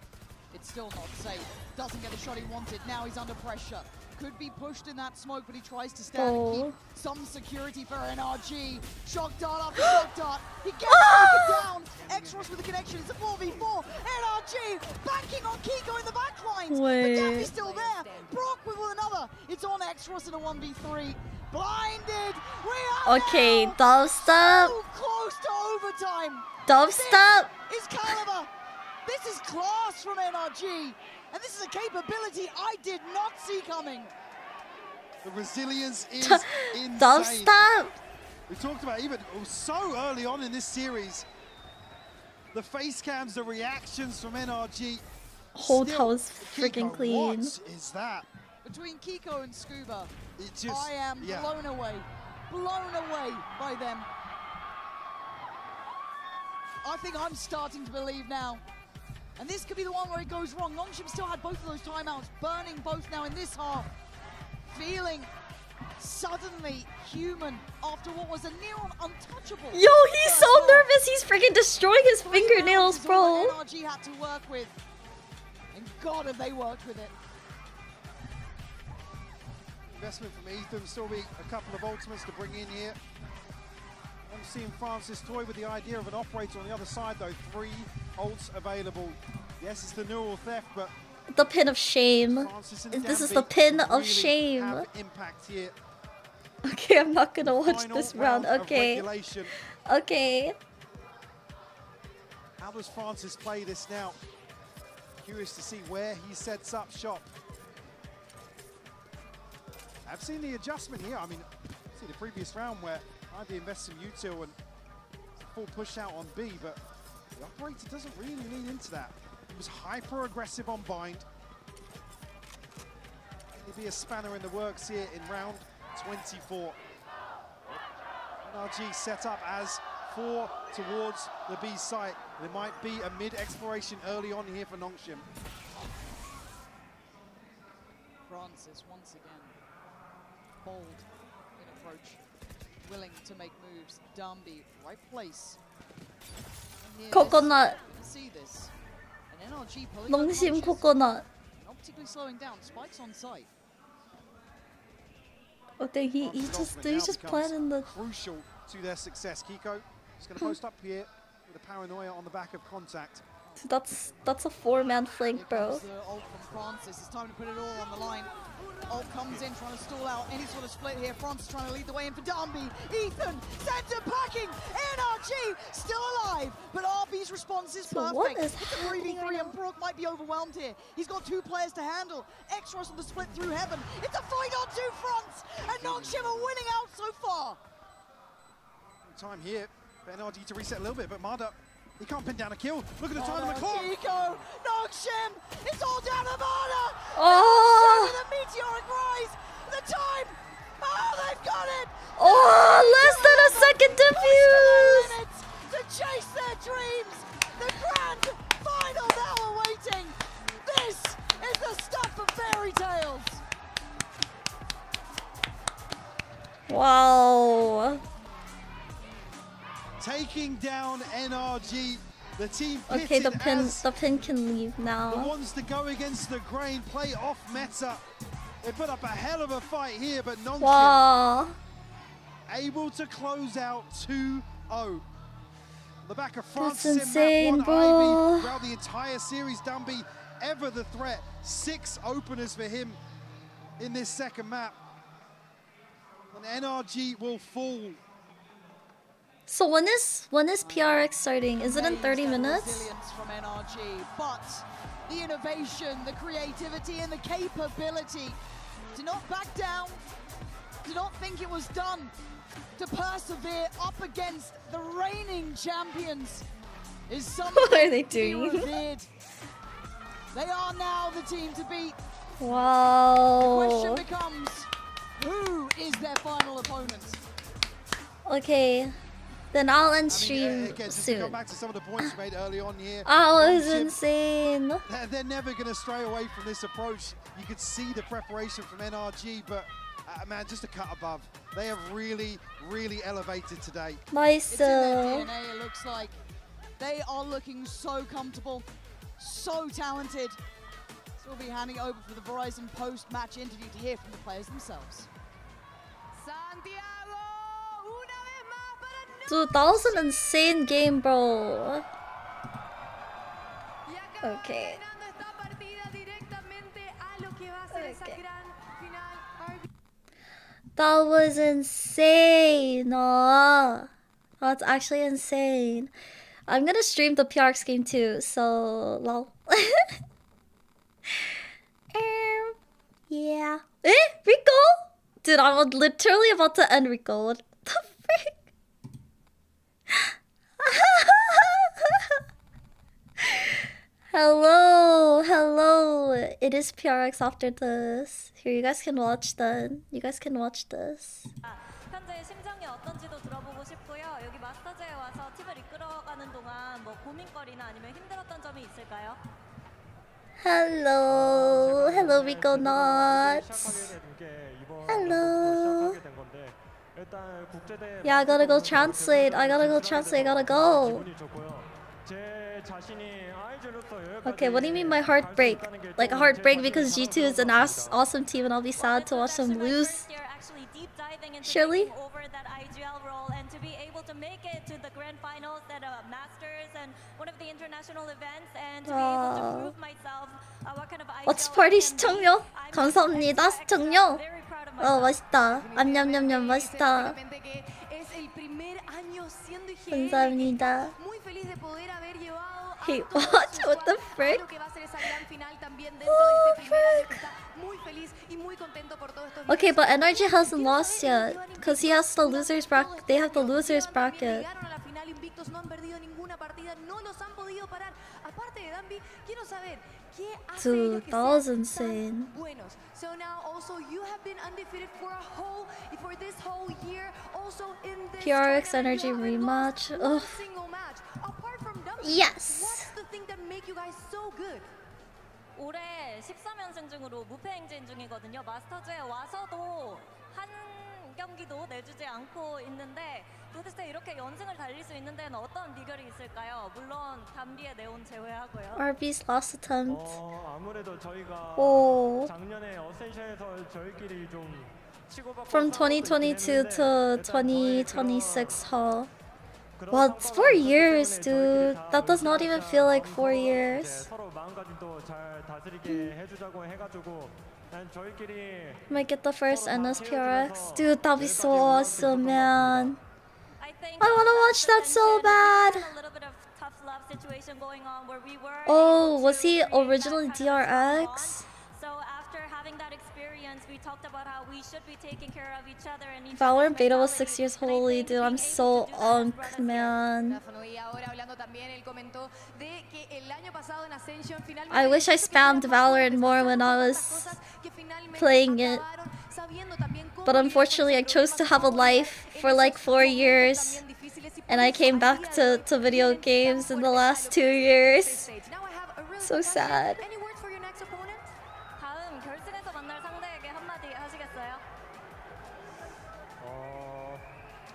it's still not safe. Doesn't get the shot he wanted. Now he's under pressure. Could be pushed in that smoke, but he tries to stand and keep some security for NRG. Shock dart after shock dart. He gets taken down. Exros with the connection. It's a 4v4. NRG banking on Kiko in the backline. But Gappy's still there. Brock with another. It's on Exros in a 1v3. Blinded. We are Okay, now dubstep. so close to overtime. Dubstep. This is caliber. This is class from NRG. And this is a capability I did not see coming. The resilience is insane. Dubstep. We talked about even so early on in this series. The face cams, the reactions from NRG. Whole Still, house freaking Kiko, clean. What is that? Between Kiko and Scuba, just, I am blown away by them. I think I'm starting to believe now. And this could be the one where it goes wrong. Nongshim still had both of those timeouts, burning both now in this half. Feeling suddenly human after what was a near-on untouchable. Yo, he's so nervous. He's freaking destroying his fingernails, bro. NRG had to work with. And God, have they worked with it. Investment from Ethan, still be a couple of ultimates to bring in here. I'm seeing Francis toy with the idea of an operator on the other side though. 3 ults available. Yes, it's the neural theft, but The pin of shame. This is the pin of shame. Impact here. Okay, I'm not gonna watch Final this round. of Okay. regulation. Okay. How does Francis play this now? Curious to see where he sets up shop. I've seen the adjustment here. I mean, see the previous round where IB invests in util and full push out on B, but the operator doesn't really lean into that. He was hyper aggressive on bind. It'd be a spanner in the works here in round 24. NRG set up as 4 towards the B site. There might be a mid exploration early on here for Nongshim. Francis once again bold in approach, willing to make moves. Dambi, right place. Coconut. See this. And NRG pulling Nongshim coconut. not particularly slowing down. Spikes on site. Oh, dang, he's just planning the. Crucial to their success. Kiko is going to post up here with a paranoia on the back of contact. That's a 4-man flank, bro. The ult from Francis. It's time to put it all on the line. Ult comes in, trying to stall out any sort of split here. Francis trying to lead the way in for Dambi. Ethan, center packing. NRG still alive, but RB's response is perfect. What is it's a 3v3 and Brook might be overwhelmed here. He's got 2 players to handle. Exros on the split through heaven. It's a fight on 2 fronts, and Nongshim are winning out so far. Time here for NRG to reset a little bit, but Marta, he can't pin down a kill. Look at the time on the clock. Kiko, Nongshim, it's all down to Marta. Oh. With a meteoric rise. The time. Oh, they've got it. Oh, less than a second to fuse. To chase their dreams. The grand final now awaiting. This is the stuff of fairy tales. Wow. Taking down NRG, the team Okay, the pitted pin can leave the now. ones to go against the grain, play off meta. They put up a hell of a fight here, but Nongshim Wow. able to close out 2-0. On the back of That's Francis insane, in map 1, bro. Ivy throughout the entire series. Dambi ever the threat. 6 openers for him in this second map. And NRG will fall. So when is PRX starting? Is it in 30 minutes? Resilience from NRG, but the innovation, the creativity, and the capability to not back down, to not think it was done. to persevere up against the reigning champions is something What are they to be doing? revered. They are now the team to beat. The Wow. question becomes, who is their final opponent? Okay. Then I'll end I mean, stream again, just to soon. go back to some of the points you made early on here. Oh, it was Nongshim, insane. they're never going to stray away from this approach. You could see the preparation from NRG, but man, just a cut above. They have really, really elevated today. Nice. It's in their DNA, it looks like. They are looking so comfortable, so talented. So we'll be handing it over for the Verizon post-match interview to hear from the players themselves. Dude, that was an insane game, bro. Okay. That was insane. That's actually insane. I'm gonna stream the PRX game too, so lol. Yeah. Eh? Rico? Dude, I'm literally about to end Rico. What the frick? Hello, hello. It is PRX after this. Here, you guys can watch then. You guys can watch this. 현재 심정이 어떤지도 들어보고 싶고요. 여기 마스터즈에 와서 팀을 이끌어가는 동안 뭐 고민거리나 아니면 힘들었던 점이 있을까요? Hello, hello, Rico Nuts. Hello. Yeah, I gotta go translate. I gotta go translate. I gotta go. Okay, what do you mean by heartbreak? Like heartbreak because G2 is an awesome team and I'll be sad to watch them lose? Surely? Over that IGL role and to be able to make it to the grand finals at Masters and one of the international events and to be able to prove myself what kind of IGL watchparty 시청료? 감사합니다, 시청료. 맛있다. 암냠냠냠 맛있다. 감사합니다. Hey, what? What the frick? Oh, frick. Okay, but NRG hasn't lost yet, because he has the losers bracket. They have the losers bracket. Dude, that was insane. So now also you have been undefeated for this whole year. Also in this PRX Energy rematch. Ugh. Yes. What's the thing that make you guys so good? 올해 13연승 중으로 무패 행진 중이거든요. 마스터즈에 와서도 한 경기도 내주지 않고 있는데 도대체 이렇게 연승을 달릴 수 있는 데는 어떤 비결이 있을까요? 물론 담비의 네온 제외하고요. RB's last attempt. 아무래도 저희가 Oh. 작년에 어센션에서 저희끼리 좀 From 2022 to 2026, huh? Well, it's 4 years, dude. That does not even feel like 4 years. 서로 마음가짐도 잘 다스리게 해주자고 해가지고 저희끼리 Might get the first NSPRX. Dude, that'd be so awesome, man. I wanna watch that so bad. Oh, was he originally DRX? So after having that experience, we talked about how we should be taking care of each other and VALORANT beta was 6 years. Holy, dude, I'm so unked, man. I wish I spammed VALORANT more when I was playing it. But unfortunately, I chose to have a life for like 4 years. And I came back to video games in the last 2 years. So sad. 다음 결승에서 만날 상대에게 한마디 하시겠어요?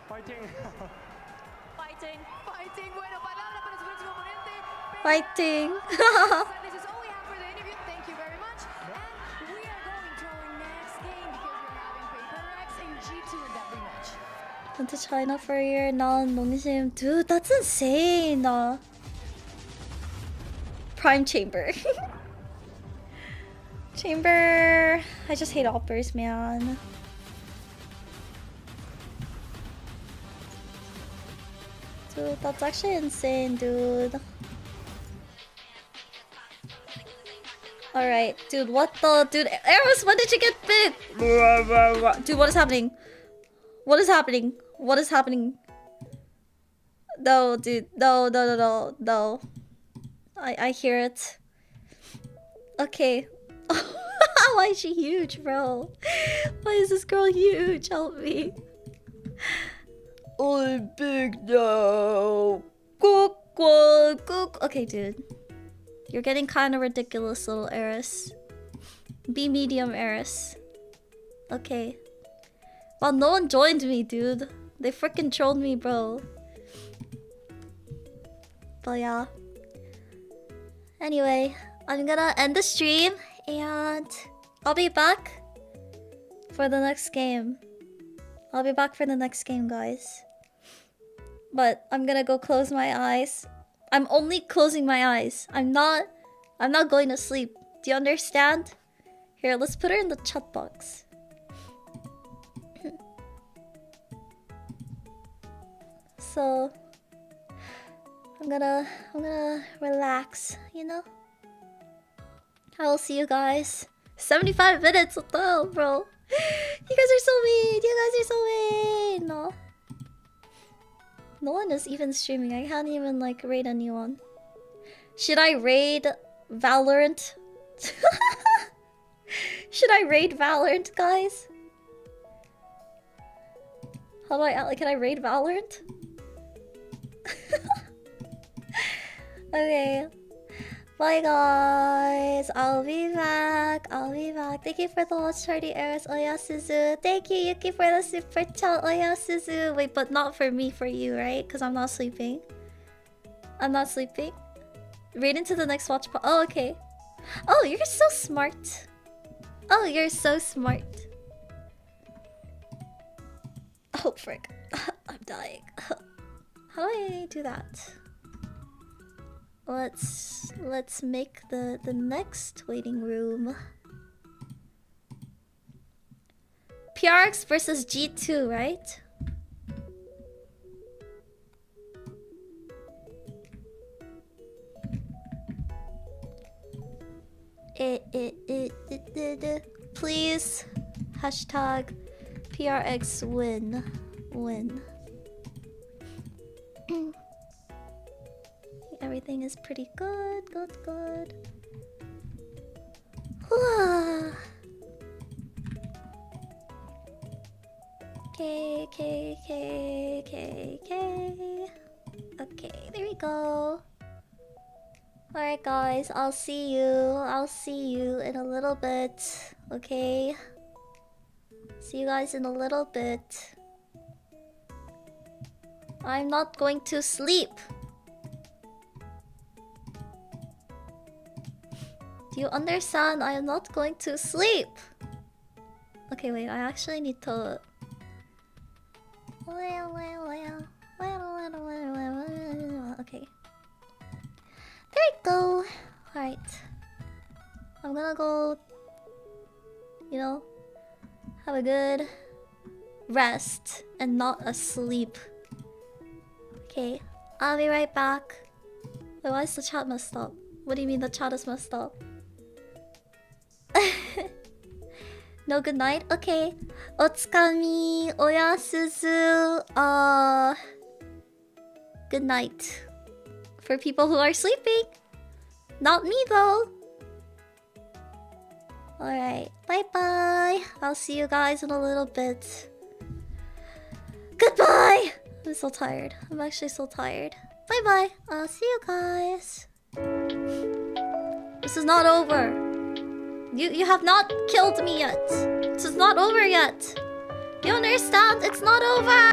파이팅. 파이팅. Fighting. Bueno, palabra para su próximo oponente. Fighting. This is all we have for the interview. Thank you very much. And we are going to our next game because we're having Peripherals and G2 in that rematch. Went to China for a year, now in Nongshim. Dude, that's insane. Prime Chamber. Chamber. I just hate operas, man. Dude, that's actually insane, dude. Alright, dude, what the? Dude, Eris, when did you get big? Dude, what is happening? What is happening? What is happening? No, dude. No. I hear it. Okay. Why is she huge, bro? Why is this girl huge? Help me. I'm big now. Okay, dude. You're getting kind of ridiculous, little Eris. Be medium, Eris. Okay. Well, no one joined me, dude. They freaking trolled me, bro. But yeah. Anyway, I'm gonna end the stream and I'll be back for the next game. I'll be back for the next game, guys. But I'm gonna go close my eyes. I'm only closing my eyes. I'm not going to sleep. Do you understand? Here, let's put her in the chat box. So I'm gonna relax, you know? I will see you guys. 75 minutes, what the hell, bro? You guys are so mean. You guys are so mean. No. No one is even streaming. I can't even like raid anyone. Should I raid Valorant? Should I raid Valorant, guys? How do I can I raid Valorant? Okay. Bye guys. I'll be back. Thank you for the watch party, Eris Oyasuzu. Thank you, Yuki, for the super chat, Oyasuzu. Wait, but not for me, for you, right? Because I'm not sleeping. I'm not sleeping. Right into the next watch party. Oh, okay. Oh, you're so smart. Oh, you're so smart. Oh, frick. I'm dying. How do I do that? Let's make the next waiting room. PRX versus G2, right? Please hashtag PRX win. Everything is pretty good. Okay, there we go. Alright guys, I'll see you in a little bit. Okay? See you guys in a little bit. I'm not going to sleep. Do you understand? I am not going to sleep. Okay, wait, I actually need to... Okay. There we go. Alright. I'm gonna go... You know... Have a good... rest. And not asleep. Okay. I'll be right back. Wait, why is the chat messed up? What do you mean the chat is messed up? No good night? Okay. Otsukami, oyasuzu, good night. For people who are sleeping. Not me though. Alright. Bye bye. I'll see you guys in a little bit. Goodbye! I'm so tired. I'm actually so tired. Bye bye. I'll see you guys. This is not over. You have not killed me yet. This is not over yet. You understand? It's not over.